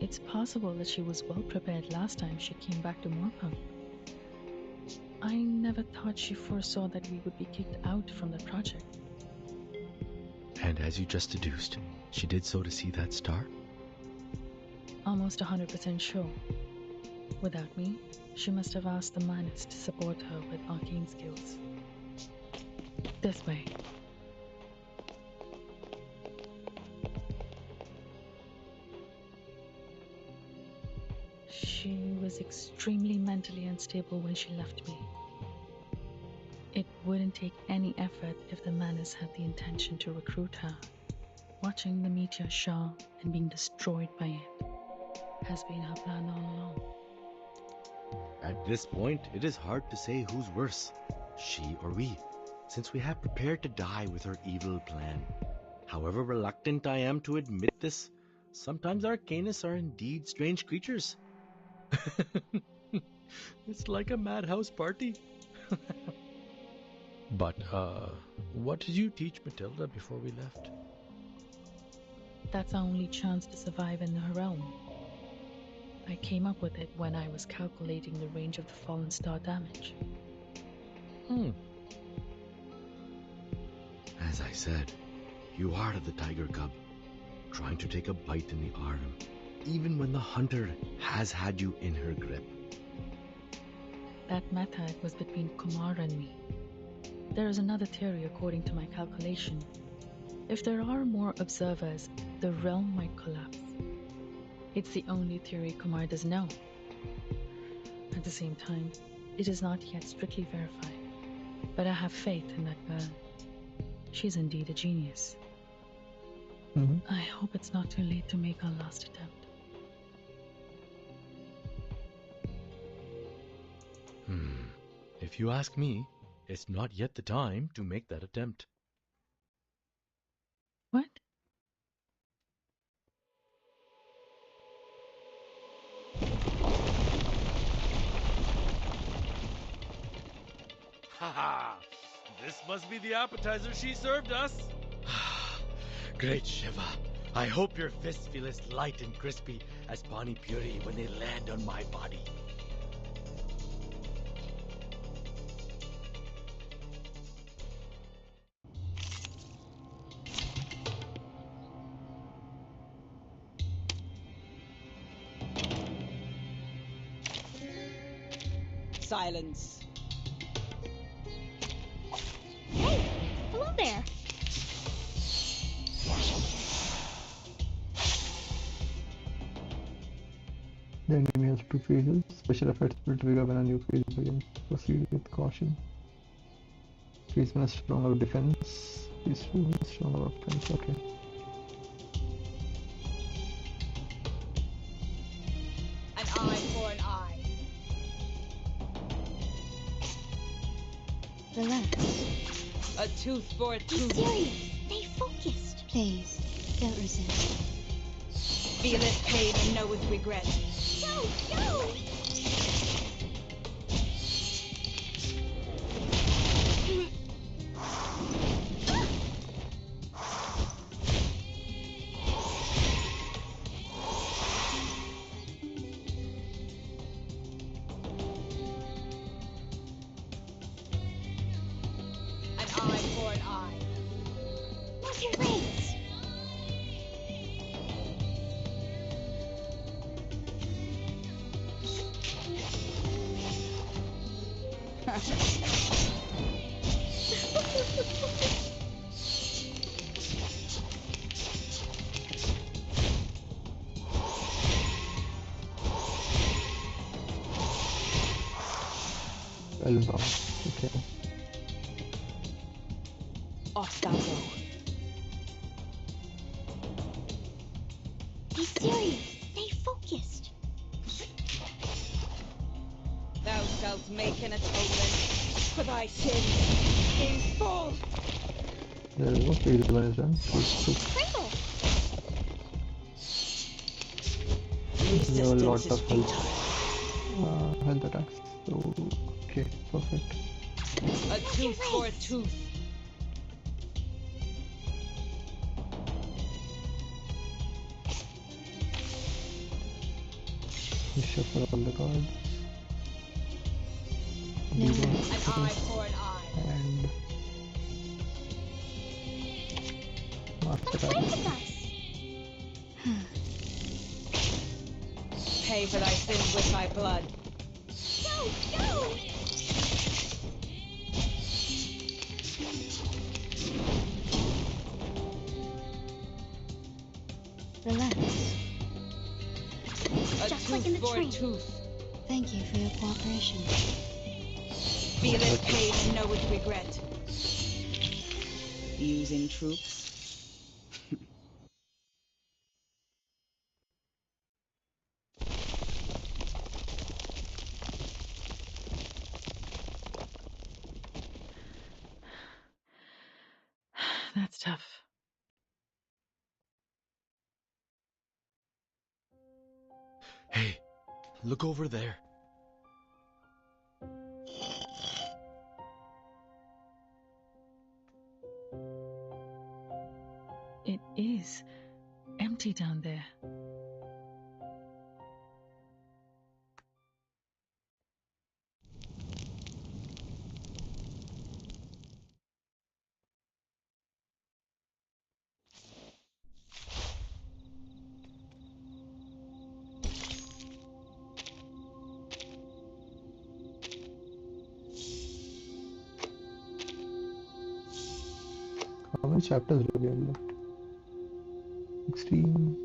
It's possible that she was well prepared last time she came back to Mor Pankh. I never thought she foresaw that we would be kicked out from the project. And as you just deduced, she did so to see that star? Almost 100% sure. Without me, she must have asked the Manus to support her with arcane skills. This way. She was extremely mentally unstable when she left me. It wouldn't take any effort if the Manus had the intention to recruit her. Watching the meteor shower and being destroyed by it has been her plan all along. At this point, it is hard to say who's worse, she or we, since we have prepared to die with her evil plan. However reluctant I am to admit this, sometimes arcanists are indeed strange creatures. It's like a madhouse party. But, what did you teach Matilda before we left? That's our only chance to survive in her realm. I came up with it when I was calculating the range of the fallen star damage. As I said, you are the tiger cub, trying to take a bite in the arm, even when the hunter has had you in her grip. That method was between Kumar and me. There is another theory according to my calculation. If there are more observers, the realm might collapse. It's the only theory Kumar does know. At the same time, it is not yet strictly verified, but I have faith in that girl. She's indeed a genius. I hope it's not too late to make our last attempt. If you ask me, it's not yet the time to make that attempt. What? Haha! This must be the appetizer she served us. Great Shiva! I hope your fists feel as light and crispy as Pani Puri when they land on my body. Silence. Hey, hello there. The enemy has 2 phases. Special effects will trigger when a new phase begins. Proceed with caution. Phase 1 is stronger defense. Phase 2 is stronger offense. Okay. An eye for an eye. Relax. A tooth for a Be tooth. serious. Stay focused. Please, don't resist. Feel it pain and know with regret. No, no! An eye for an eye. Move your legs. Well done. Okay. Off thou go. serious. Stay focused. Thou shalt make an atonement for thy sins in full. There we go. Phase 1 is done. Pringle! We have lots of health attacks. So, okay, perfect. A tooth for a tooth. We shuffle all the cards. An eye for an eye. And master Play card. with us. Pay for thy sins with thy blood. Go, go! Relax. A Just tooth like in the for train. a tooth. Thank you for your cooperation. Feeleth pain and knoweth regret. Using troops. That's tough. Hey, look over there. It is empty down there. How many chapters do we have left? 16.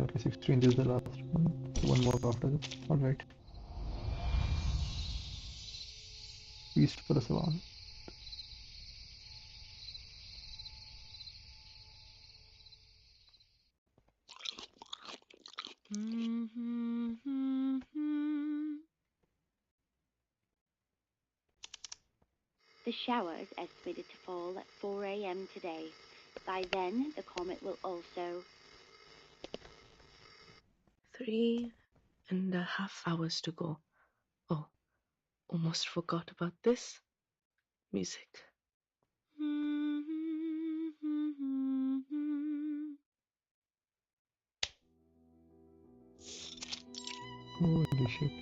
Okay, 16 is the last one. One more after this. Alright. Feast for the Savant. The shower is estimated to fall at 4 a.m. today. By then, the comet will also... 3.5 hours to go. Oh, almost forgot about this. Music. Holy shit.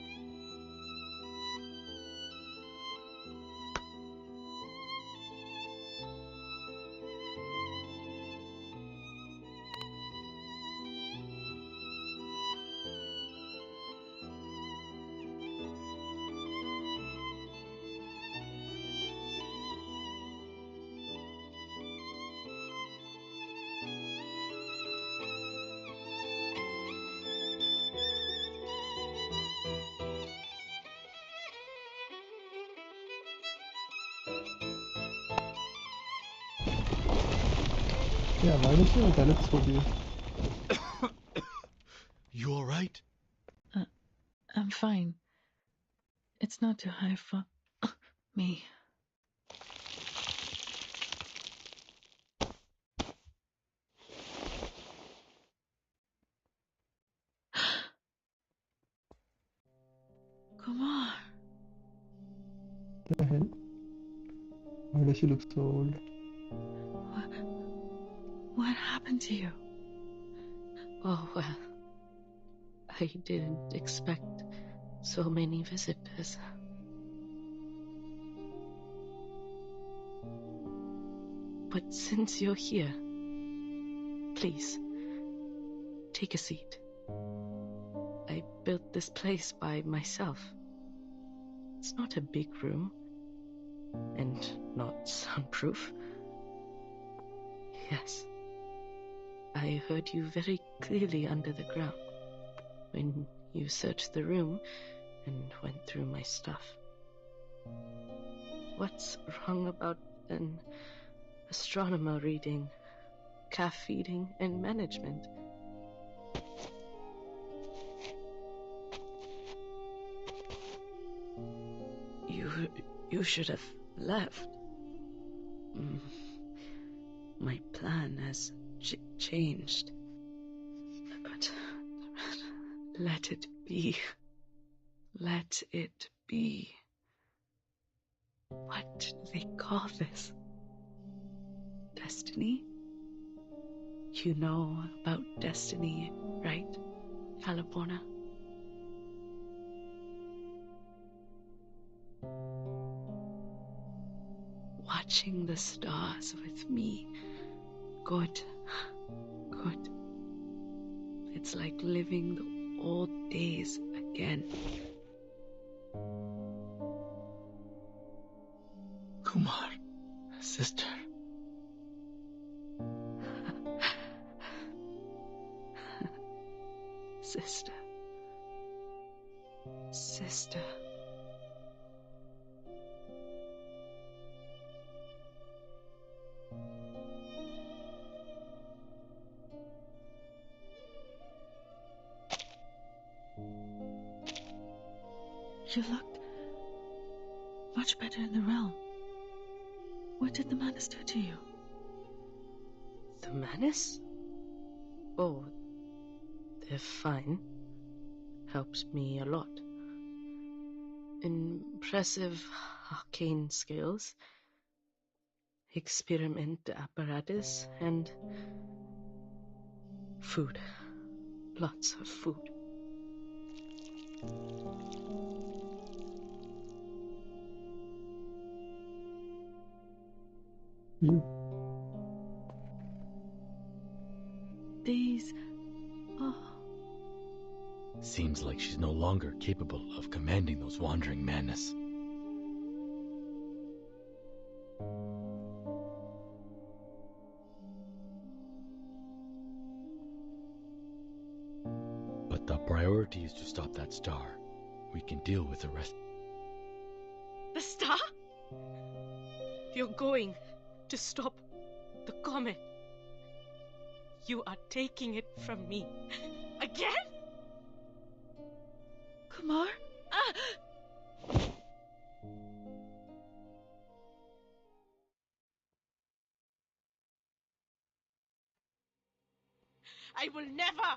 Yeah, why does the telescope use? You alright? I'm fine. It's not too high for me. Come on. What the hell? Why does she look so old? What happened to you? Oh, well. I didn't expect so many visitors. But since you're here, please, take a seat. I built this place by myself. It's not a big room, and not soundproof. Yes, I heard you very clearly under the ground when you searched the room and went through my stuff. What's wrong about an astronomer reading, calf feeding, and management. You should have left. My plan has changed. But let it be. Let it be. What do they call this? Destiny? You know about destiny, right, California? Watching the stars with me. Good. Good. It's like living the old days again. Kumar, sister. Sister. Sister. You looked much better in the realm. What did the Manus do to you? The Manus? Oh, they're fine. Helps me a lot. Impressive arcane skills, experiment apparatus, and food. Lots of food. These... Oh. Seems like she's no longer capable of commanding those wandering Manus. But the priority is to stop that star. We can deal with the rest. The star? You're going to stop the comet. You are taking it from me. Again? Kumar? I will never!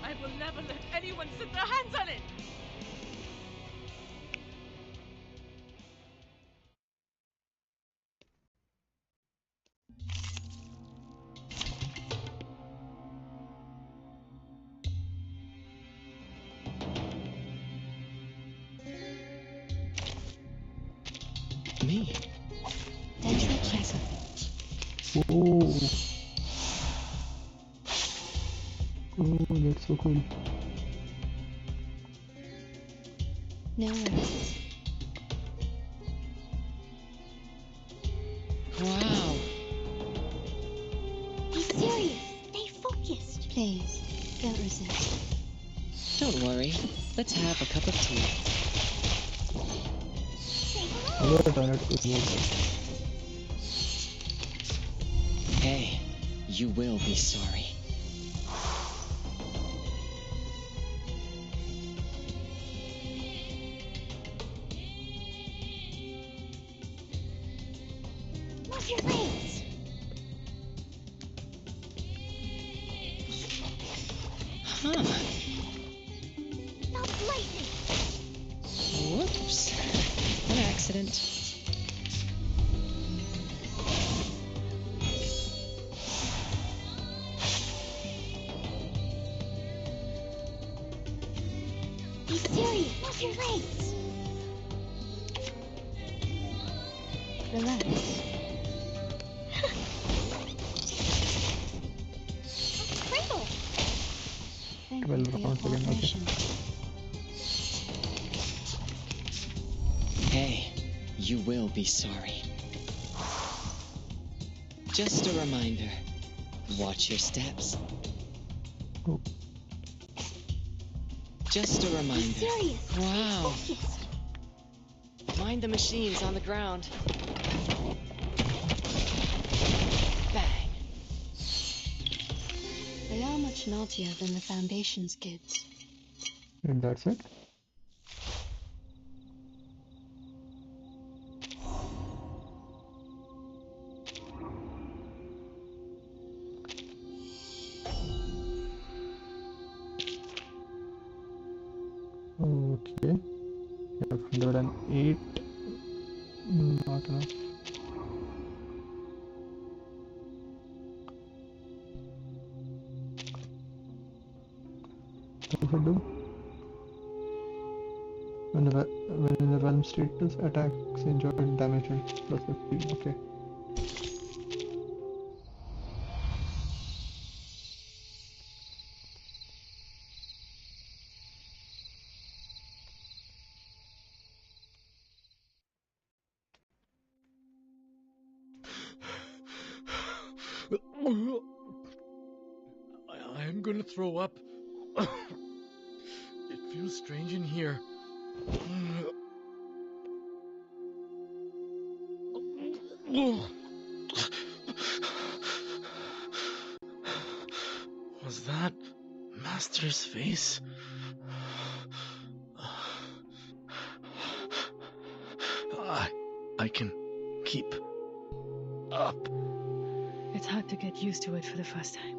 I will never let anyone sit their hands on it! Me? Thanks for checking. Oh. Oh, that's so cool. No worries. Wow. Be serious. Stay focused. Please, don't resist. Don't worry. Let's have a cup of tea. I know the toilet is moving. Hey, you will be sorry. Move your legs. Huh. Stop lightning. Whoops. An accident. Be serious. Move your legs. Relax. Cradle. Thank you 12 for your rounds again, okay. cooperation. Hey, you will be sorry. Just a reminder. Watch your steps. Oh. Just a reminder. Serious. Wow. Focus. Mind the machines on the ground. Bang. They are much naughtier than the Foundation's kids. And that's it. Okay. We have 108. Not enough. What does it do? When in the realm status, attacks injured, damage plus 15. Okay. I'm gonna throw up. It feels strange in here. Was that Master's face? I can keep up. It's hard to get used to it for the first time.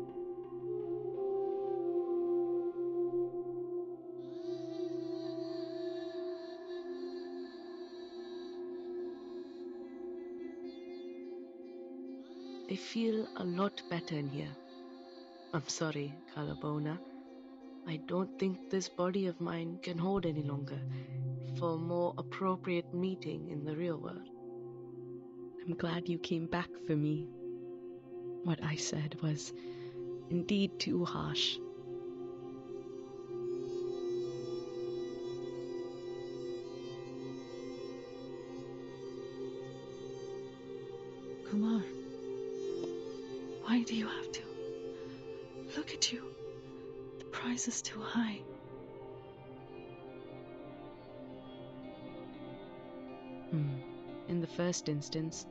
I feel a lot better in here. I'm sorry, Calabona. I don't think this body of mine can hold any longer for a more appropriate meeting in the real world. I'm glad you came back for me. What I said was indeed too harsh. Kumar, why do you have to? Look at you. The price is too high. In the first instance,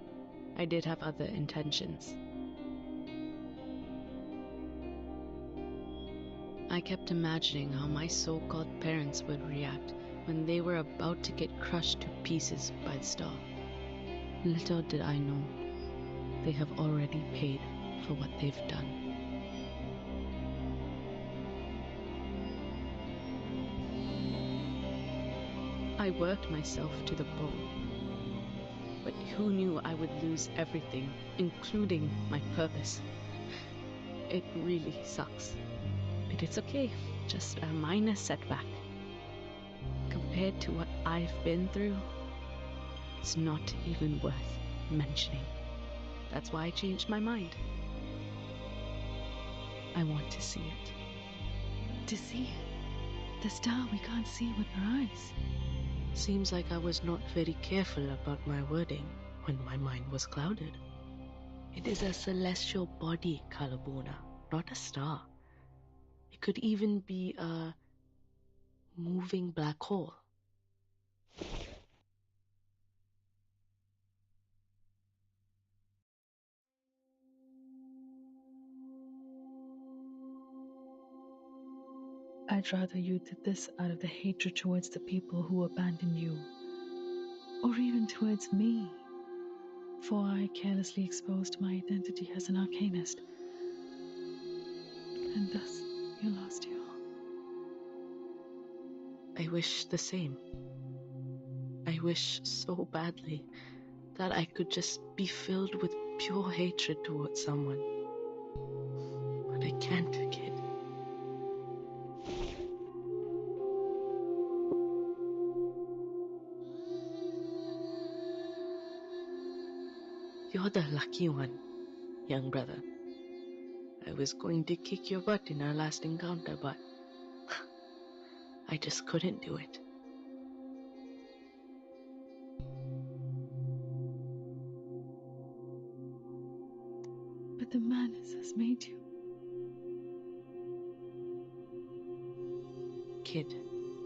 I did have other intentions. I kept imagining how my so-called parents would react when they were about to get crushed to pieces by the star. Little did I know, they have already paid for what they've done. I worked myself to the bone. But who knew I would lose everything, including my purpose? It really sucks. But it's okay, just a minor setback. Compared to what I've been through, it's not even worth mentioning. That's why I changed my mind. I want to see it. To see the star we can't see with our eyes. Seems like I was not very careful about my wording when my mind was clouded. It is a celestial body, Calabona, not a star. It could even be a moving black hole. I'd rather you did this out of the hatred towards the people who abandoned you, or even towards me, for I carelessly exposed my identity as an arcanist, and thus you lost you. I wish the same. I wish so badly that I could just be filled with pure hatred towards someone. But I can't, kid. You're the lucky one, young brother. I was going to kick your butt in our last encounter, but I just couldn't do it. But the Manus has made you. Kid,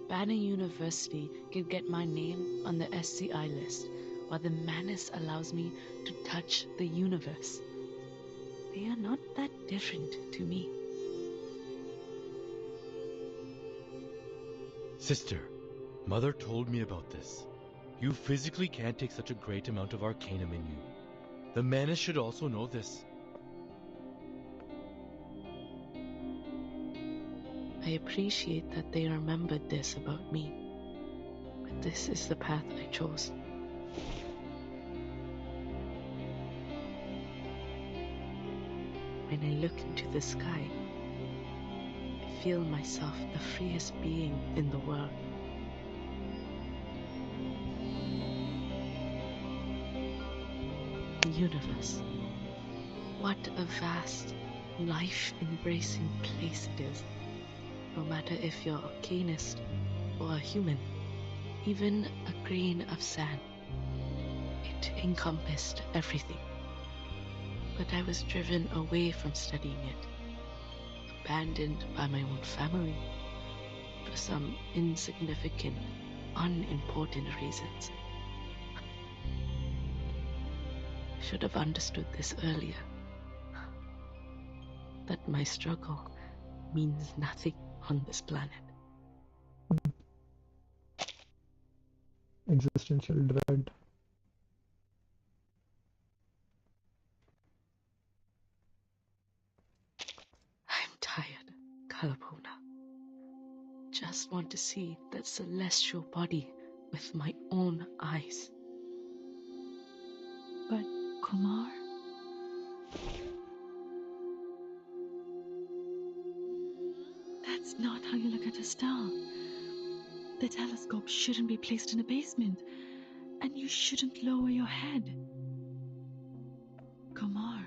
Banner University can get my name on the SCI list, while the Manus allows me to touch the universe. They are not that different to me. Sister, Mother told me about this. You physically can't take such a great amount of arcanum in you. The Manus should also know this. I appreciate that they remembered this about me, but this is the path I chose. When I look into the sky, I feel myself the freest being in the world. The universe. What a vast, life-embracing place it is. No matter if you're a arcanist or a human, even a grain of sand. It encompassed everything. But I was driven away from studying it, abandoned by my own family, for some insignificant, unimportant reasons. I should have understood this earlier, that my struggle means nothing on this planet. Existential dread. I'm tired, Kalapona. Just want to see that celestial body with my own eyes. But, Kumar? That's not how you look at a star. The telescope shouldn't be placed in a basement, and you shouldn't lower your head. Kumar,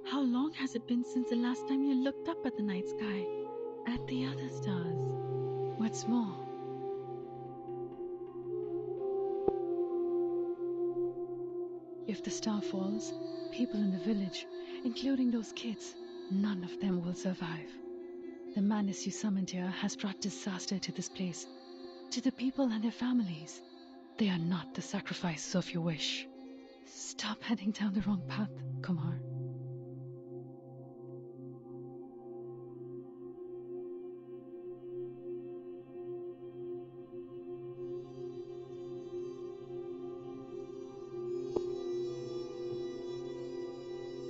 how long has it been since the last time you looked up at the night sky, at the other stars? What's more, if the star falls, people in the village, including those kids, none of them will survive. The Manus you summoned here has brought disaster to this place, to the people and their families. They are not the sacrifices of your wish. Stop heading down the wrong path, Kumar.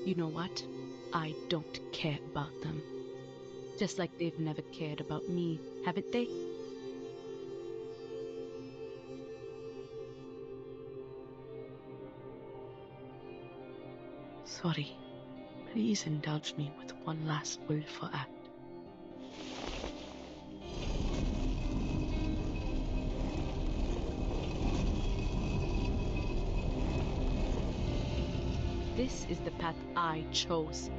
You know what? I don't care about them. Just like they've never cared about me, haven't they? Sorry. Please indulge me with one last willful act. This is the path I chose,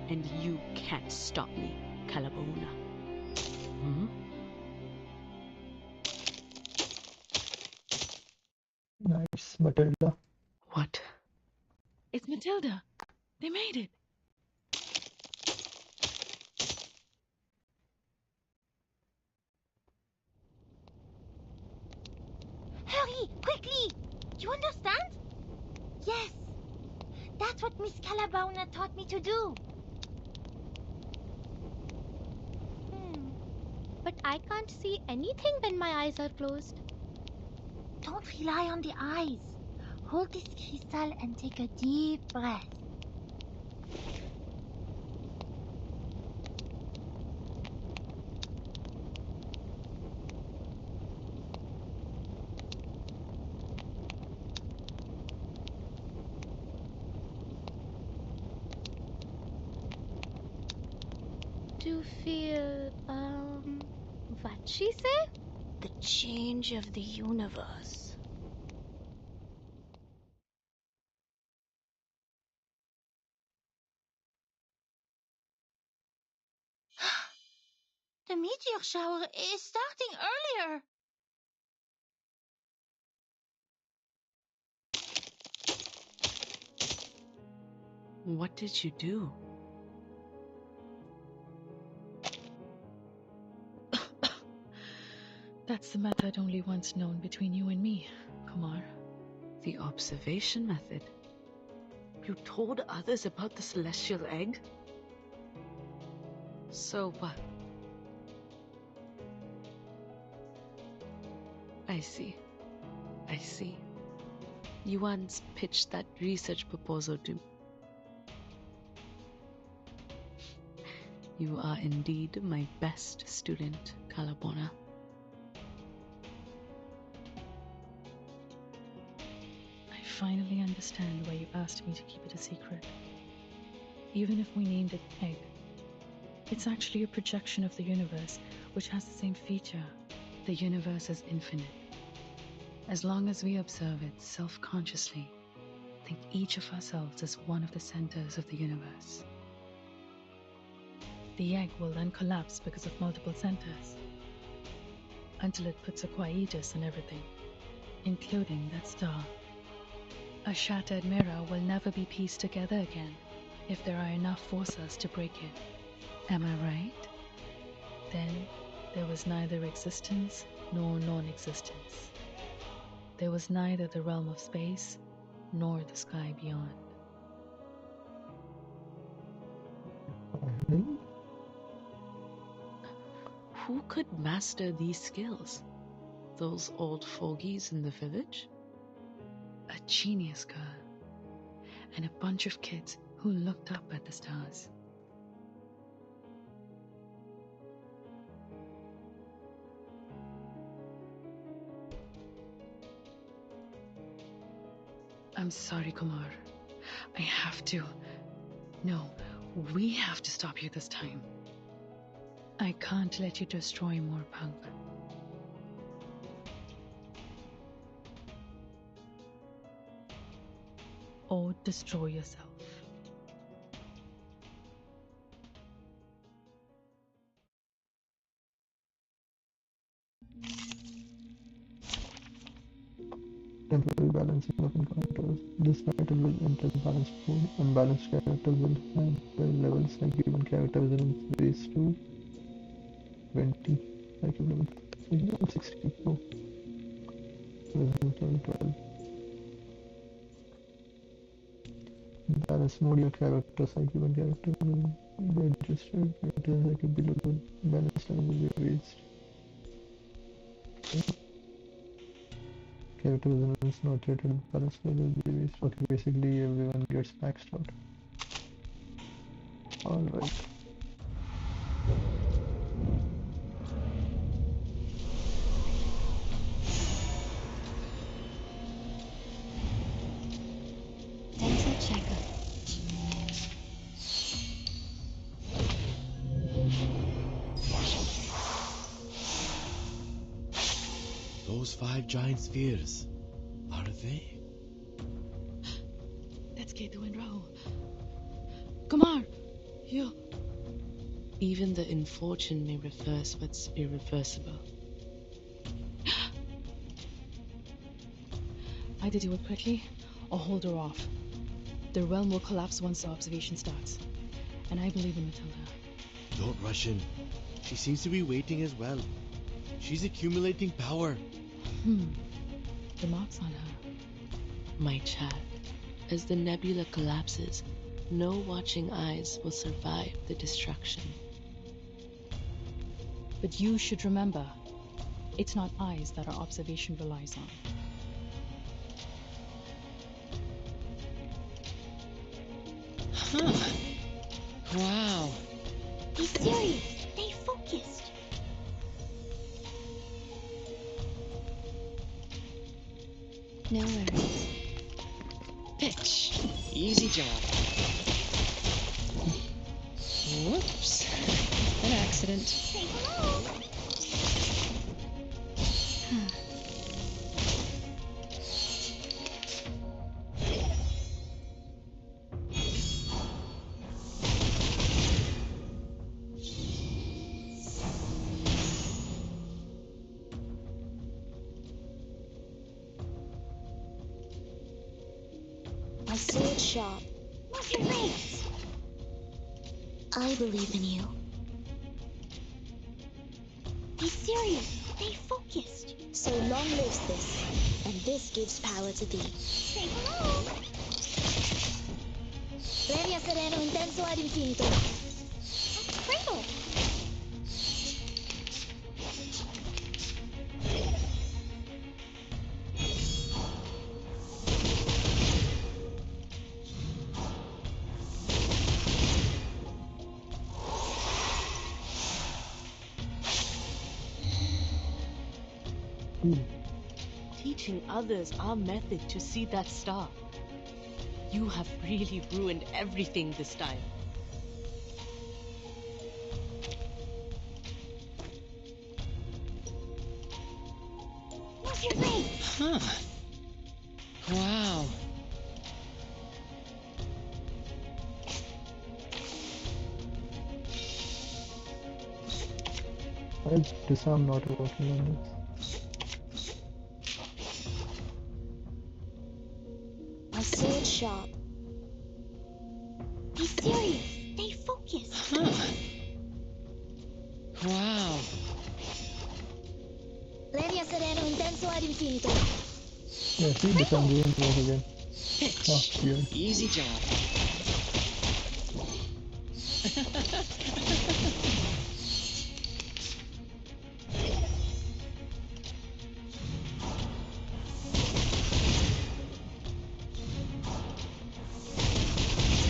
and you can't stop me, Kalabona. Nice, Matilda. What? It's Matilda. They made it. Hurry, quickly! You understand? Yes. That's what Miss Calabauna taught me to do. But I can't see anything when my eyes are closed. Don't rely on the eyes. Hold this crystal and take a deep breath. To feel, what she say? The change of the universe. The meteor shower is starting earlier. What did you do? That's the method only once known between you and me, Kumar. The observation method. You told others about the celestial egg? So what? I see. You once pitched that research proposal to me. You are indeed my best student, Kalabona. I finally understand why you asked me to keep it a secret. Even if we named it Egg, it's actually a projection of the universe, which has the same feature. The universe is infinite. As long as we observe it self-consciously, think each of ourselves as one of the centers of the universe. The egg will then collapse because of multiple centers, until it puts a quietus on everything, including that star. A shattered mirror will never be pieced together again if there are enough forces to break it. Am I right? Then there was neither existence nor non-existence. There was neither the realm of space nor the sky beyond. Who could master these skills? Those old fogies in the village? A genius girl, and a bunch of kids who looked up at the stars. I'm sorry, Kumar. I have to. No, we have to stop you this time. I can't let you destroy Mor Pankh. Or destroy yourself. Temporary balancing of encounters. This title will enter balanced mode. Unbalanced characters will have their levels IQ and character resonance raised to 20. IQ level 60. Oh. Resonance level 12. In balanced mode, your character's IQ and character will be adjusted. Character's IQ below the balanced level will be raised. Okay. Character resonance not yet at balance level will be raised. Okay, basically everyone gets maxed out. Alright. Dental checkup. Those 5 giant spheres, are they? That's Ketu and Rahul. Kumar, you. Even the infortune may reverse what's irreversible. Either do it quickly or hold her off. The realm will collapse once the observation starts. And I believe in Matilda. Don't rush in. She seems to be waiting as well. She's accumulating power. The mark's on her. My child, as the nebula collapses, no watching eyes will survive the destruction. But you should remember, it's not eyes that our observation relies on. Huh. Wow. Be serious. Stay focused. No worries. Pitch. Easy job. Whoops. An accident. Say hello. My sword sharp. Move your legs. I believe in you. Be serious. Stay focused. So long lives this, and this gives power to thee. Say hello. Premia sereno intenso ad infinito. That's Cradle. Teaching others our method to see that star. You have really ruined everything this time. Move your legs. Huh. Wow. Why is disarm not working on this? My sword sharp. Be serious. Stay focused. Huh. Wow. Premia sereno intenso ad infinito. Yeah, see, disarm didn't work again. Oh, weird. Easy job.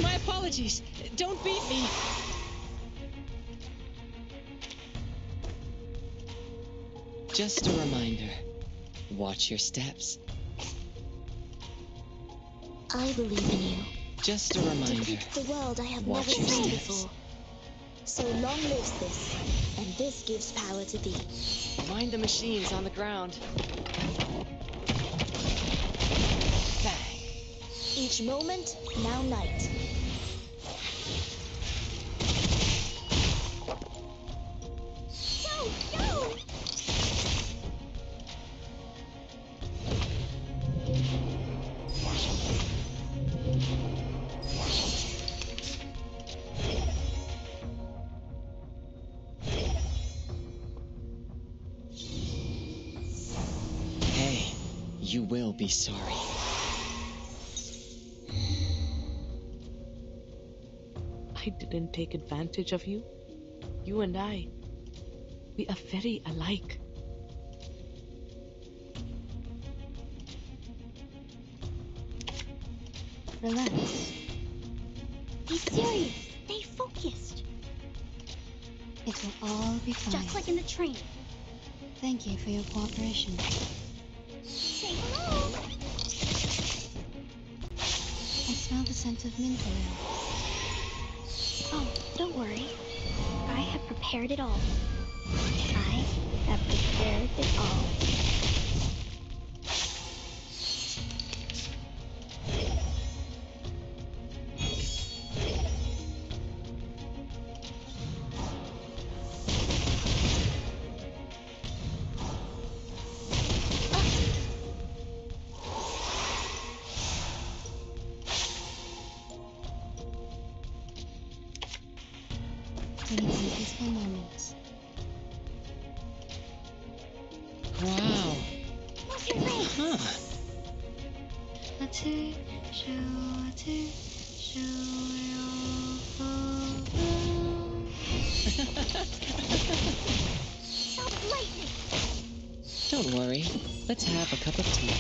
My apologies. Don't beat me. Just a reminder. Watch your steps. I believe in you. Just a reminder. Depict the world I have Watch never your seen steps. before. So long lives this, and this gives power to thee. Mind the machines on the ground. Bang. Each moment, now night. Go, go. Hey, you will be sorry. I didn't take advantage of you. You and I, we are very alike. Relax. Be serious. Stay focused. It will all be fine. Just like in the train. Thank you for your cooperation. Say hello. I smell the scent of mint oil. Oh, don't worry. I have prepared it all. I have prepared it all. We need some peaceful moments. Wow. Move your legs. Huh. That was lightning. Don't worry. Let's have a cup of tea.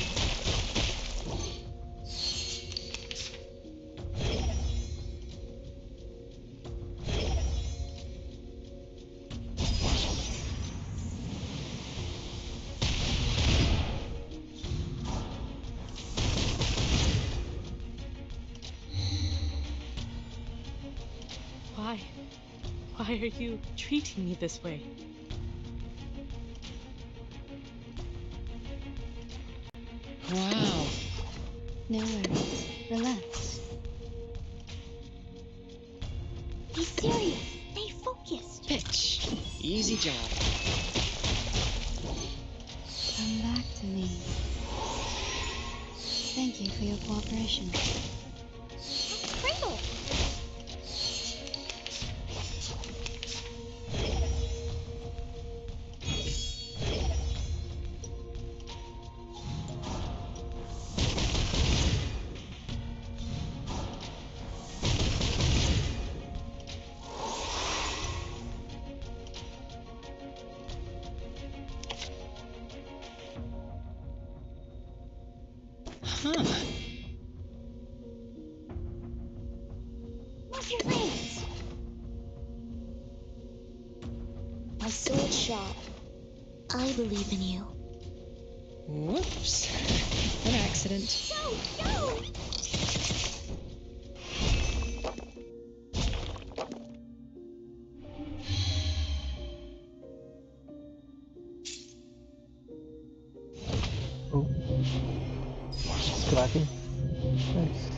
Why? Why are you treating me this way? Wow. No worries. Relax. Be serious. Stay focused. Pitch. Easy job. Come back to me. Thank you for your cooperation. Huh. Move your legs. My sword sharp. I believe in you. Whoops. An accident. No, no! Oh. It's cracking. Nice.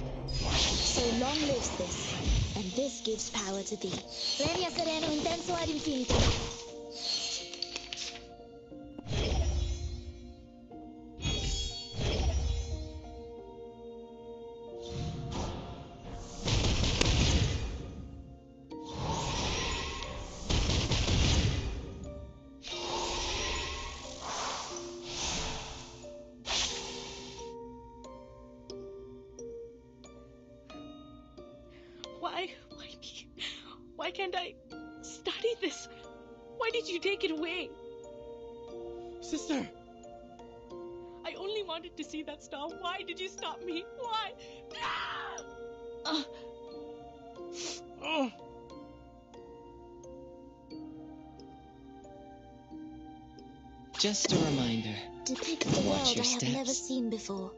So long lives this, and this gives power to thee. Premia sereno intenso ad infinitum. Why can't I study this? Why did you take it away? Sister! I only wanted to see that star. Why did you stop me? Why? Just a reminder. Depicts the Watch world your I have never steps. seen before.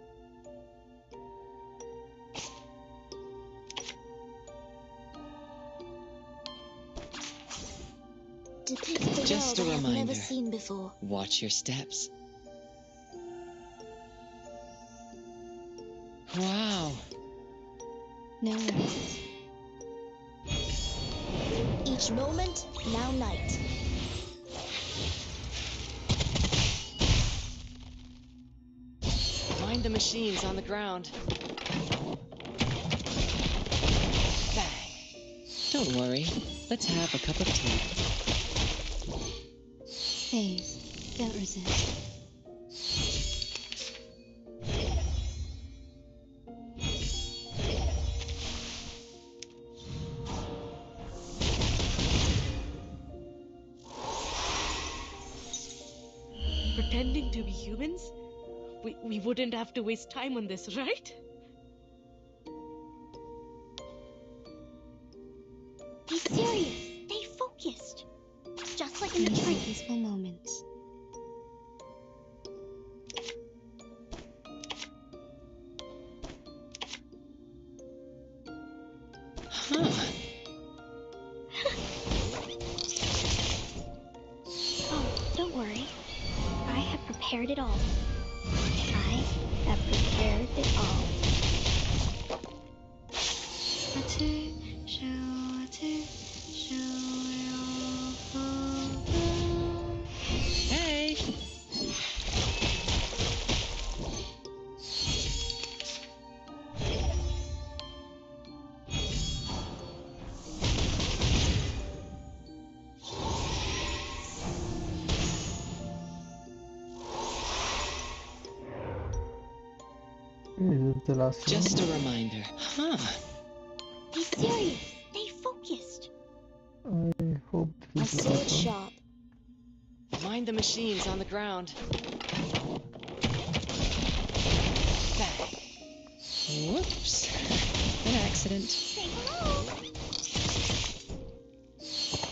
Depicts the Just a world I have reminder. never seen before. Watch your steps. Wow. No worries. Each moment, now night. Mind the machines on the ground. Bang. Don't worry. Let's have a cup of tea. Phase. Don't resist. Pretending to be humans? We wouldn't have to waste time on this, right? Be serious. Stay focused. Just like in the These are tree. peaceful moments. Huh. Oh, don't worry. I have prepared it all. I have prepared it all. Hey! Is this the last Just a round? reminder. Huh. Be serious. Stay focused. I hope My this is the sword last round. sharp. Mind the machines on the ground. Bang. Whoops. An accident. Say hello.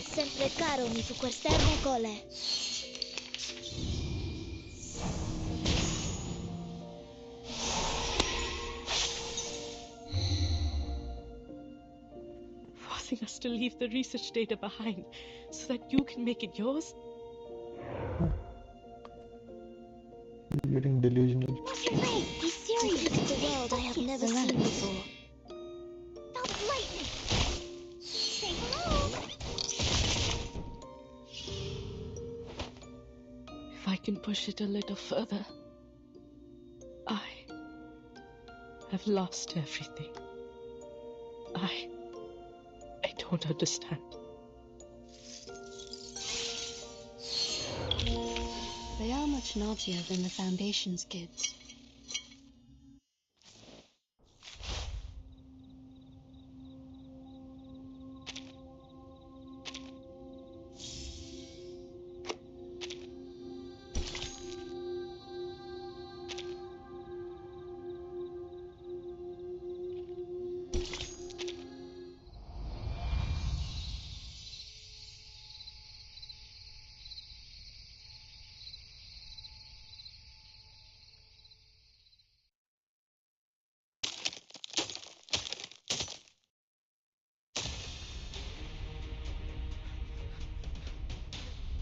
Sempre caro mi fu quest'ermo cole. Forcing us to leave the research data behind so that you can make it yours? He's getting delusional. Move your leg. Be serious. Depicts the Stay world I have focused. never seen before. Stop lightning. Say hello. If I can push it a little further, I have lost everything. I don't understand. They are much naughtier than the Foundation's kids.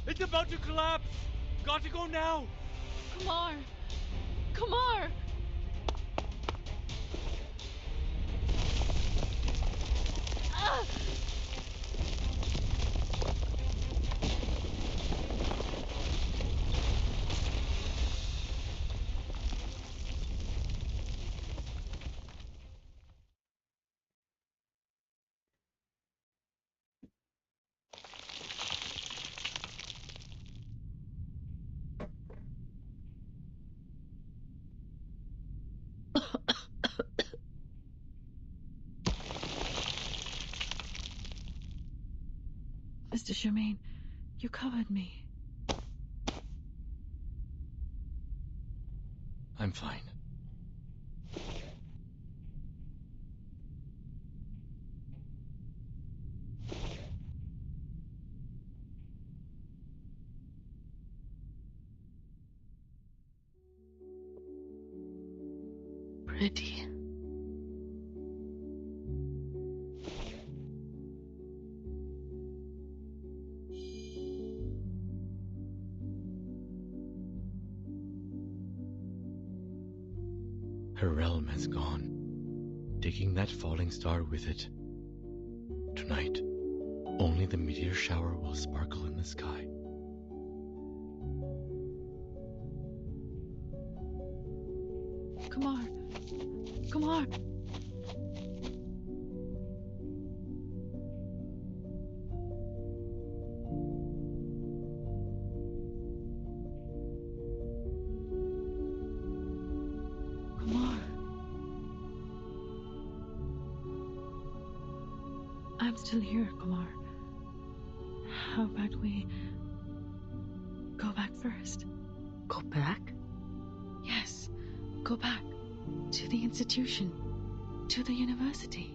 It's about to collapse! Got to go now! Kumar! Kumar! Ah! Mr. Germain, you covered me. I'm fine. Pretty. Her realm has gone, taking that falling star with it. Tonight, only the meteor shower will sparkle in the sky. Kumar! Kumar! Kumar! I'm still here, Kumar. How about we go back first? Go back? Yes, go back to the institution, to the university.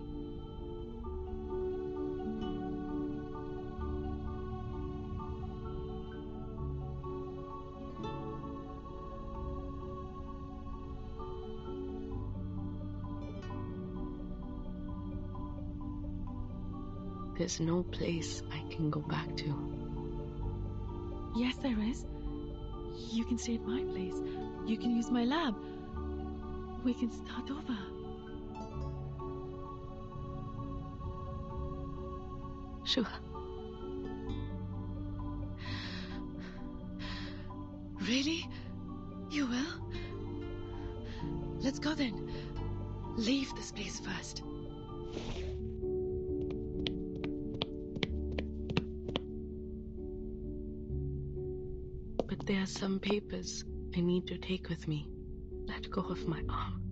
There's no place I can go back to. Yes, there is. You can stay at my place. You can use my lab. We can start over. Sure. Really? You will? Let's go then. Leave this place first. But there are some papers I need to take with me. Let go of my arm.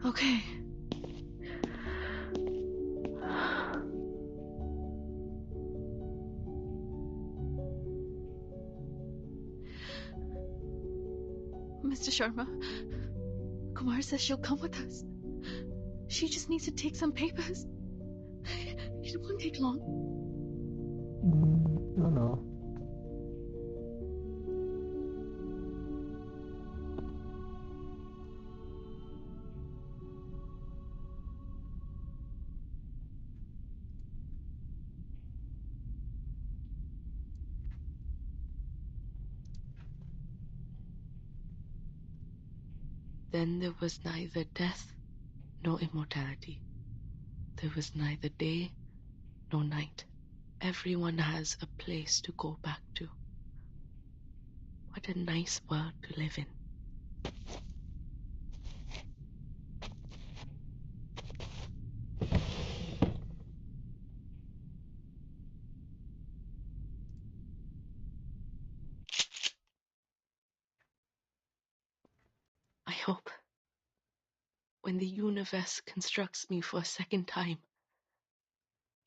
Okay. Mr. Sharma, Kumar says she'll come with us. She just needs to take some papers. It won't take long. No. Then there was neither death nor immortality. There was neither day nor night. Everyone has a place to go back to. What a nice world to live in. I hope when the universe constructs me for a second time,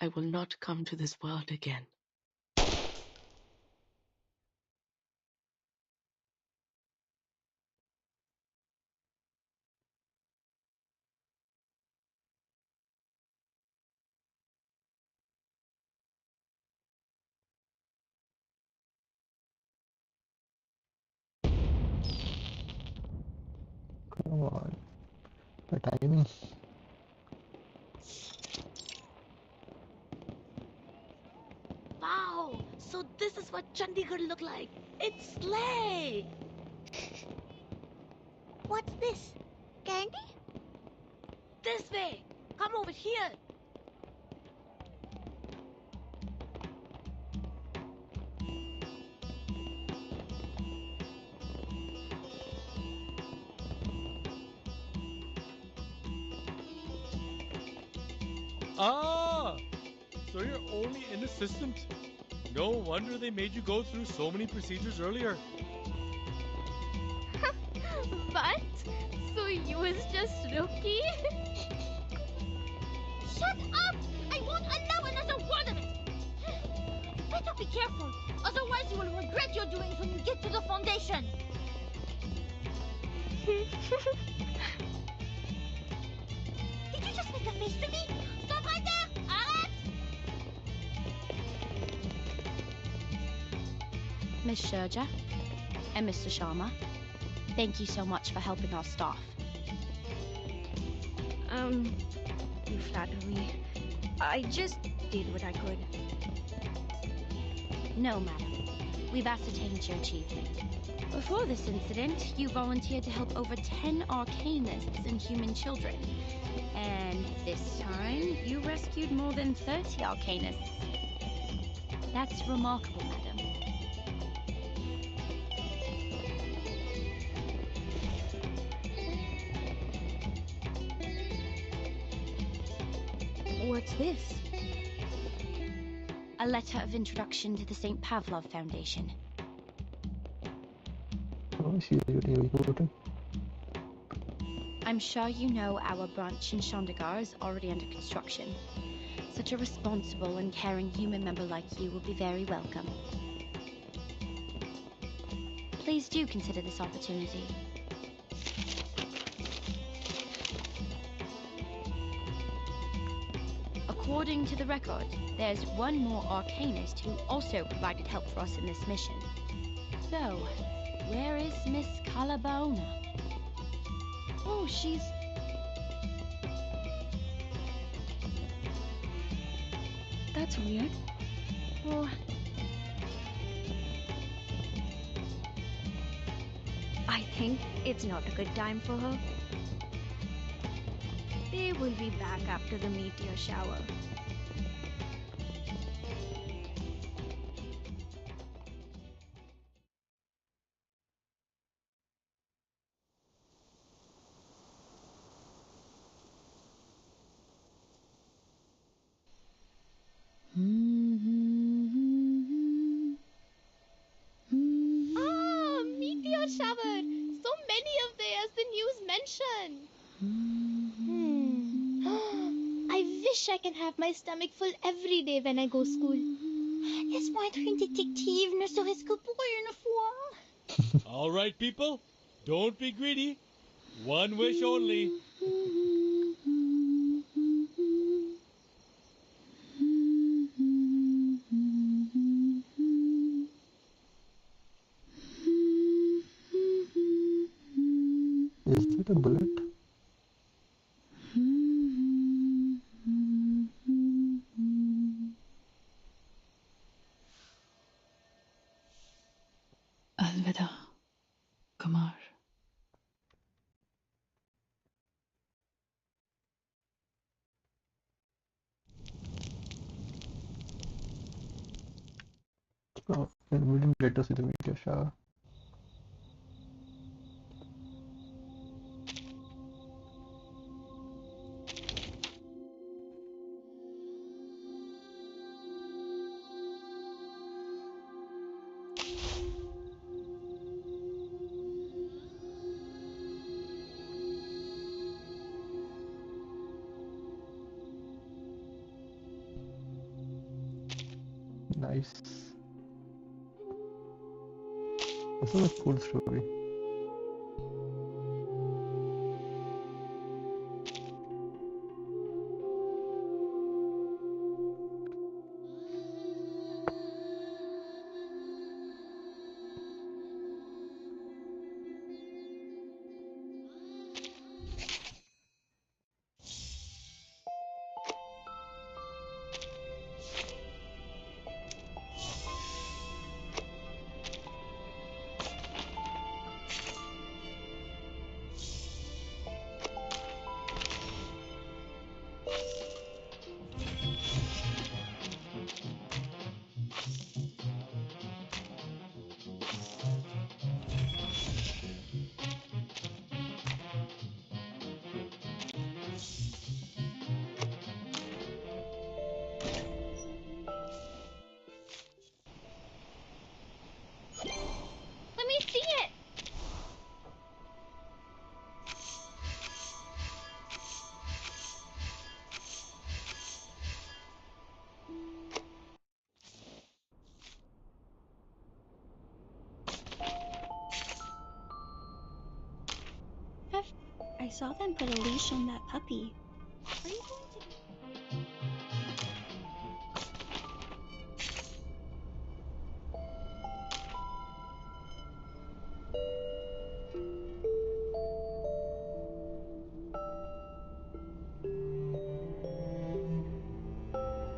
I will not come to this world again. Come on. The timing. Wow! So this is what Chandigarh look like. It's slay! What's this? Candy? This way! Come over here! Ah! So you're only an assistant. No wonder they made you go through so many procedures earlier. What? So you was just rookie? Shut up! I won't allow another word of it! Better be careful, otherwise you will regret your doings when you get to the foundation. Did you just make a face to me? Stop right there! Arrête! Miss Sherja and Mr. Sharma, thank you so much for helping our staff. You flatter me. I just did what I could. No, madam. We've ascertained your achievement. Before this incident, you volunteered to help over 10 arcanists and human children. And this time, you rescued more than 30 arcanists. That's remarkable, madam. What's this? A letter of introduction to the St. Pavlov Foundation. Oh, she's really recruiting. I'm sure you know our branch in Chandigarh is already under construction. Such a responsible and caring human member like you will be very welcome. Please do consider this opportunity. According to the record, there's one more arcanist who also provided help for us in this mission. So, where is Miss Calabona? Oh, she's... That's weird. Oh... I think it's not a good time for her. They will be back after the meteor shower. Ah, meteor shower! So many of theirs the news mentioned. I wish I can have my stomach full every day when I go school. Laisse-moi être une détective, ne serait-ce que pour une fois. All right, people, don't be greedy. One wish only. Is it a bullet? Alvida, Kumar. Oh, and we didn't get to see the meteor shower. Nice. This is a cool story. saw them put a leash on that puppy. Are you going to...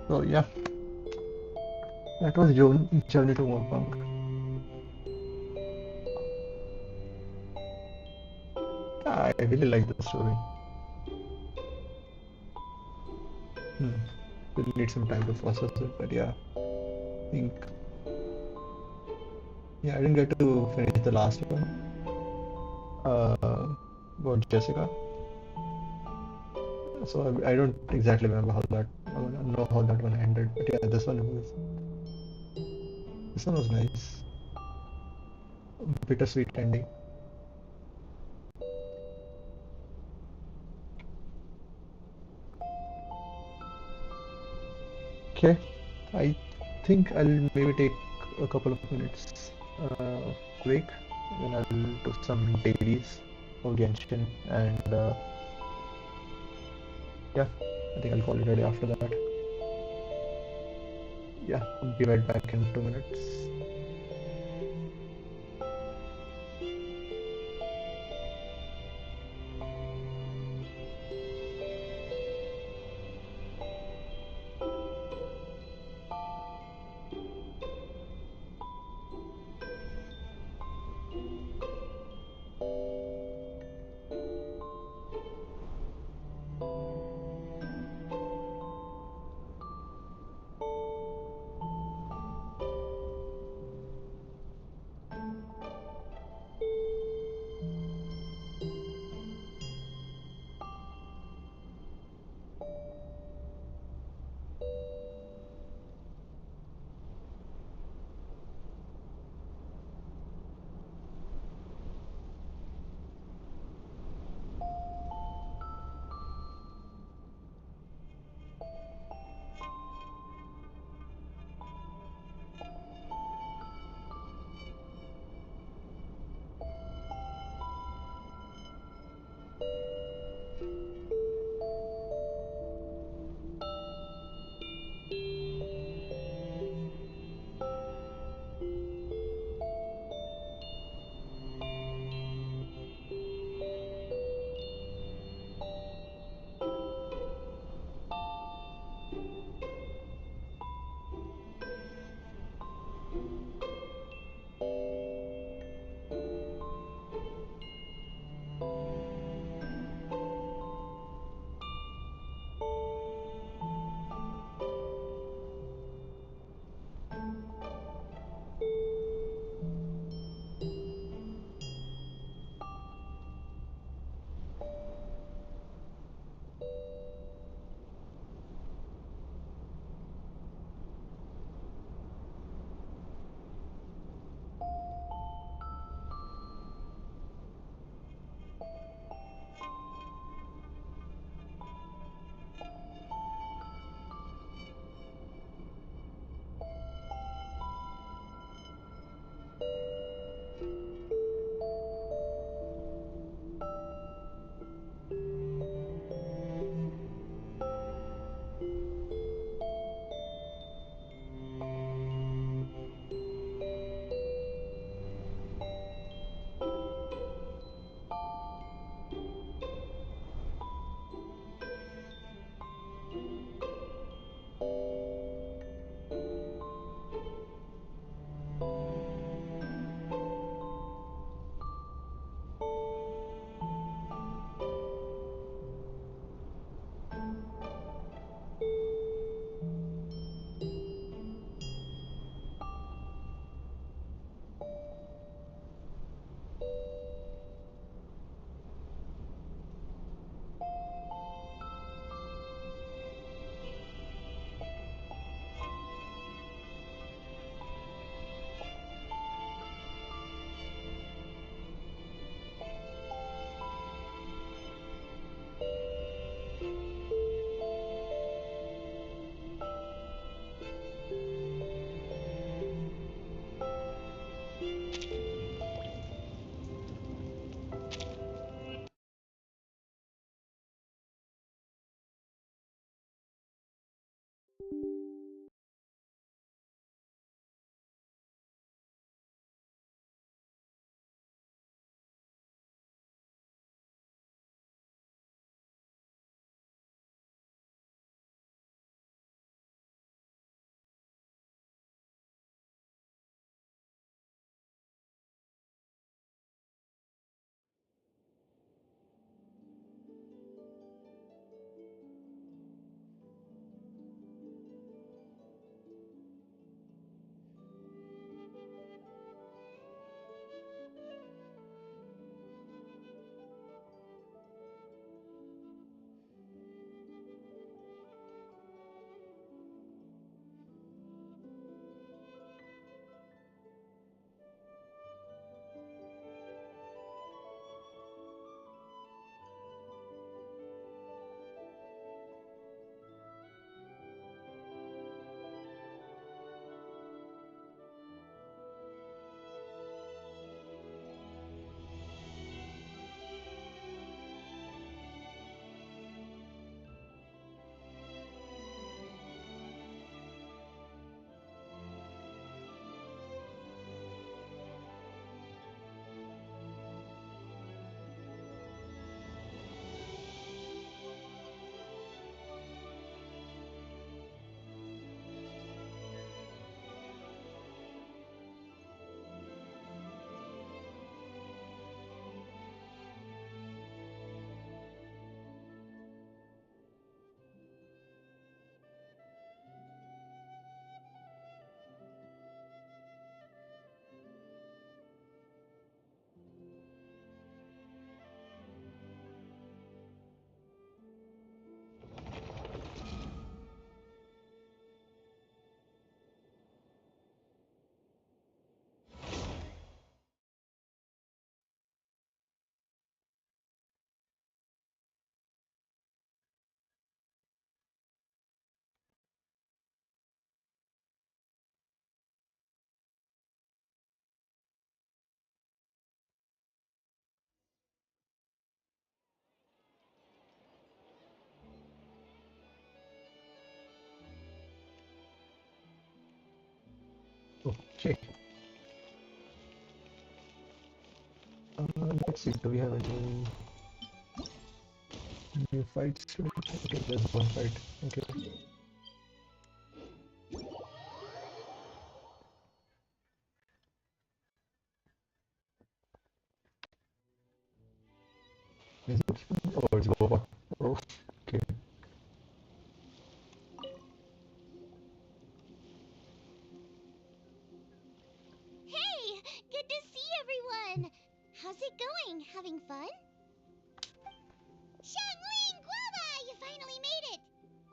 So yeah, that was Journey to Mor Pankh. I really like the story. We'll need some time to process it, but yeah, I think I didn't get to finish the last one. About Jessica. So I don't exactly remember how that one ended, but yeah, this one was nice. Bittersweet ending. Okay, I think I'll maybe take a couple of minutes break, then I'll do some dailies of Genshin, and yeah, I think I'll call it a day after that. Yeah, I'll be right back in 2 minutes. Okay. Let's see. Do we have any new fights today? Okay, there's one fight. Okay. Is it? Oh, it's Boba. Oh, okay. Hey, good to see everyone. How's it going? Having fun? Shangling Guava, you finally made it.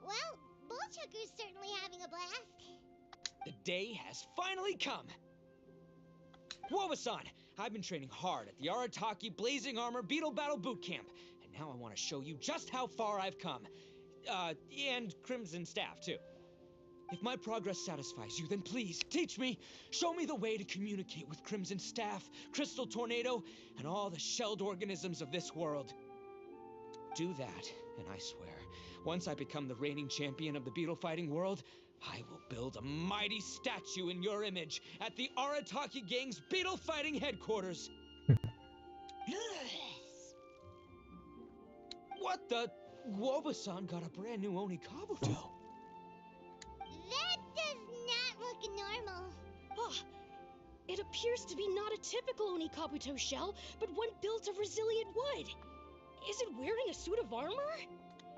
Well, Bullchucker's certainly having a blast. The day has finally come! Woba-san, I've been training hard at the Arataki Blazing Armor Beetle Battle Boot Camp, and now I want to show you just how far I've come. And Crimson Staff, too. If my progress satisfies you, then please, teach me. Show me the way to communicate with Crimson Staff, Crystal Tornado, and all the shelled organisms of this world. Do that, and I swear, once I become the reigning champion of the beetle fighting world, I will build a mighty statue in your image at the Arataki Gang's beetle fighting headquarters. What the? Woba-san got a brand new Oni Kabuto. That does not look normal. Ah, it appears to be not a typical Oni Kabuto shell, but one built of resilient wood. Is it wearing a suit of armor?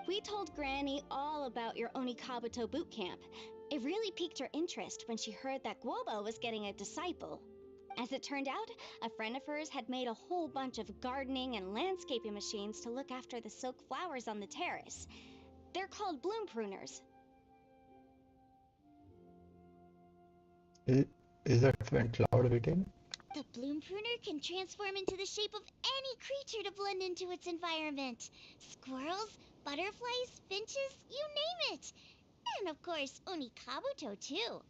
We told Granny all about your Oni Kabuto boot camp. It really piqued her interest when she heard that Guobo was getting a disciple. As it turned out, a friend of hers had made a whole bunch of gardening and landscaping machines to look after the silk flowers on the terrace. They're called bloom pruners. Is that friend cloud waiting? The bloom pruner can transform into the shape of any creature to blend into its environment. Squirrels, butterflies, finches, you name it. And of course, Oni Kabuto too.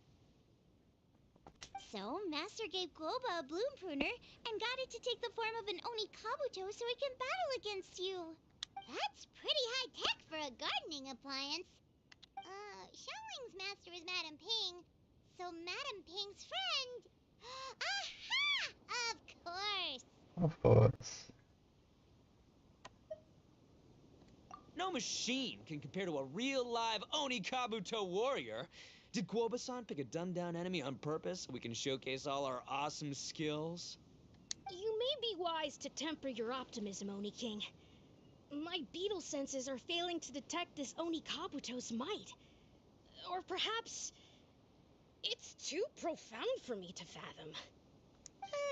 So, Master gave Guoba a bloom pruner and got it to take the form of an Oni Kabuto so it can battle against you. That's pretty high tech for a gardening appliance. Xiaoling's master is Madame Ping, so Madame Ping's friend. Aha! Of course. Of course. No machine can compare to a real live Oni Kabuto warrior. Did Guoba-san pick a dumbed-down enemy on purpose so we can showcase all our awesome skills? You may be wise to temper your optimism, Oni King. My beetle senses are failing to detect this Oni Kabuto's might. Or perhaps it's too profound for me to fathom.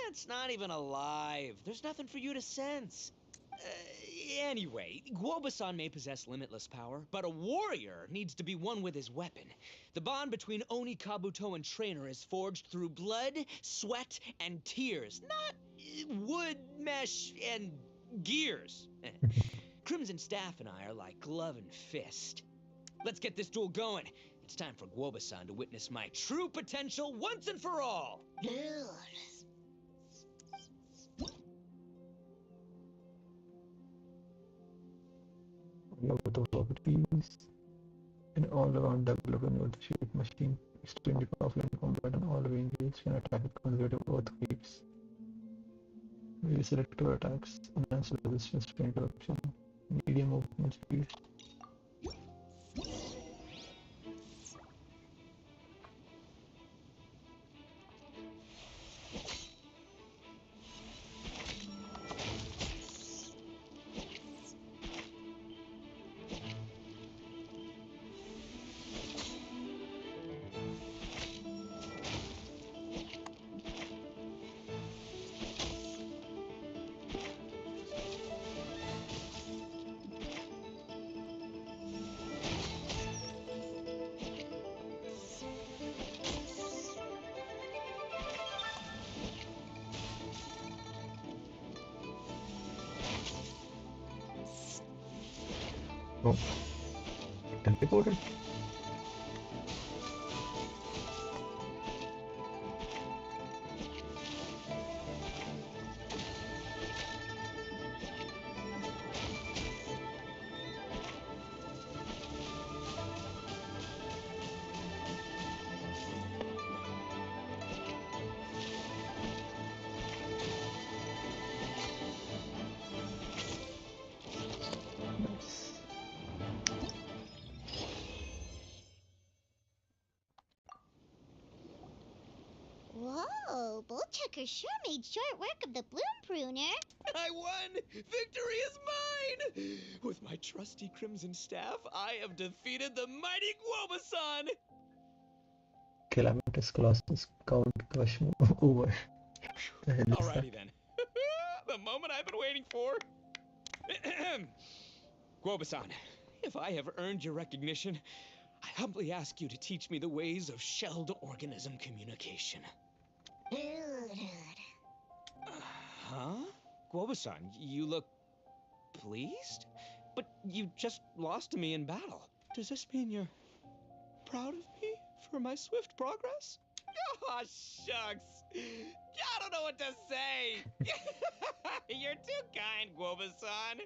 It's not even alive. There's nothing for you to sense. Anyway, Guoba-san may possess limitless power, but a warrior needs to be one with his weapon. The bond between Oni Kabuto and trainer is forged through blood, sweat, and tears, not wood, mesh, and gears. Crimson Staff and I are like glove and fist. Let's get this duel going. It's time for Guoba-san to witness my true potential once and for all. With the properties, an all-around development with shape machine, extremely powerful in combat and all ranges, can attack with conservative earthquakes. Very selective attacks, enhanced resistance to interruption, medium movement speed. Oh, teleported. Whoa, Bullchucker sure made short work of the Bloom Pruner. I won! Victory is mine! With my trusty Crimson Staff, I have defeated the mighty Guoba-san! Calamitous Colossus count crush over. The hell is that? Alrighty then. The moment I've been waiting for. Guoba-san, if I have earned your recognition, I humbly ask you to teach me the ways of shelled organism communication. Huh? Guoba-san, you look pleased? But you just lost to me in battle. Does this mean you're proud of me for my swift progress? Oh, shucks. I don't know what to say. You're too kind, Guoba-san.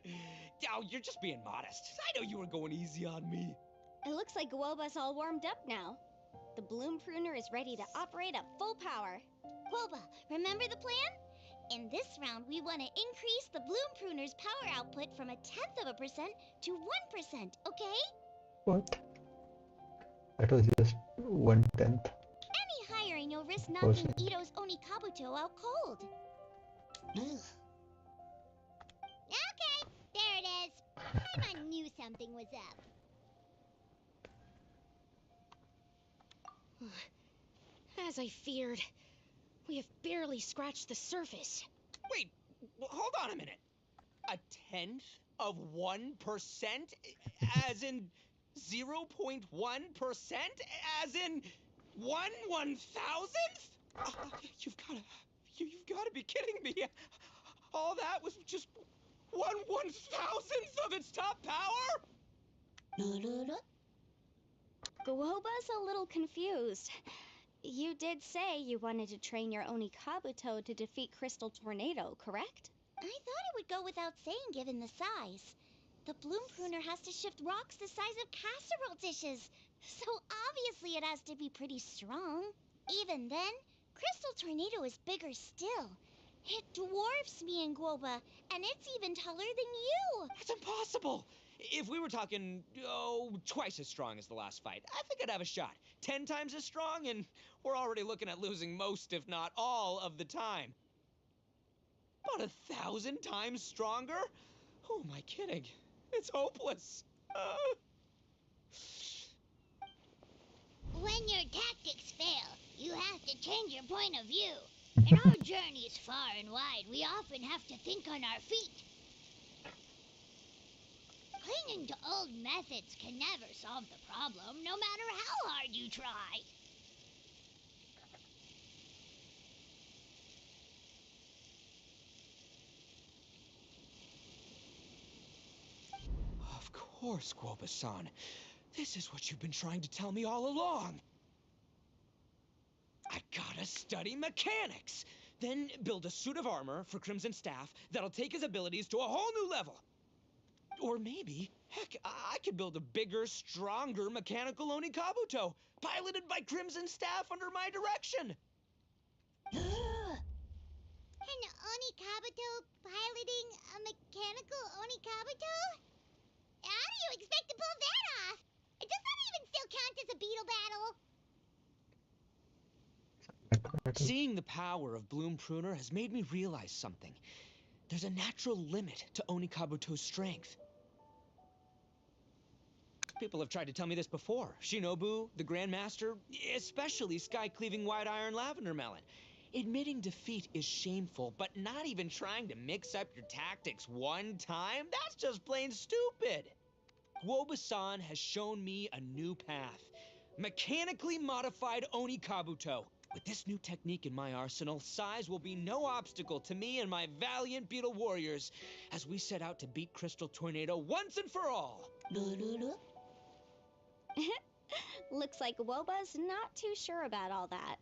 Oh, you're just being modest. I know you were going easy on me. It looks like Guoba's all warmed up now. The Bloom Pruner is ready to operate at full power. Guoba, remember the plan? In this round, we want to increase the Bloom Pruner's power output from 0.1% to 1%, okay? What? That was just 1/10. Any higher and you'll risk knocking Ito's Oni Kabuto out cold. Okay, there it is. I knew something was up. As I feared, we have barely scratched the surface. Wait, hold on a minute. 1/10 of 1%? As in 0.1%? As in 1/1000th? You've gotta be kidding me. All that was just 1/1000th of its top power? Guoba's a little confused. You did say you wanted to train your Oni Kabuto to defeat Crystal Tornado, correct? I thought it would go without saying given the size. The Bloom Pruner has to shift rocks the size of casserole dishes So obviously it has to be pretty strong. Even then, Crystal Tornado is bigger still. It dwarfs me and Guoba, and it's even taller than you. That's impossible! If we were talking, twice as strong as the last fight, I think I'd have a shot. 10 times as strong, and we're already looking at losing most, if not all, of the time. About 1,000 times stronger? Who am I kidding? It's hopeless. When your tactics fail, you have to change your point of view. In our journeys far and wide, we often have to think on our feet. Clinging to old methods can never solve the problem, no matter how hard you try. Of course, Guoba-san. This is what you've been trying to tell me all along. I gotta study mechanics, then build a suit of armor for Crimson Staff that'll take his abilities to a whole new level. Or maybe, heck, I could build a bigger, stronger mechanical Oni Kabuto, piloted by Crimson Staff under my direction. An Oni Kabuto piloting a mechanical Oni Kabuto? How do you expect to pull that off? Does that even still count as a beetle battle? Seeing the power of Bloom Pruner has made me realize something. There's a natural limit to Oni Kabuto's strength. People have tried to tell me this before. Shinobu, the Grandmaster, especially Sky-Cleaving White Iron Lavender Melon. Admitting defeat is shameful, but not even trying to mix up your tactics one time? That's just plain stupid! Guoba-san has shown me a new path. Mechanically modified Oni Kabuto. With this new technique in my arsenal, size will be no obstacle to me and my valiant beetle warriors as we set out to beat Crystal Tornado once and for all. Looks like Woba's not too sure about all that.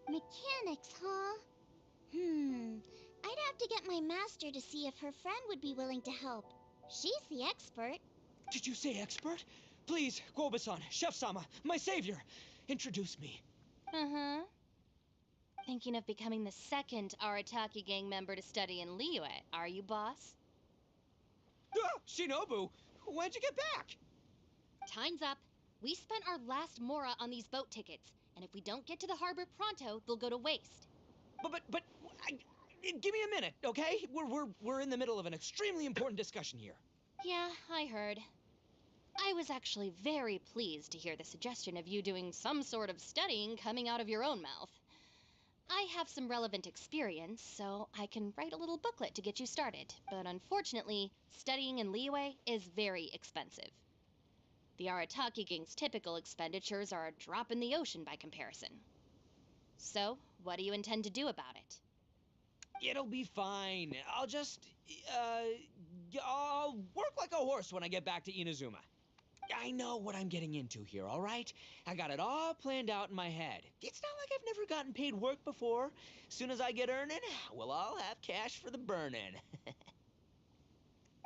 Mechanics, huh? I'd have to get my master to see if her friend would be willing to help. She's the expert. Did you say expert? Please, Guoba-san, Chef-sama, my savior, introduce me. Thinking of becoming the second Arataki gang member to study in Liyue, are you, boss? Shinobu, when'd you get back? Time's up. We spent our last mora on these boat tickets, and if we don't get to the harbor pronto, they'll go to waste. Give me a minute, okay? We're in the middle of an extremely important discussion here. Yeah, I heard. I was actually very pleased to hear the suggestion of you doing some sort of studying coming out of your own mouth. I have some relevant experience, so I can write a little booklet to get you started, but unfortunately, studying in Liyue is very expensive. The Arataki gang's typical expenditures are a drop in the ocean by comparison. So, what do you intend to do about it? It'll be fine. I'll work like a horse when I get back to Inazuma. I know what I'm getting into here, all right? I got it all planned out in my head. It's not like I've never gotten paid work before. Soon as I get earning, we'll all have cash for the burning.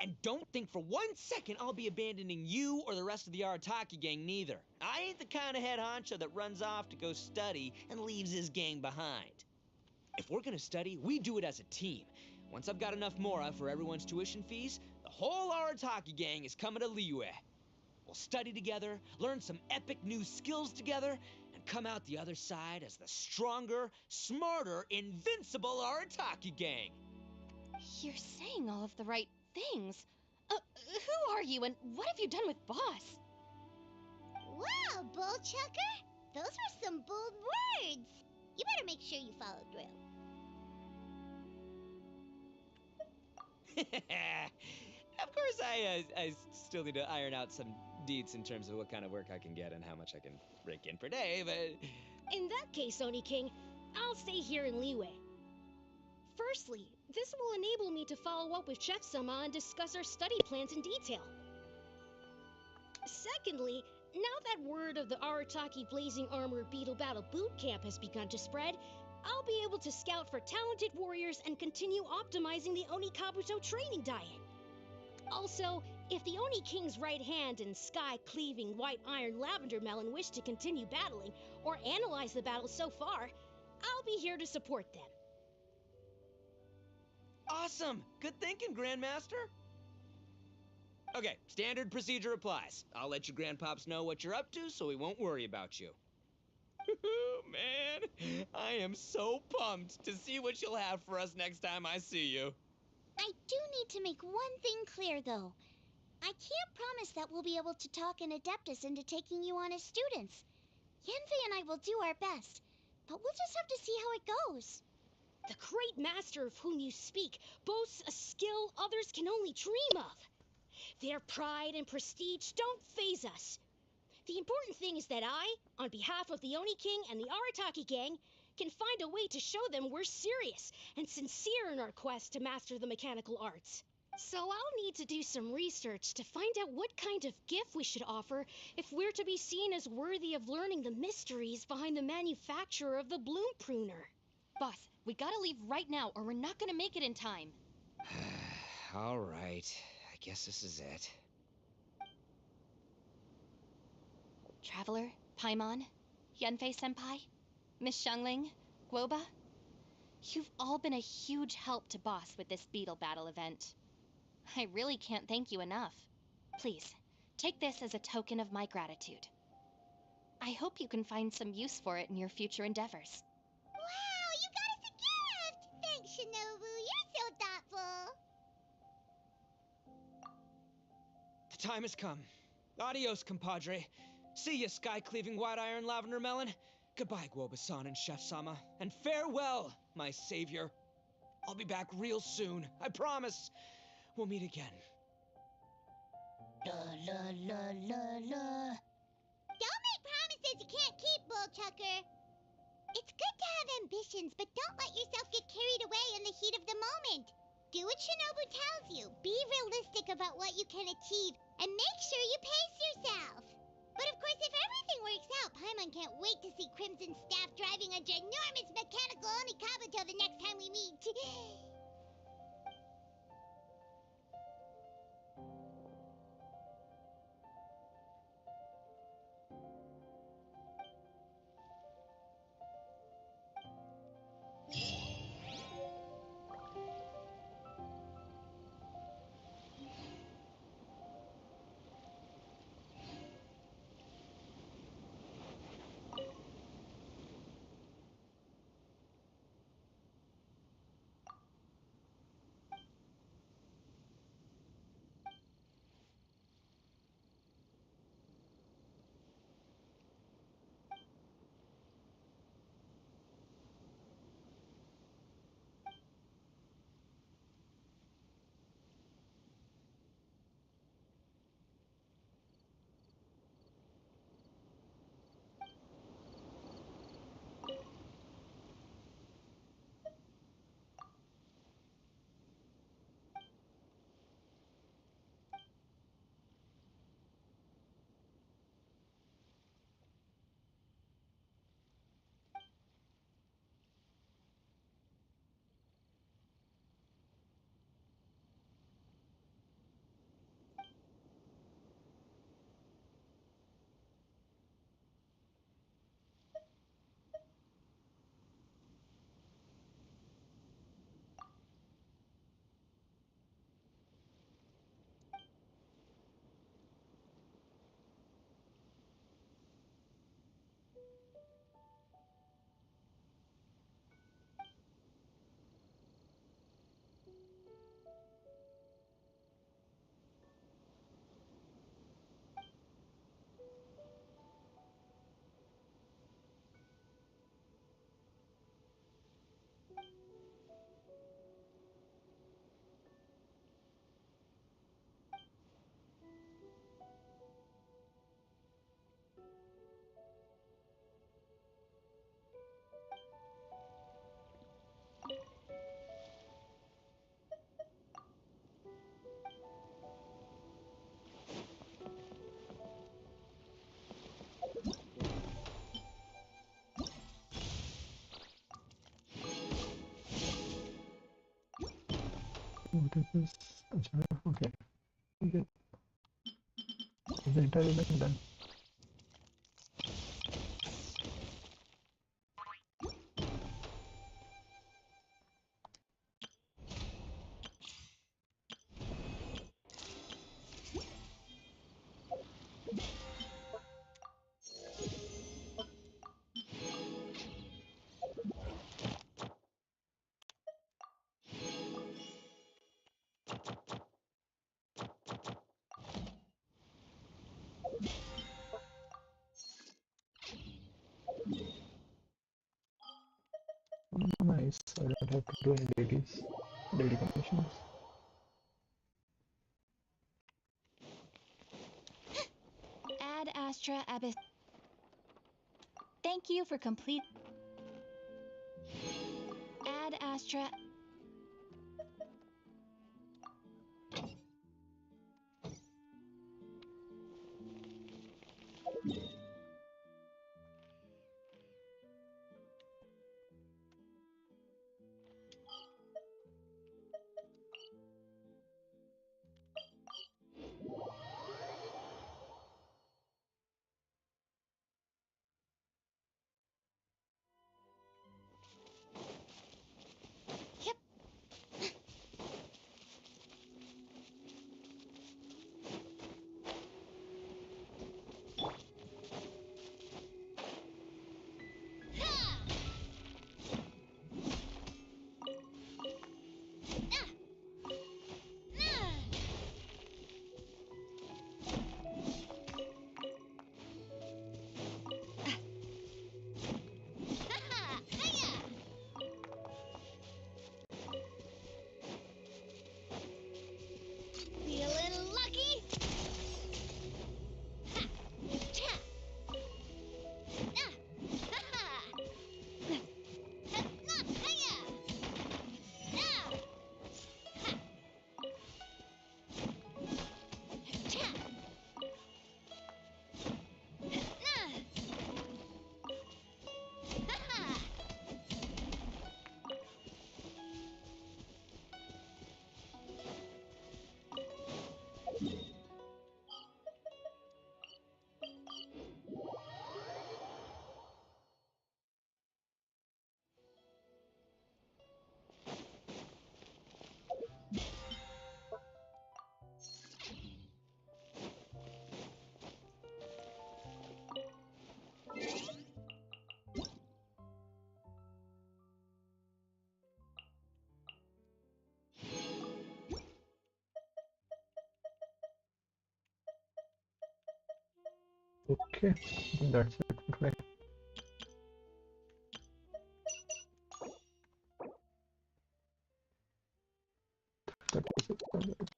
And don't think for 1 second I'll be abandoning you or the rest of the Arataki gang neither. I ain't the kind of head honcho that runs off to go study and leaves his gang behind. If we're gonna study, we do it as a team. Once I've got enough mora for everyone's tuition fees, the whole Arataki gang is coming to Liyue. We'll study together, learn some epic new skills together, and come out the other side as the stronger, smarter, invincible Arataki gang. You're saying all of the right things. Who are you and what have you done with Boss? Wow, Bullchucker! Those were some bold words! You better make sure you follow through. Of course, I still need to iron out some deets in terms of what kind of work I can get and how much I can rake in per day, but... In that case, Oni King, I'll stay here in Liyue. Firstly, this will enable me to follow up with Chef-sama and discuss our study plans in detail. Secondly, now that word of the Arataki Blazing Armor Beetle Battle Boot Camp has begun to spread, I'll be able to scout for talented warriors and continue optimizing the Oni Kabuto training diet. Also, If the Oni King's right hand and sky-cleaving white iron lavender melon wish to continue battling or analyze the battle so far, I'll be here to support them. Awesome! Good thinking, Grandmaster! Okay, standard procedure applies. I'll let you Grandpops know what you're up to so we won't worry about you. Man, I am so pumped to see what you'll have for us next time I see you. I do need to make one thing clear, though. I can't promise that we'll be able to talk an Adeptus into taking you on as students. Yenfei and I will do our best, but we'll just have to see how it goes. The great master of whom you speak boasts a skill others can only dream of. Their pride and prestige don't faze us. The important thing is that I, on behalf of the Oni King and the Arataki gang, can find a way to show them we're serious and sincere in our quest to master the mechanical arts. So I'll need to do some research to find out what kind of gift we should offer if we're to be seen as worthy of learning the mysteries behind the manufacture of the bloom pruner. Boss, we gotta leave right now or we're not gonna make it in time. All right, I guess this is it. Traveler, Paimon, Yanfei-senpai, Miss Xiangling, Guoba, you've all been a huge help to Boss with this beetle battle event. I really can't thank you enough. Please, take this as a token of my gratitude. I hope you can find some use for it in your future endeavors. Wow, you got us a gift! Thanks, Shinobu. You're so thoughtful. The time has come. Adios, compadre. See ya, sky-cleaving white iron lavender melon. Goodbye, Guoba-san and Chef-sama. And farewell, my savior. I'll be back real soon, I promise. We'll meet again. La la la la la. Don't make promises you can't keep, Bullchucker. It's good to have ambitions, but don't let yourself get carried away in the heat of the moment. Do what Shinobu tells you. Be realistic about what you can achieve, and make sure you pace yourself. But of course, if everything works out, Paimon can't wait to see Crimson Staff driving a ginormous mechanical Onikabuto the next time we meet. What is this? Okay. Okay. Is the entire event done? Nice, I don't have to do any daily commissions. Ad Astra Abyss. Thank you for complete. Ad Astra. Feeling lucky? Ha! Cha! Ah! Ha ha! Ha! Na! Hiya! Na! Ha! Cha! Na! Ha ha! Okay, I think that's it for today. That was it. Alright.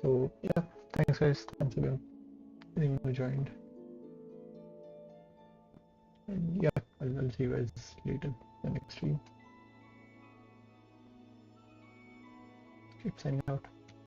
So yeah, thanks guys. Thanks again. Anyone who joined. And yeah, I'll see you guys later in the next stream. Okay, signing out.